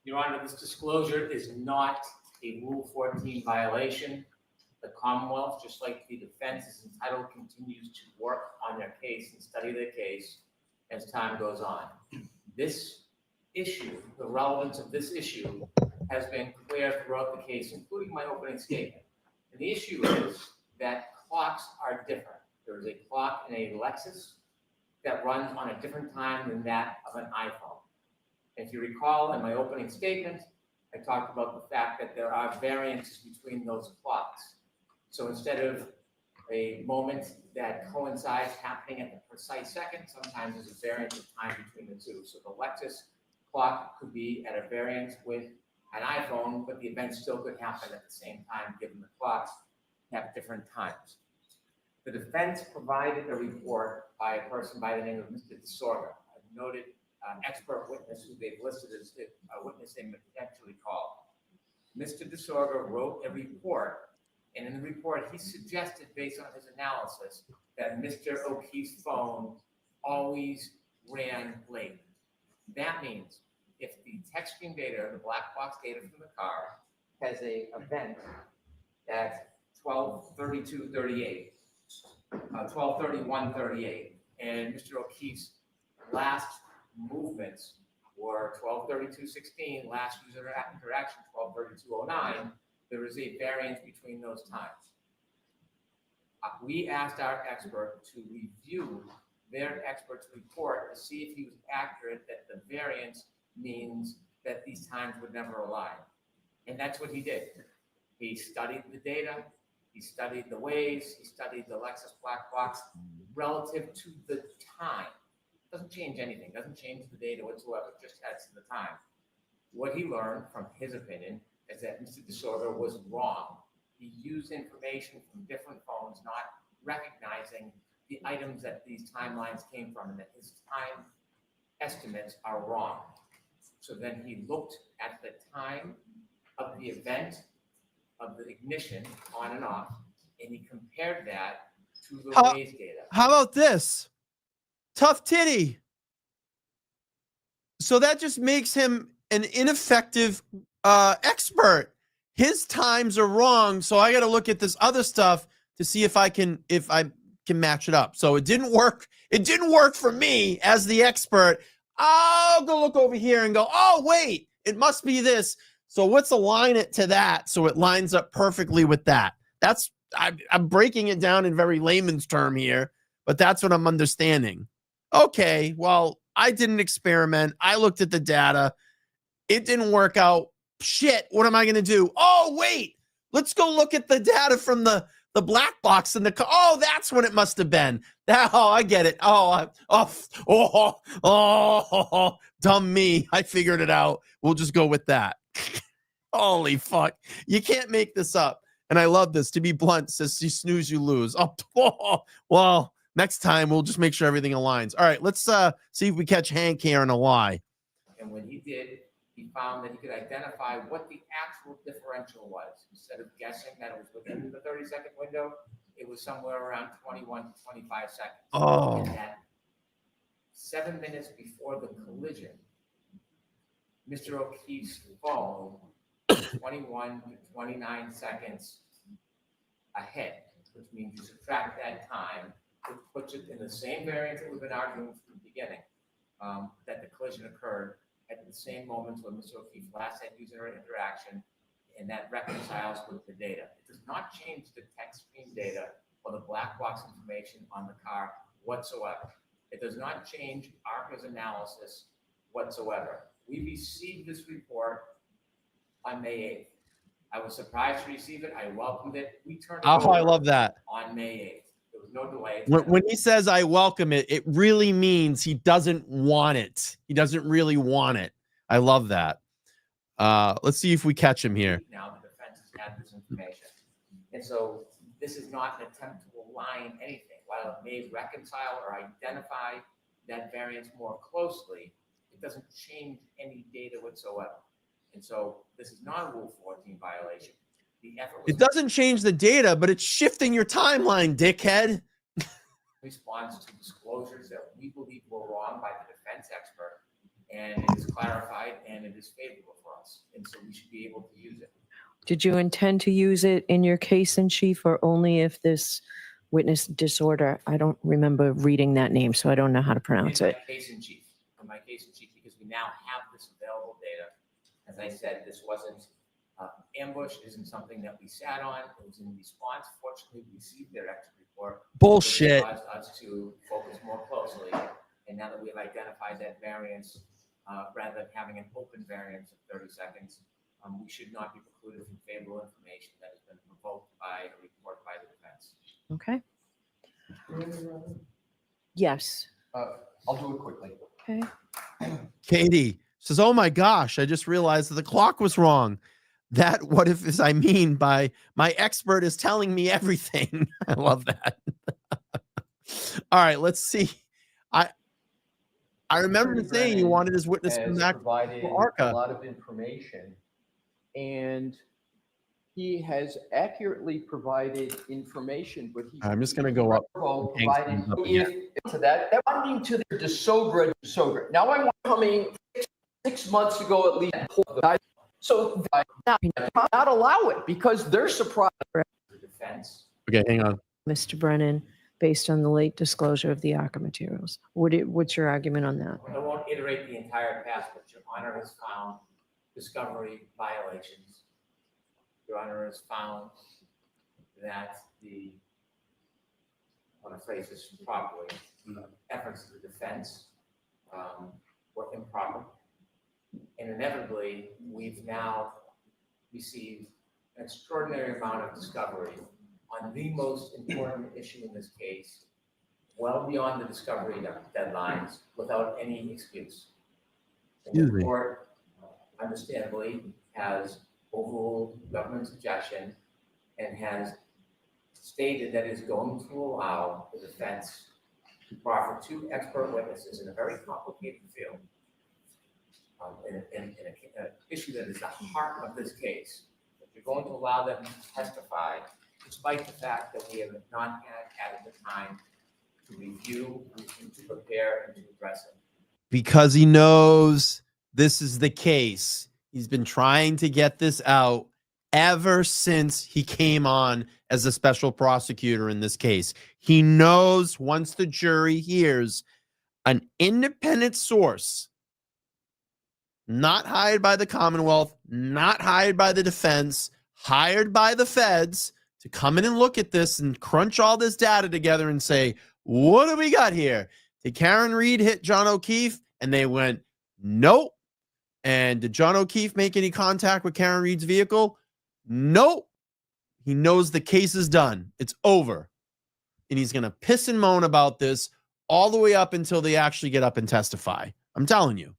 Your Honor, this disclosure is not a Rule 14 violation. The Commonwealth, just like the defense, is entitled, continues to work on their case and study their case as time goes on. This issue, the relevance of this issue, has been clear throughout the case, including my opening statement. And the issue is that clocks are different. There is a clock in a Lexus that runs on a different time than that of an iPhone. If you recall in my opening statement, I talked about the fact that there are variances between those clocks. So instead of a moment that coincides happening at the precise second, sometimes there's a variance of time between the two. So the Lexus clock could be at a variance with an iPhone, but the event still could happen at the same time, given the clocks have different times. The defense provided a report by a person by the name of Mr. DeSorga, a noted expert witness who they've listed as a witness they may potentially call. Mr. DeSorga wrote a report, and in the report, he suggested, based on his analysis, that Mr. O'Keefe's phone always ran late. That means if the text stream data, the black box data from the car, has a event at 12:32:38, 12:31:38, and Mr. O'Keefe's last movements were 12:32:16, last user interaction 12:32:09, there is a variance between those times. We asked our expert to review their expert's report to see if he was accurate, that the variance means that these times would never align. And that's what he did. He studied the data, he studied the ways, he studied the Lexus black box relative to the time. Doesn't change anything, doesn't change the data whatsoever, just adds to the time. What he learned, from his opinion, is that Mr. DeSorga was wrong. He used information from different phones, not recognizing the items that these timelines came from, and that his time estimates are wrong. So then he looked at the time of the event of the ignition on and off, and he compared that to the Waze data. How about this? Tough titty. So that just makes him an ineffective expert. His times are wrong, so I got to look at this other stuff to see if I can match it up. So it didn't work. It didn't work for me as the expert. I'll go look over here and go, oh wait, it must be this. So let's align it to that so it lines up perfectly with that. I'm breaking it down in very layman's term here, but that's what I'm understanding. Okay, well, I didn't experiment. I looked at the data. It didn't work out. Shit, what am I going to do? Oh, wait, let's go look at the data from the black box in the car. Oh, that's what it must have been. Oh, I get it. Dumb me. I figured it out. We'll just go with that. Holy fuck. You can't make this up. And I love this. To be blunt, says you snooze, you lose. Well, next time we'll just make sure everything aligns. All right, let's see if we catch Hank here in a lie. And when he did, he found that he could identify what the actual differential was. Instead of guessing that it was within the 30-second window, it was somewhere around 21 to 25 seconds. Oh. And that 7 minutes before the collision, Mr. O'Keefe's phone was 21 to 29 seconds ahead, which means you subtract that time, which puts it in the same variance that we've been arguing from the beginning, that the collision occurred at the same moments when Mr. O'Keefe last had user interaction, and that reconciles with the data. It does not change the text stream data or the black box information on the car whatsoever. It does not change ARCA's analysis whatsoever. We received this report on May 8th. I was surprised to receive it. I welcomed it. We turned it over I love that. on May 8th. There was no delay. When he says I welcome it, it really means he doesn't want it. He doesn't really want it. I love that. Let's see if we catch him here. Now the defense has had this information. And so this is not an attempt to align anything. While it may reconcile or identify that variance more closely, it doesn't change any data whatsoever. And so this is not a Rule 14 violation. The effort was It doesn't change the data, but it's shifting your timeline, dickhead. response to disclosures that we believe were wrong by the defense expert, and it is clarified and it is favorable for us. And so we should be able to use it. Did you intend to use it in your case in chief or only if this witness disorder? I don't remember reading that name, so I don't know how to pronounce In it. my case in chief, because we now have this available data. As I said, this wasn't ambush, isn't something that we sat on. It was in response. Fortunately, we received their expert report. Bullshit. It caused us to focus more closely. And now that we've identified that variance, rather than having an open variance of 30 seconds, we should not be precluded from favorable information that has been provoked by a report by the defense. Okay. Yes. I'll do it quickly. Okay. Katie says, "Oh my gosh, I just realized that the clock was wrong. That what if is I mean by my expert is telling me everything." I love that. All right, let's see. I remember saying you wanted his witness to come has back provided to a ARCA. lot of information, and he has accurately provided information, but he I'm just going to go up. provided to that bonding to the DeSogra. Now I'm coming 6 months ago at least. So not allow it because they're surprised. The defense. Okay, hang on. Mr. Brennan, based on the late disclosure of the ARCA materials. What's your argument on that? I won't iterate the entire past, but Your Honor has found discovery violations. Your Honor has found that I want to phrase this properly, the efforts of the defense were improper. And inevitably, we've now received an extraordinary amount of discovery on the most important issue in this case, well beyond the discovery deadlines, without any excuse. And Excuse the me. court, understandably, has overruled government's objection and has stated that it is going to allow the defense to proffer 2 expert witnesses in a very complicated field. In an issue that is the heart of this case. If you're going to allow them to testify, despite the fact that we have not had the time to review, and to prepare, and to address it. Because he knows this is the case. He's been trying to get this out ever since he came on as a special prosecutor in this case. He knows once the jury hears an independent source, not hired by the Commonwealth, not hired by the defense, hired by the feds to come in and look at this and crunch all this data together and say, what do we got here? Did Karen Reed hit John O'Keefe? And they went, nope. And did John O'Keefe make any contact with Karen Reed's vehicle? Nope. He knows the case is done. It's over. And he's going to piss and moan about this all the way up until they actually get up and testify. I'm telling you.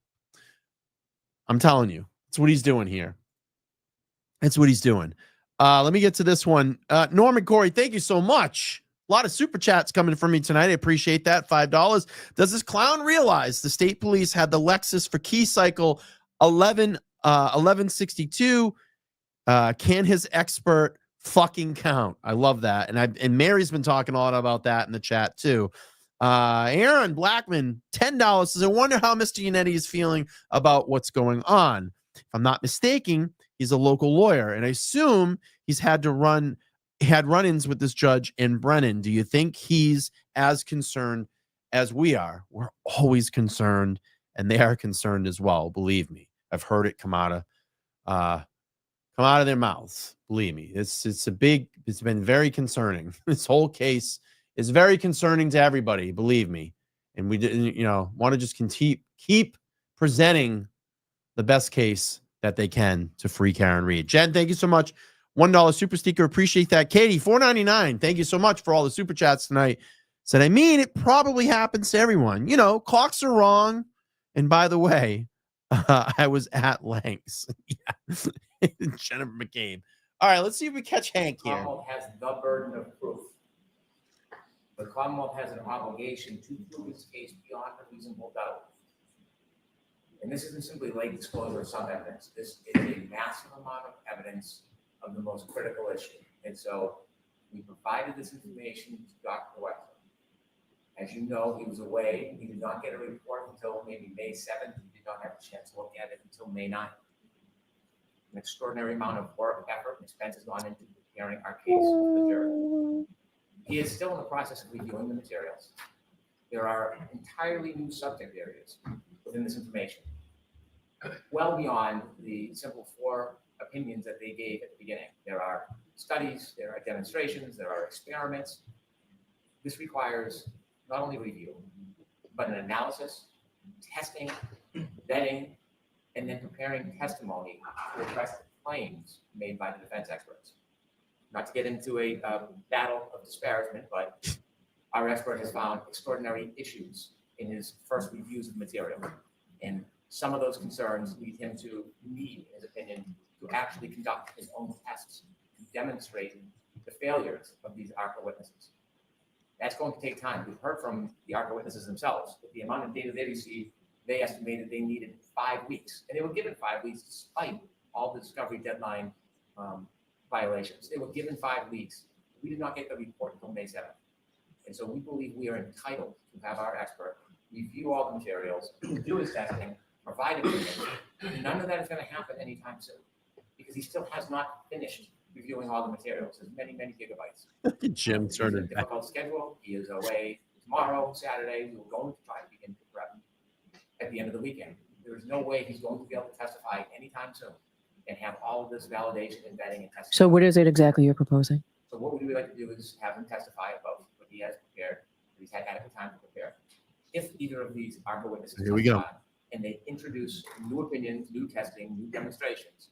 That's what he's doing here. That's what he's doing. Let me get to this one. Norman Corey, thank you so much. A lot of super chats coming from me tonight. I appreciate that. $5. Does this clown realize the state police had the Lexus for key cycle 1162? Can his expert fucking count? I love that. And Mary's been talking a lot about that in the chat too. Aaron Blackman, $10 says, I wonder how Mr. Yannetti is feeling about what's going on. If I'm not mistaken, he's a local lawyer, and I assume he's had run-ins with this judge in Brennan. Do you think he's as concerned as we are? We're always concerned, and they are concerned as well. Believe me, I've heard it come out of their mouths. Believe me, it's been very concerning. This whole case is very concerning to everybody. Believe me, and we didn't, want to just keep presenting the best case that they can to free Karen Reed. Jen, thank you so much. $1 super sticker. Appreciate that. Katie, $4.99. Thank you so much for all the super chats tonight. Said, it probably happens to everyone. Clocks are wrong. And by the way, I was at Lanks. Yeah. Jennifer McCabe. All right, let's see if we catch Hank here. The Commonwealth has the burden of proof. The Commonwealth has an obligation to prove its case beyond a reasonable doubt. And this isn't simply late disclosure of some evidence. This is a massive amount of evidence of the most critical issue. And so we provided this information to Dr. Wexler. As you know, he was away. He did not get a report until maybe May 7th. He did not have a chance to look at it until May 9th. An extraordinary amount of work, effort, and expense has gone into preparing our case for the jury. He is still in the process of reviewing the materials. There are entirely new subject areas within this information, well beyond the simple 4 opinions that they gave at the beginning. There are studies, there are demonstrations, there are experiments. This requires not only review, but an analysis, testing, vetting, and then preparing testimony to address the claims made by the defense experts. Not to get into a battle of disparagement, but our expert has found extraordinary issues in his first reviews of material. And some of those concerns lead him to need, in his opinion, to actually conduct his own tests to demonstrate the failures of these ARPA witnesses. That's going to take time. We've heard from the ARPA witnesses themselves that the amount of data they received, they estimated they needed 5 weeks. And they were given 5 weeks despite all the discovery deadline violations. They were given 5 weeks. We did not get the report until May 7th. And so we believe we are entitled to have our expert review all the materials, do his testing, provide opinions. None of that is going to happen anytime soon because he still has not finished reviewing all the materials. There's many, many gigabytes. Jim started. Difficult schedule. He is away tomorrow, Saturday. We were going to try to begin to prep at the end of the weekend. There is no way he's going to be able to testify anytime soon and have all of this validation and vetting and testing. So what is it exactly you're proposing? So what we would like to do is have him testify about what he has prepared. He's had adequate time to prepare. If either of these ARPA witnesses Here we go. testify and they introduce new opinions, new testing, new demonstrations,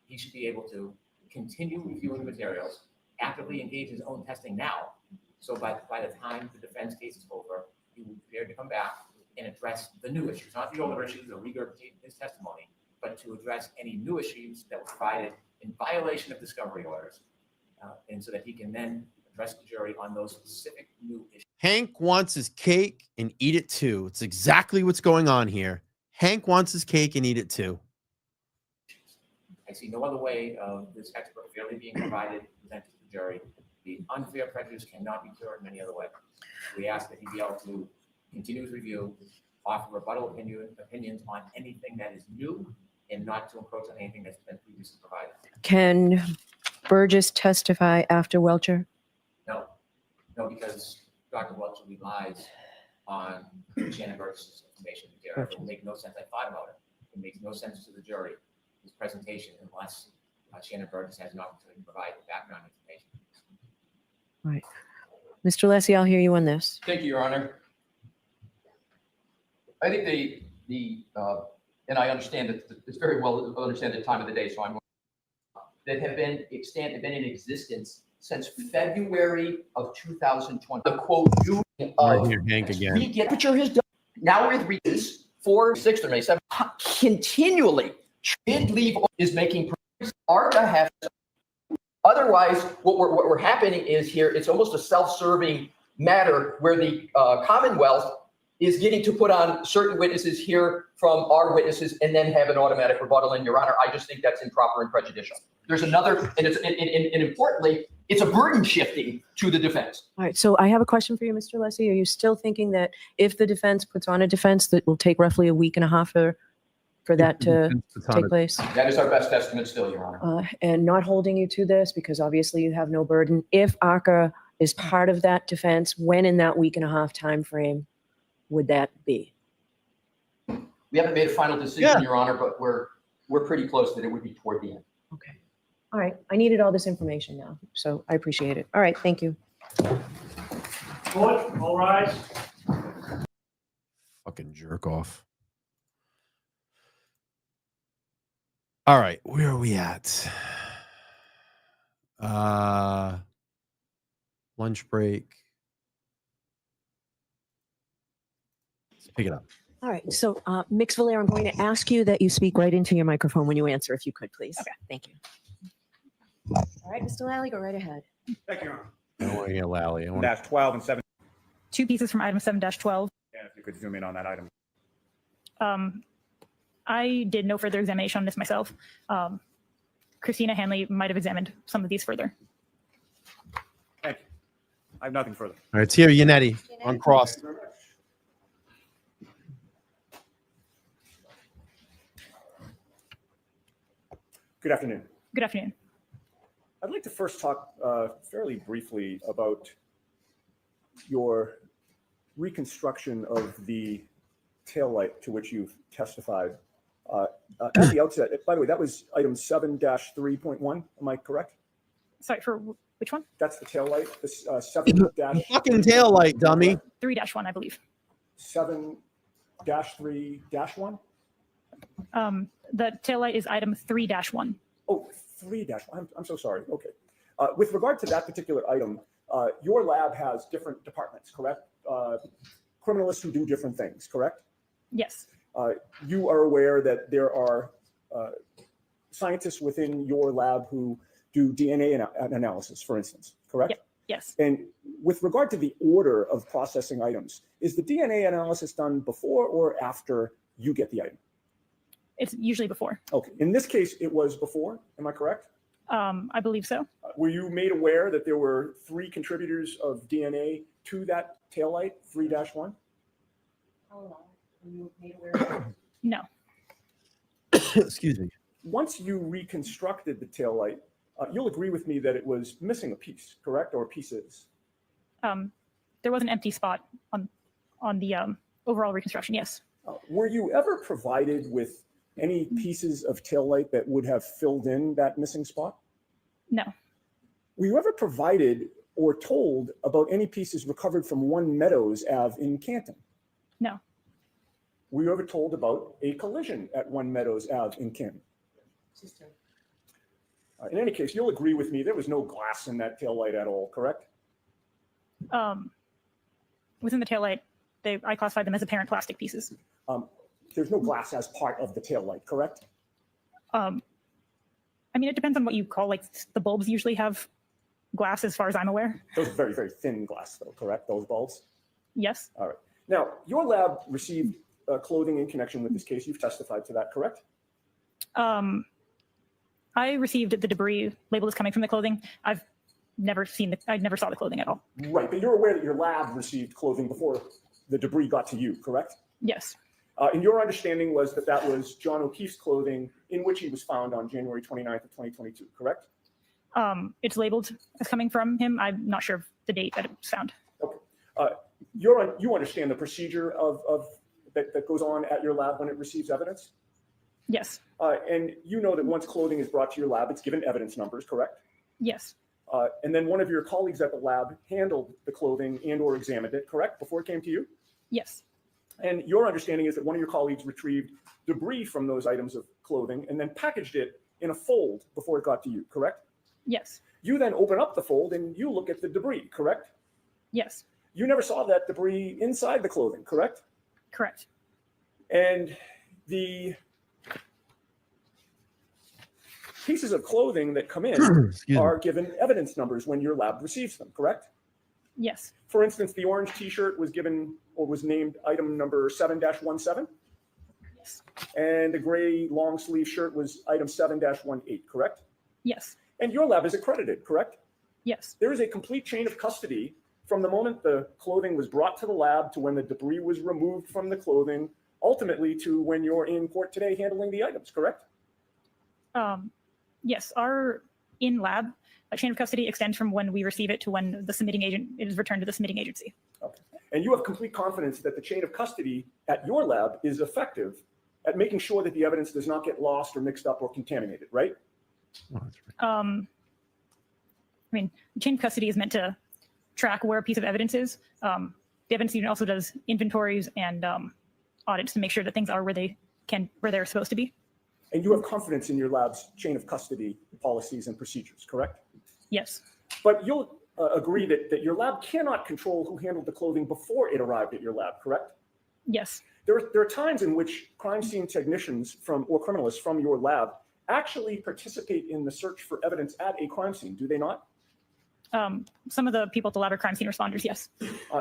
he should be able to continue reviewing the materials, actively engage his own testing now. So by the time the defense case is over, he will be prepared to come back and address the new issues, not the older issues or regurgitate his testimony, but to address any new issues that were provided in violation of discovery orders. And so that he can then address the jury on those specific new issues. Hank wants his cake and eat it too. It's exactly what's going on here. Hank wants his cake and eat it too. I see no other way of this expert fairly being provided, presented to the jury. The unfair prejudice cannot be cured in any other way. We ask that he be able to continue his review, offer rebuttal opinions on anything that is new, and not to encroach on anything that's been previously provided. Can Burgess testify after Welcher? No, because Dr. Welcher relies on Shannon Burgess' information. It will make no sense. I thought about it. It makes no sense to the jury, his presentation, unless Shannon Burgess has an opportunity to provide background information. All right. Mr. Lessie, I'll hear you on this. Thank you, Your Honor. I think and I understand that it's very well understand the time of the day, so I'm that have been in existence since February of 2020. The quote, Right here, Hank again. temperature has done. Now with reasons 4, 6, or May 7, continually did leave is making ARPA have. Otherwise, what we're happening is here, it's almost a self-serving matter where the Commonwealth is getting to put on certain witnesses here from our witnesses and then have an automatic rebuttal. And Your Honor, I just think that's improper and prejudicial. There's another, and importantly, it's a burden shifting to the defense. All right. So I have a question for you, Mr. Lessie. Are you still thinking that if the defense puts on a defense that will take roughly a week and a half for that to take place? That is our best estimate still, Your Honor. And not holding you to this because obviously you have no burden. If ARCA is part of that defense, when in that week and a half time frame would that be? We haven't made a final decision, Your Honor, but we're pretty close that it would be toward the end. Okay. All right. I needed all this information now, so I appreciate it. All right. Thank you. Court, all rise. Fucking jerk off. All right. Where are we at? Lunch break. Let's pick it up. All right. So, Mix Valera, I'm going to ask you that you speak right into your microphone when you answer, if you could, please. Okay. Thank you. All right, Mr. Lally, go right ahead. Thank you, Your Honor. I don't want to get Lally. I want Dash 12 and 7. 2 pieces from item 7-12. And if you could zoom in on that item. I did no further examination on this myself. Christina Hanley might have examined some of these further. Thank you. I have nothing further. All right, Tia Yannetti on cross. Good afternoon. Good afternoon. I'd like to first talk fairly briefly about your reconstruction of the taillight to which you've testified. At the outset, by the way, that was item 7-3.1. Am I correct? Sorry, for which one? That's the taillight. This 7 dash Fucking tail light, dummy. 3-1, I believe. 7-3-1. The taillight is item 3-1. Oh, 3-1. I'm so sorry. Okay. With regard to that particular item, your lab has different departments, correct? Criminalists who do different things, correct? Yes. You are aware that there are scientists within your lab who do DNA analysis, for instance, correct? Yep. Yes. And with regard to the order of processing items, is the DNA analysis done before or after you get the item? It's usually before. Okay. In this case, it was before. Am I correct? I believe so. Were you made aware that there were 3 contributors of DNA to that taillight, 3-1? No. Excuse me. Once you reconstructed the taillight, you'll agree with me that it was missing a piece, correct? Or pieces? There was an empty spot on the overall reconstruction. Yes. Were you ever provided with any pieces of taillight that would have filled in that missing spot? No. Were you ever provided or told about any pieces recovered from 1 Meadows Ave in Canton? No. Were you ever told about a collision at 1 Meadows Ave in Canton? In any case, you'll agree with me, there was no glass in that taillight at all, correct? Within the taillight, I classified them as apparent plastic pieces. There's no glass as part of the taillight, correct? I mean, it depends on what you call, like, the bulbs usually have glass as far as I'm aware. Those are very, very thin glass though, correct? Those bulbs? Yes. All right. Now, your lab received clothing in connection with this case. You've testified to that, correct? I received the debris labeled as coming from the clothing. I never saw the clothing at all. Right, but you're aware that your lab received clothing before the debris got to you, correct? Yes. And your understanding was that that was John O'Keefe's clothing in which he was found on January 29th of 2022, correct? It's labeled as coming from him. I'm not sure of the date that it was found. Okay. You understand the procedure of that goes on at your lab when it receives evidence? Yes. And you know that once clothing is brought to your lab, it's given evidence numbers, correct? Yes. And then one of your colleagues at the lab handled the clothing and or examined it, correct, before it came to you? Yes. And your understanding is that one of your colleagues retrieved debris from those items of clothing and then packaged it in a fold before it got to you, correct? Yes. You then open up the fold and you look at the debris, correct? Yes. You never saw that debris inside the clothing, correct? Correct. And the pieces of clothing that come in are given evidence numbers when your lab receives them, correct? Yes. For instance, the orange t-shirt was given or was named item number 7-17. Yes. And the gray long sleeve shirt was item 7-18, correct? Yes. And your lab is accredited, correct? Yes. There is a complete chain of custody from the moment the clothing was brought to the lab to when the debris was removed from the clothing, ultimately to when you're in court today handling the items, correct? Yes. Our in-lab chain of custody extends from when we receive it to when the submitting agent is returned to the submitting agency. Okay. And you have complete confidence that the chain of custody at your lab is effective at making sure that the evidence does not get lost or mixed up or contaminated, right? I mean, the chain of custody is meant to track where a piece of evidence is. The evidence unit also does inventories and audits to make sure that things are where they're supposed to be. And you have confidence in your lab's chain of custody policies and procedures, correct? Yes. But you'll agree that your lab cannot control who handled the clothing before it arrived at your lab, correct? Yes. There are times in which crime scene technicians or criminalists from your lab actually participate in the search for evidence at a crime scene, do they not? Some of the people at the lab are crime scene responders, yes.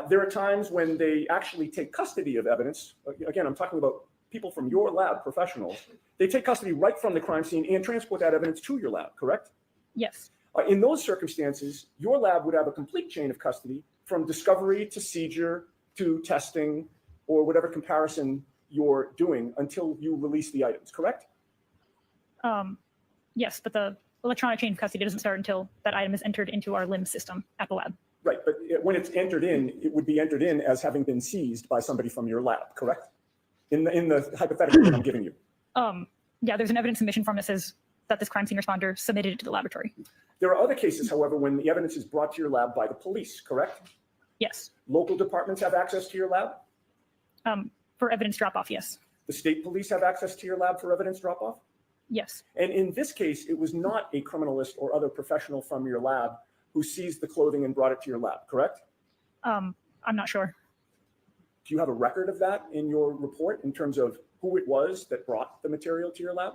There are times when they actually take custody of evidence. Again, I'm talking about people from your lab, professionals, they take custody right from the crime scene and transport that evidence to your lab, correct? Yes. In those circumstances, your lab would have a complete chain of custody from discovery to seizure to testing or whatever comparison you're doing until you release the items, correct? Yes, but the electronic chain of custody doesn't start until that item is entered into our LIMS system at the lab. Right, but when it's entered in, it would be entered in as having been seized by somebody from your lab, correct? In the hypothetical that I'm giving you. Yeah, there's an evidence submission form that says that this crime scene responder submitted it to the laboratory. There are other cases, however, when the evidence is brought to your lab by the police, correct? Yes. Local departments have access to your lab? For evidence drop-off, yes. The state police have access to your lab for evidence drop-off? Yes. And in this case, it was not a criminalist or other professional from your lab who seized the clothing and brought it to your lab, correct? I'm not sure. Do you have a record of that in your report in terms of who it was that brought the material to your lab?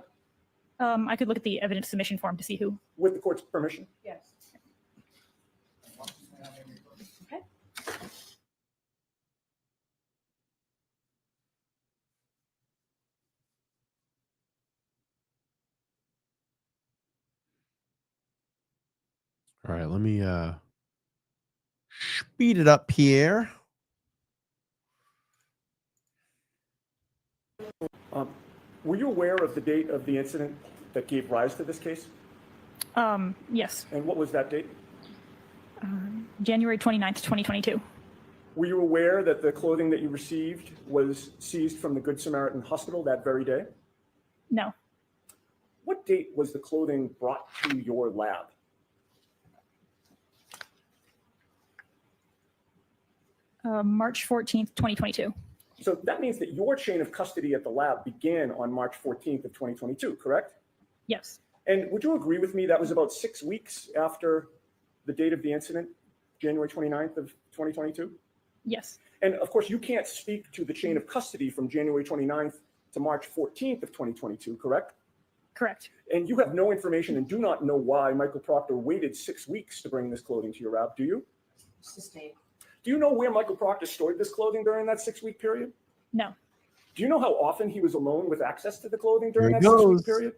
I could look at the evidence submission form to see who. With the court's permission? Yes. Okay. All right, let me speed it up here. Were you aware of the date of the incident that gave rise to this case? Yes. And what was that date? January 29th, 2022. Were you aware that the clothing that you received was seized from the Good Samaritan Hospital that very day? No. What date was the clothing brought to your lab? March 14th, 2022. So that means that your chain of custody at the lab began on March 14th of 2022, correct? Yes. And would you agree with me that was about 6 weeks after the date of the incident, January 29th of 2022? Yes. And of course, you can't speak to the chain of custody from January 29th to March 14th of 2022, correct? Correct. And you have no information and do not know why Michael Proctor waited 6 weeks to bring this clothing to your lab, do you? Sustained. Do you know where Michael Proctor stored this clothing during that 6 week period? No. Do you know how often he was alone with access to the clothing during There that it 6 week goes. period?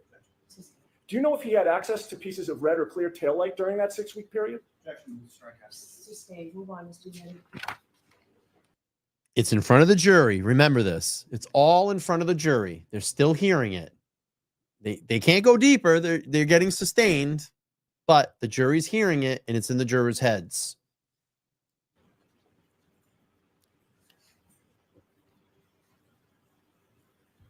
Do you know if he had access to pieces of red or clear taillight during that 6 week period? Sustained. Move on, Mr. Manning. It's in front of the jury. Remember this. It's all in front of the jury. They're still hearing it. They can't go deeper. They're getting sustained, but the jury's hearing it and it's in the jurors' heads.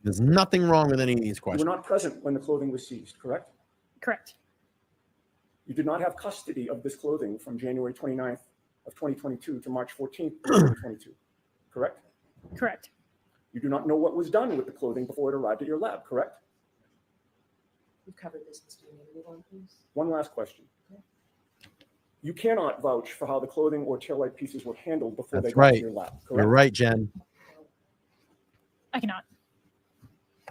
There's nothing wrong with any of these You questions. were not present when the clothing was seized, correct? Correct. You did not have custody of this clothing from January 29th of 2022 to March 14th of 2022, correct? Correct. You do not know what was done with the clothing before it arrived at your lab, correct? We've covered this, Mr. Manning. Move on, please. One last question. You cannot vouch for how the clothing or taillight pieces were handled before That's they got to right. your lab, You're correct? right, Jen. I cannot.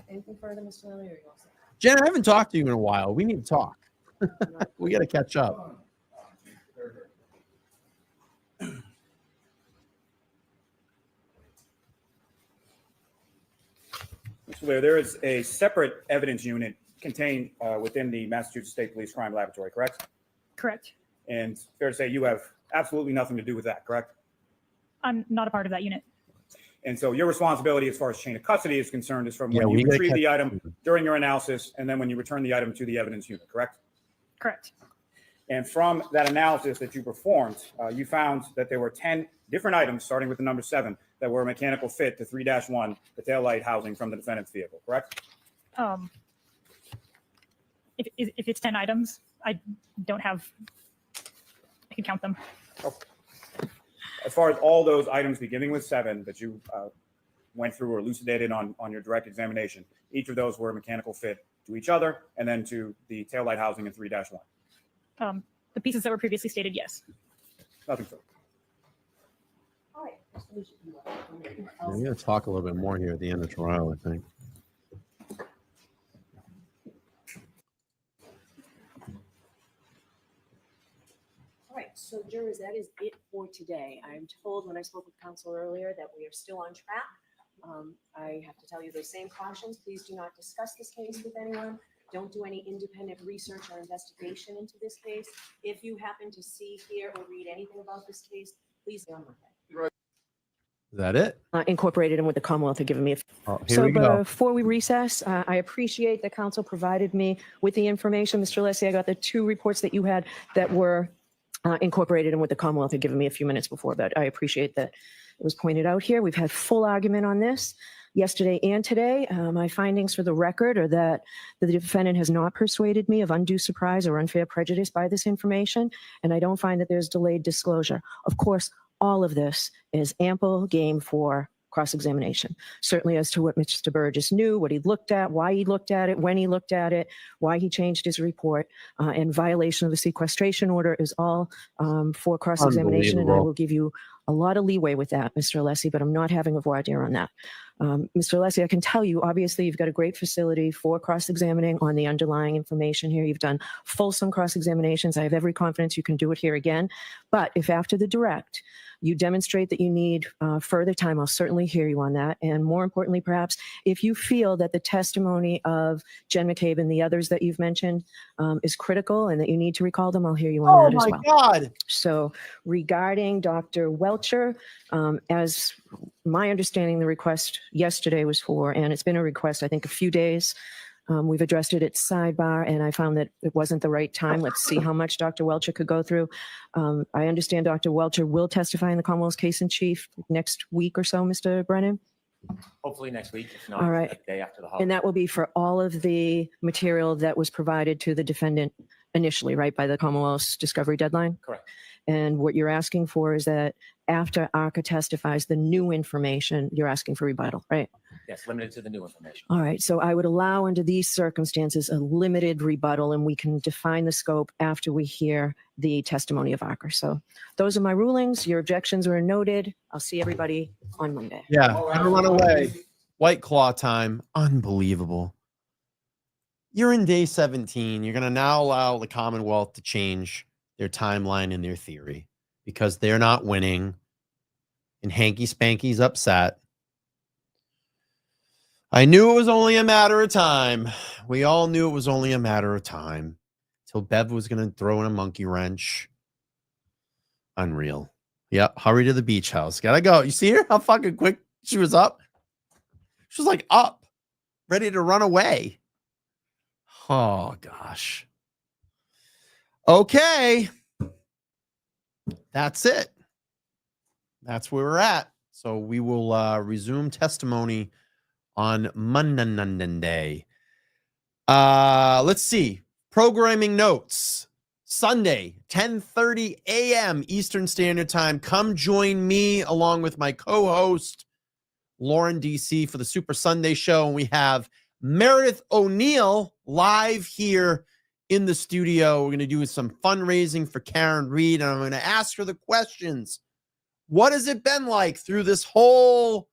Anything further, Mr. Manning, or you all set? Jen, I haven't talked to you in a while. We need to talk. We got to catch up. Mr. Lear, there is a separate evidence unit contained within the Massachusetts State Police Crime Laboratory, correct? Correct. And fair to say you have absolutely nothing to do with that, correct? I'm not a part of that unit. And so your responsibility as far as chain of custody is concerned is from when we you gotta retrieve the catch- item during your analysis and then when you return the item to the evidence unit, correct? Correct. And from that analysis that you performed, you found that there were 10 different items, starting with the number 7, that were a mechanical fit to 3-1, the taillight housing from the defendant's vehicle, correct? If it's 10 items, I don't have, I can count them. As far as all those items beginning with 7 that you went through or elucidated on your direct examination, each of those were a mechanical fit to each other and then to the taillight housing in 3-1. The pieces that were previously stated, yes. Nothing further. All right. Mr. Lucia, you are. We're going to talk a little bit more here at the end of the trial, I think. All right, so jurors, that is it for today. I'm told when I spoke with counsel earlier that we are still on track I have to tell you those same cautions. Please do not discuss this case with anyone. Don't do any independent research or investigation into this case. If you happen to see, hear, or read anything about this case, please be on Monday. Is that it? Incorporated in what the Commonwealth had given me. Here we go. Before we recess, I appreciate that council provided me with the information. Mr. Leslie, I got the 2 reports that you had that were incorporated in what the Commonwealth had given me a few minutes before, but I appreciate that it was pointed out here. We've had full argument on this yesterday and today. My findings for the record are that the defendant has not persuaded me of undue surprise or unfair prejudice by this information, and I don't find that there's delayed disclosure. Of course, all of this is ample game for cross-examination, certainly as to what Mr. Burgess knew, what he looked at, why he looked at it, when he looked at it, why he changed his report, and violation of the sequestration order is all for cross-examination, and I will give you a lot of leeway with that, Mr. Alessi, but I'm not having a voir dire on that. Mr. Alessi, I can tell you, obviously, you've got a great facility for cross-examining on the underlying information here. You've done fulsome cross-examinations. I have every confidence you can do it here again. But if after the direct, you demonstrate that you need further time, I'll certainly hear you on that. And more importantly, perhaps, if you feel that the testimony of Jen McCabe and the others that you've mentioned is critical and that you need to recall them, I'll hear you on that as well. Oh my God. So regarding Dr. Welcher, as my understanding, the request yesterday was for, and it's been a request, I think, a few days. We've addressed it at sidebar, and I found that it wasn't the right time. Let's see how much Dr. Welcher could go through. I understand Dr. Welcher will testify in the Commonwealth's case in chief next week or so, Mr. Brennan. Hopefully next week, if not All right. the day after the holiday. And that will be for all of the material that was provided to the defendant initially, right, by the Commonwealth's discovery deadline? Correct. And what you're asking for is that after ARCA testifies the new information, you're asking for rebuttal, right? Yes, limited to the new information. All right. So I would allow under these circumstances a limited rebuttal, and we can define the scope after we hear the testimony of ARCA. So those are my rulings. Your objections were noted. I'll see everybody on Monday. Yeah. Never run away. White Claw time. Unbelievable. You're in day 17. You're going to now allow the Commonwealth to change their timeline and their theory because they're not winning and Hanky Spanky's upset. I knew it was only a matter of time. We all knew it was only a matter of time till Bev was going to throw in a monkey wrench. Unreal. Yep. Hurry to the beach house. Gotta go. You see her? How fucking quick she was up? She was like up, ready to run away. Oh, gosh. Okay. That's it. That's where we're at. So we will resume testimony on Monday. Let's see. Programming notes. Sunday, 10:30 a.m. Eastern Standard Time. Come join me along with my co-host, Lauren DC, for the Super Sunday Show. And we have Meredith O'Neill live here in the studio. We're going to do some fundraising for Karen Reed, and I'm going to ask her the questions. What has it been like through this whole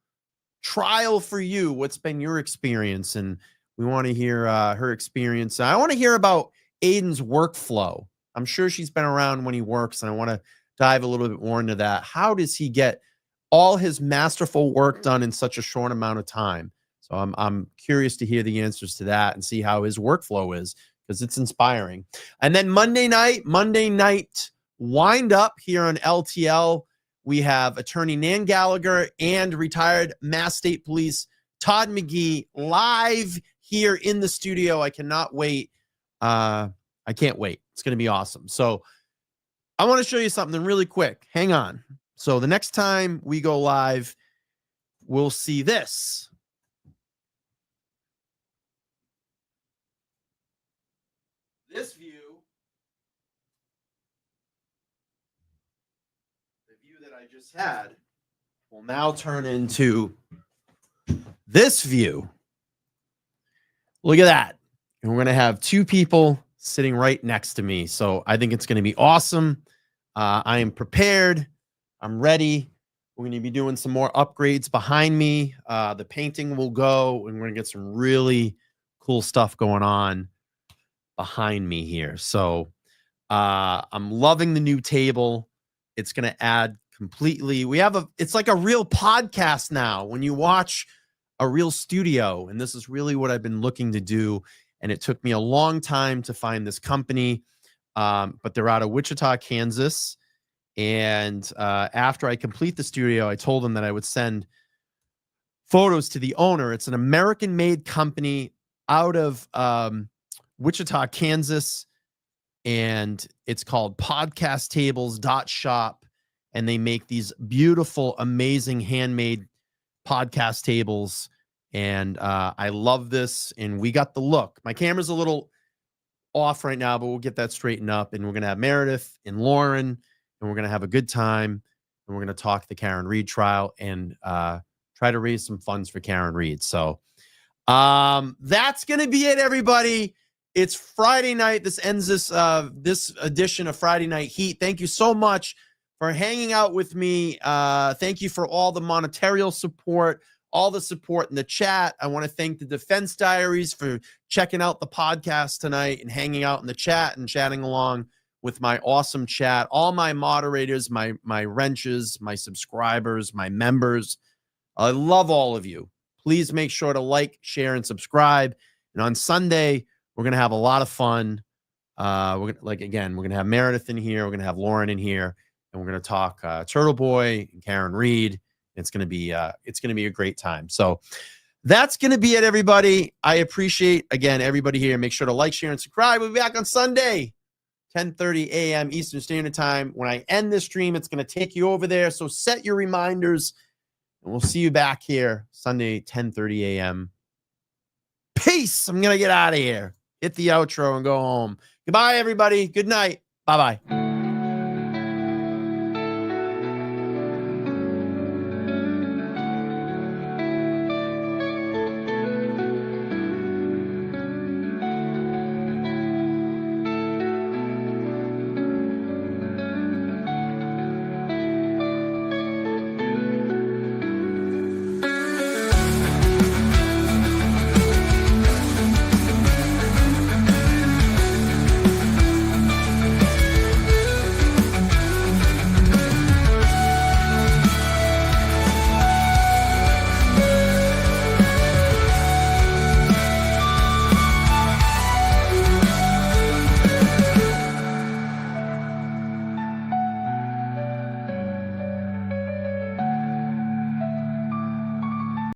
trial for you? What's been your experience? And we want to hear her experience. I want to hear about Aiden's workflow. I'm sure she's been around when he works, and I want to dive a little bit more into that. How does he get all his masterful work done in such a short amount of time? So I'm curious to hear the answers to that and see how his workflow is, because it's inspiring. And then Monday night wind up here on LTL. We have attorney Nan Gallagher and retired Mass State Police Todd McGee live here in the studio. I cannot wait. I can't wait. It's going to be awesome. So I want to show you something really quick. Hang on. So the next time we go live, we'll see this. This view, the view that I just had, will now turn into this view. Look at that. And we're going to have two people sitting right next to me. So I think it's going to be awesome. I am prepared. I'm ready. We're going to be doing some more upgrades behind me. The painting will go, and we're going to get some really cool stuff going on behind me here. So I'm loving the new table. It's going to add completely. It's like a real podcast now. When you watch a real studio. And this is really what I've been looking to do. And it took me a long time to find this company, but they're out of Wichita, Kansas. And after I complete the studio, I told them that I would send photos to the owner. It's an American-made company out of Wichita, Kansas, and it's called podcasttables.shop. And they make these beautiful, amazing handmade podcast tables. And I love this. And we got the look. My camera's a little off right now, but we'll get that straightened up. And we're going to have Meredith and Lauren, and we're going to have a good time. And we're going to talk the Karen Read trial and try to raise some funds for Karen Read. So that's going to be it, everybody. It's Friday night. This ends this edition of Friday Night Heat. Thank you so much for hanging out with me. Thank you for all the monetary support, all the support in the chat. I want to thank the Defense Diaries for checking out the podcast tonight and hanging out in the chat and chatting along with my awesome chat. All my moderators, my wrenches, my subscribers, my members. I love all of you. Please make sure to like, share, and subscribe. And on Sunday, we're going to have a lot of fun. We're going to have Meredith in here. We're going to have Lauren in here. And we're going to talk Turtle Boy and Karen Read. It's going to be a great time. So that's going to be it, everybody. I appreciate, again, everybody here. Make sure to like, share, and subscribe. We'll be back on Sunday, 10:30 a.m. Eastern Standard Time. When I end this stream, it's going to take you over there. So set your reminders, and we'll see you back here Sunday, 10:30 a.m. Peace. I'm going to get out of here. Hit the outro and go home. Goodbye, everybody. Good night. Bye-bye.